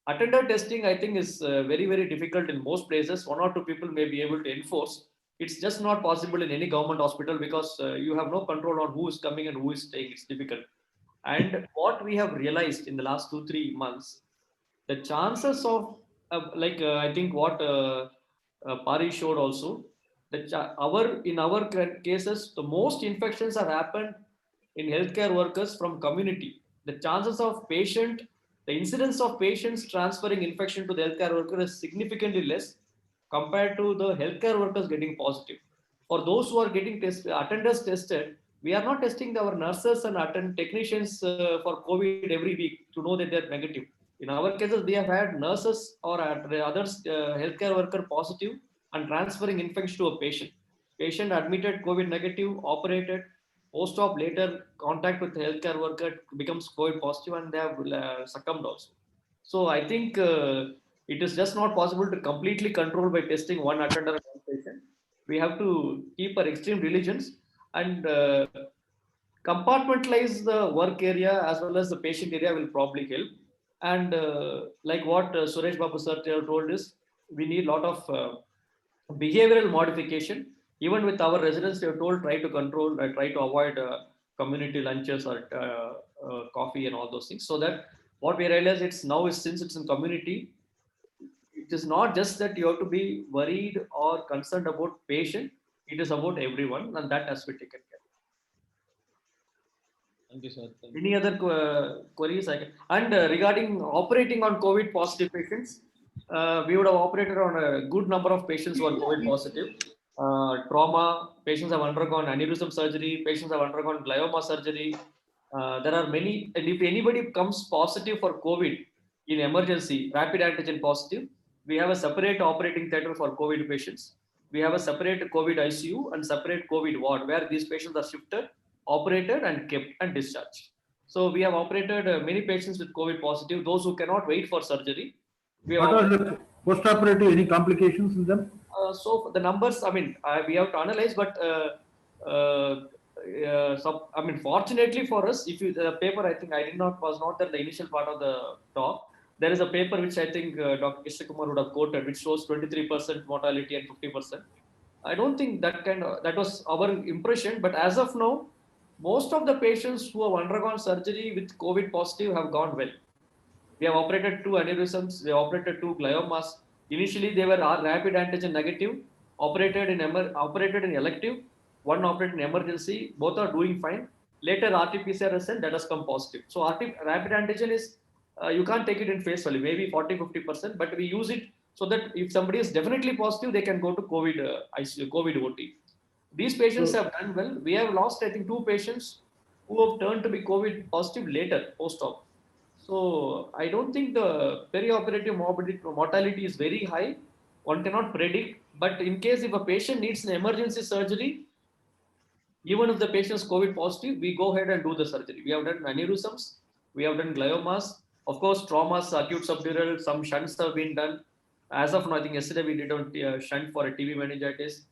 Attender testing, I think, is very, very difficult in most places. 1 or 2 people may be able to enforce. It's just not possible in any government hospital because you have no control on who is coming and who is staying. It's difficult. And what we have realized in the last 2-3 months, the chances of, I think what Pari showed also, in our cases, the most infections have happened in healthcare workers from community. The chances of the incidence of patients transferring infection to the healthcare worker is significantly less compared to the healthcare workers getting positive. For those who are getting attenders tested, we are not testing our nurses and technicians for COVID every week to know that they're negative. In our cases, we have had nurses or others, healthcare worker positive and transferring infection to a patient. Patient admitted COVID negative, operated, post-op later contact with the healthcare worker becomes COVID positive and they have succumbed also. So I think it is just not possible to completely control by testing one attender and one patient. We have to keep our extreme diligence and compartmentalize the work area as well as the patient area will probably help. And like what Suresh Babu sir told us, we need a lot of behavioral modification. Even with our residents, they are told try to control, try to avoid community lunches or coffee and all those things. So that what we realize since it's in community, it is not just that you have to be worried or concerned about patient. It is about everyone, and that has to be taken care. Thank you, sir. Any other queries? And regarding operating on COVID positive patients, we would have operated on a good number of patients who are COVID positive. Trauma, patients have undergone aneurysm surgery, patients have undergone glioma surgery. There are many, and if anybody comes positive for COVID in emergency, rapid antigen positive, we have a separate operating theater for COVID patients. We have a separate COVID ICU and separate COVID ward where these patients are shifted, operated and kept and discharged. So we have operated many patients with COVID positive, those who cannot wait for surgery. We have What was the post-operative, any complications in them? so the numbers, I mean, we have to analyze, but I mean, fortunately for us, if you the paper, I think was not there the initial part of the talk. There is a paper which I think Dr. Kishore Kumar would have quoted, which shows 23% mortality and 50%. I don't think that was our impression, but as of now, most of the patients who have undergone surgery with COVID positive have gone well. We have operated 2 aneurysms, we have operated 2 gliomas. Initially, they were rapid antigen negative, operated in elective, one operated in emergency. Both are doing fine. Later, RT-PCR result that has come positive. So rapid antigen is you can't take it in face value, maybe 40-50%, but we use it so that if somebody is definitely positive, they can go to COVID ICU, COVID OT. These patients have done well. We have lost, I think, 2 patients who have turned to be COVID positive later, post-op. So I don't think the perioperative mortality is very high. One cannot predict, but in case if a patient needs an emergency surgery, even if the patient is COVID positive, we go ahead and do the surgery. We have done aneurysms, we have done gliomas, of course, traumas, acute subdural, some shunts have been done. As of now, I think yesterday we did a shunt for a TB meningitis.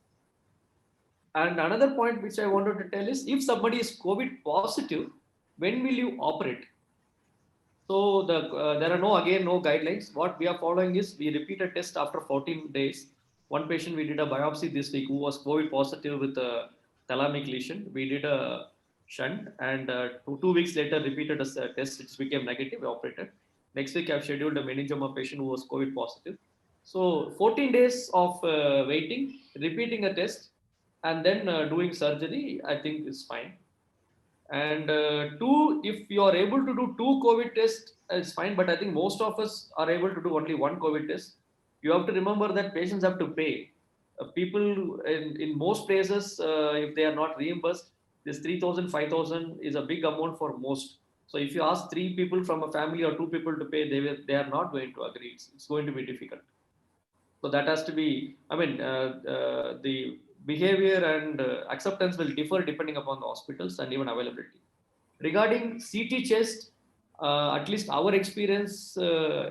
And another point which I wanted to tell is, if somebody is COVID positive, when will you operate? So there are no guidelines. What we are following is we repeat a test after 14 days. One patient we did a biopsy this week who was COVID positive with a thalamic lesion. We did a shunt, and 2 weeks later repeated a test which became negative. We operated. Next week I've scheduled a meningioma patient who was COVID positive. So 14 days of waiting, repeating a test, and then doing surgery, I think is fine. And 2, if you are able to do 2 COVID tests, it's fine. But I think most of us are able to do only 1 COVID test. You have to remember that patients have to pay. People in most places, if they are not reimbursed, this 3,000, 5,000 is a big amount for most. So if you ask 3 people from a family or 2 people to pay, they are not going to agree. It's going to be difficult. So that has to be, I mean, the behavior and acceptance will differ depending upon the hospitals and even availability. Regarding CT chest, at least our experience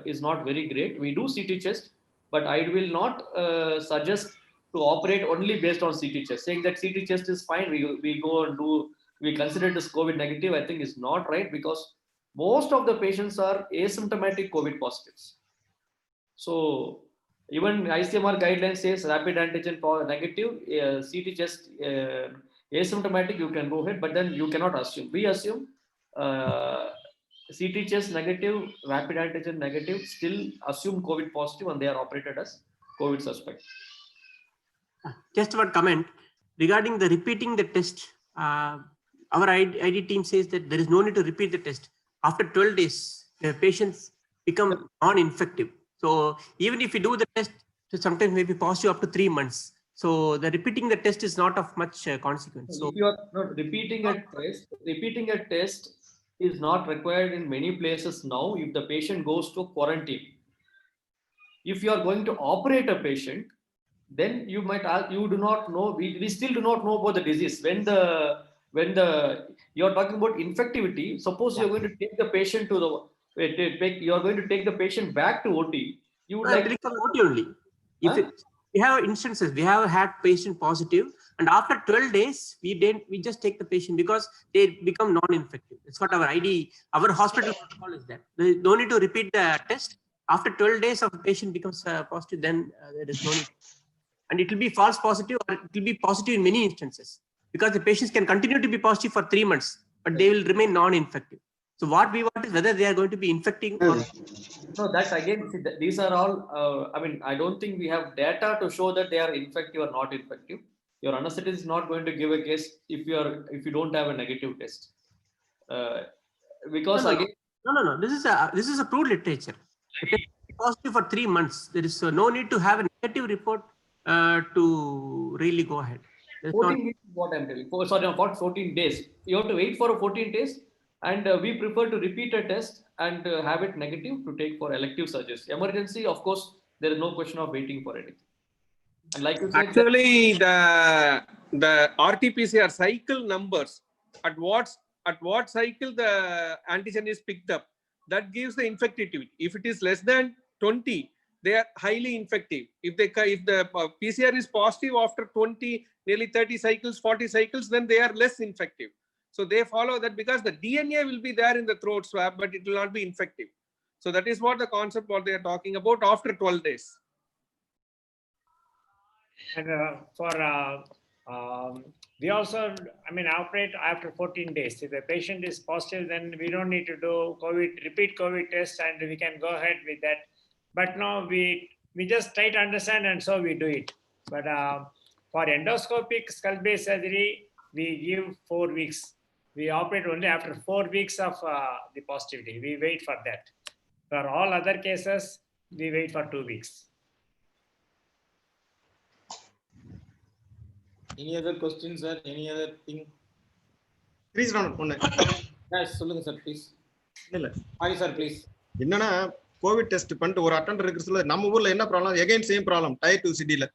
is not very great. We do CT chest, but I will not suggest to operate only based on CT chest. Saying that CT chest is fine, we go and we consider it as COVID negative, I think is not right, because most of the patients are asymptomatic COVID positives. So even ICMR guidelines says rapid antigen negative, CT chest asymptomatic, you can go ahead, but then you cannot assume. We assume CT chest negative, rapid antigen negative, still assume COVID positive, and they are operated as COVID suspect. Just one comment regarding the repeating the test. Our ID team says that there is no need to repeat the test. After 12 days, the patients become non-infective. So even if you do the test, sometimes may be positive up to 3 months. So the repeating the test is not of much consequence. So if you are not repeating a test is not required in many places now if the patient goes to quarantine. If you are going to operate a patient, then you might you do not know, we still do not know about the disease. When you're talking about infectivity, suppose you're going to take the patient to you're going to take the patient back to OT. You would like to OT only. If we have instances, we have had patient positive, and after 12 days, we just take the patient because they become non-infective. That's what our hospital protocol is that. They don't need to repeat the test. After 12 days of a patient becomes positive, then there is no need. And it will be false positive, or it will be positive in many instances, because the patients can continue to be positive for 3 months, but they will remain non-infective. So what we want is whether they are going to be infecting or... No, that's again, these are all, I mean, I don't think we have data to show that they are infective or not infective. Your anesthetist is not going to give a case if you don't have a negative test. Because No. This is a proved literature. Positive for 3 months. There is no need to have a negative report to really go ahead. 14 days is what I'm telling. Not 14 days. You have to wait for 14 days. And we prefer to repeat a test and have it negative to take for elective surgeries. Emergency, of course, there is no question of waiting for anything. And like you said, actually, the RT-PCR cycle numbers at what at what cycle the antigen is picked up. That gives the infectivity. If it is less than 20, they are highly infective. If the PCR is positive after 20, nearly 30 cycles, 40 cycles, then they are less infective. So they follow that because the DNA will be there in the throat swab, but it will not be infective. So that is what the concept what they are talking about after 12 days. And we also, operate after 14 days. If the patient is positive, then we don't need to do repeat COVID test, and we can go ahead with that. But no, we just try to understand, and so we do it. But for endoscopic skull-base surgery, we give 4 weeks. We operate only after 4 weeks of the positivity. We wait for that. For all other cases, we wait for 2 weeks. Any other questions, sir? Any other thing? Please, Yes, சொல்லுங்க sir please. இல்ல hi sir please. என்னன்னா covid test பண்ணிட்டு ஒரு attender இருக்கிறதுல நம்ம ஊர்ல என்ன problem, again same problem. Tier 2 சிட்டில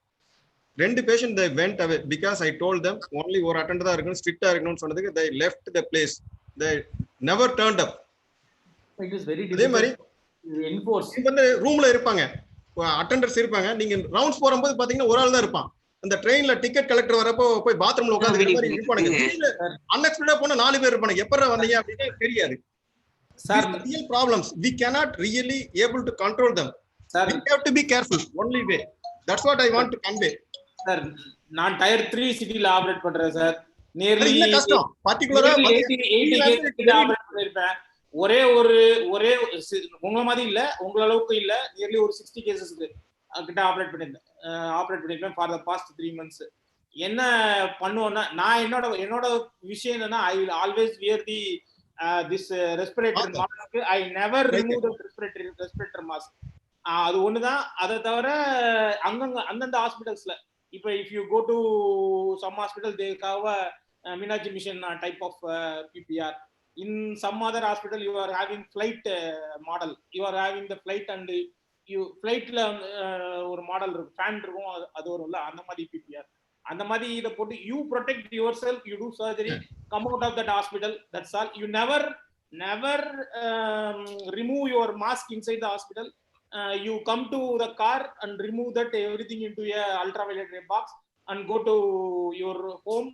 2 patient they went away because I told them only ஒரு அட்டெண்டர் தான் இருக்கணும், ஸ்ட்ரிக்ட்டா இருக்கணும்னு சொன்னதுக்கு they left the place. They never turned up. It is very அதே மாதிரி difficult to enforce. வந்து ரூம்ல இருப்பாங்க, அட்டெண்டர்ஸ் இருப்பாங்க. நீங்க ரவுண்ட்ஸ் போகும்போது பாத்தீங்கன்னா ஒரு ஆள் தான் இருப்பான். அந்த ட்ரெயின்ல டிக்கெட் கலெக்டர் வரப்போ போய் பாத்ரூம்ல உட்கார்ந்து மாதிரி இருப்பானுங்க. அன்எக்ஸ்பெக்டடா போனா 4 பேர் இருப்பாங்க. எப்பறா வந்தீங்க அப்படினே தெரியாது. Sir, real problems we cannot really able to control them. Sir, we have to be careful only way. That's what I want to convey. Sir, நான் டயர் 3 சிட்டில ஆபரேட் பண்றேன் சார். நியர்லி என்ன கஷ்டம் பர்టిక్యులரா 80 கேஸ் ஆபரேட் பண்ணிருப்பேன். ஒரே உங்க மாதிரி இல்ல, உங்க அளவுக்கு இல்ல, நியர்லி ஒரு 60 கேसेसக்கு கிட்ட ஆபரேட் பண்ணிருப்பேன் ஃபார் தி பாஸ்ட் 3 months. என்ன பண்ணுவேன்னா நான் என்னோட விஷயம் என்னன்னா I will always wear the this respiratory mask. I never remove the respirator mask. அது ஒண்ணுதான். அதை தவிர அந்தந்த ஹாஸ்பிட்டல்ஸ்ல இப்ப if you go to some hospital they have a Minaji mission type of PPR. In some other hospital you are having flight model. You are having the flight and you flightல ஒரு model இருக்கும், fan இருக்கும், அது வரும்ல, அந்த மாதிரி PPR. அந்த மாதிரி இத போட்டு you protect yourself, you do surgery, come out of that hospital, that's all. You never remove your mask inside the hospital. You come to the car and remove that everything into a ultraviolet ray box and go to your home,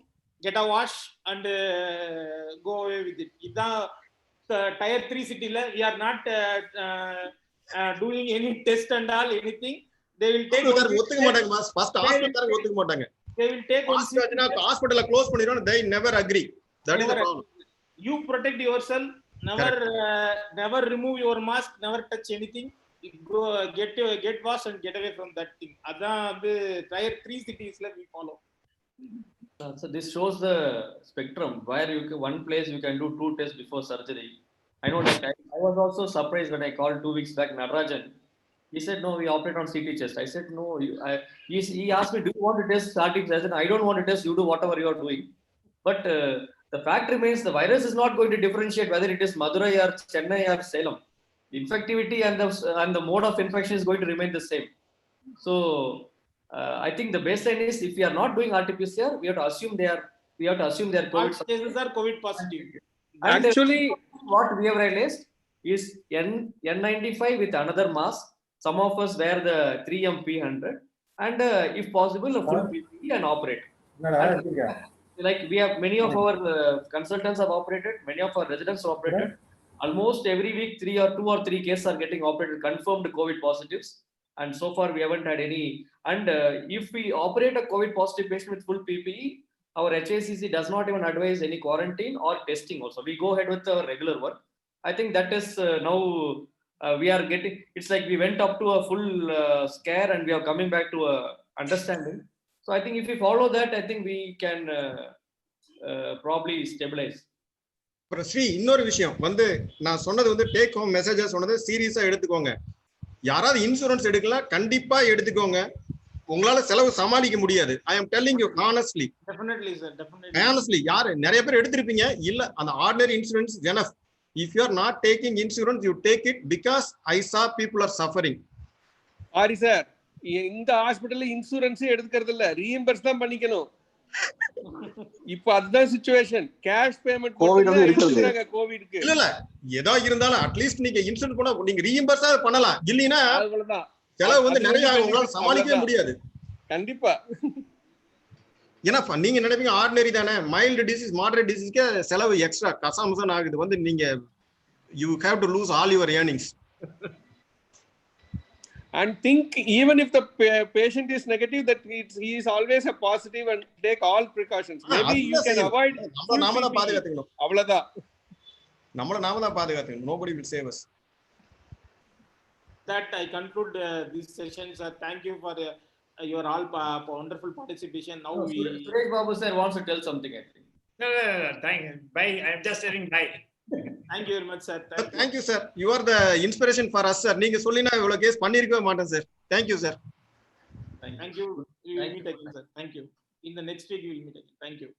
get a wash and go away with it. Idha tier 3 city la we are not doing any test and all anything. They will take ஒத்துக்க மாட்டாங்க mass. First hospital ஒத்துக்க மாட்டாங்க. They will take one hospital close பண்ணிரோம். They never agree. That is the problem. You protect yourself, never remove your mask, never touch anything. Go get washed and get away from that thing. Adan the tier 3 cities la we follow. So this shows the spectrum where one place you can do 2 tests before surgery. I know that I was also surprised when I called 2 weeks back Natarajan. He said, no, we operate on CT chest. I said, no. He asked me, do you want to test CT chest? I said, I don't want to test. You do whatever you are doing. But the fact remains, the virus is not going to differentiate whether it is Madurai or Chennai or Salem. The infectivity and the mode of infection is going to remain the same. So I think the baseline is, if we are not doing RT-PCR, we have to assume they are COVID. Cases are COVID positive. And actually, what we have realized is N95 with another mask. Some of us wear the 3M P100 and if possible a full PPE and operate. Like we have many of our consultants have operated, many of our residents have operated. Almost every week 2 or 3 cases are getting operated, confirmed COVID positives, and so far we haven't had any. And if we operate a COVID positive patient with full PPE, our HACC does not even advise any quarantine or testing also. We go ahead with our regular work. I think that is now we are getting, it's like we went up to a full scare and we are coming back to a understanding. So I think if we follow that, I think we can probably stabilize. Sri, இன்னொரு விஷயம் வந்து நான் சொன்னது வந்து take home மெசேஜா சொன்னது சீரியஸா எடுத்துக்கோங்க. யாராவது இன்சூரன்ஸ் எடுக்கலாம், கண்டிப்பா எடுத்துக்கோங்க. உங்களால செலவு சமாளிக்க முடியாது. I am telling you honestly. Definitely sir, definitely. Honestly, யாரு நிறைய பேர் எடுத்திருப்பீங்க. இல்ல, அந்த ordinary insurance enough. If you are not taking insurance, you take it because I saw people are suffering. Sorry sir, இந்த ஹாஸ்பிடல்ல இன்சூரன்ஸ் எடுத்துக்கிறது இல்ல, ரீஇம்பர்ஸ் தான் பண்ணிக்கணும். இப்ப அதுதான் சிச்சுவேஷன். கேஷ் பேமெண்ட் கோவிட் மட்டும் இருக்கிறது எடுத்துறாங்க கோவிட்க்கு. இல்ல ஏதோ இருந்தாலும் அட்லீஸ்ட் நீங்க இன்சூரன்ஸ் போனா நீங்க ரீஇம்பர்ஸா பண்ணலாம். இல்லைன்னா அவ்வளவுதான். செலவு வந்து அது நிறைய ஆகும். benefit. உங்களால சமாளிக்கவே முடியாது. கண்டிப்பா. ஏன்னா நீங்க நினைப்பீங்க ஆர்டினரி தானே, மைல்டு டிசீஸ் மாடரேட் டிசீஸ்க்கு செலவு எக்ஸ்ட்ரா கசாமசம் ஆகுது. வந்து நீங்க you have to lose all your earnings. And think even if the patient is negative, that he is always a positive and take all precautions. Maybe you can avoid. நாம தான் பாதுகாத்துக்கணும். அவ்வளவுதான். நாம தான் பாதுகாத்துக்கணும். Nobody will save us. That I conclude this session, sir. Thank you for your all wonderful participation. Now we. Suresh Babu sir wants to tell something, I think. No. Thank you. Bye. I'm just saying bye. Thank you very much, sir. Thank you, sir. You are the inspiration for us, sir. நீங்க சொல்லினா இவ்வளவு case பண்ணிருக்கவே மாட்டேன் sir. Thank you, sir. Thank you. We will meet again, sir. Thank you. In the next week we will meet again. Thank you.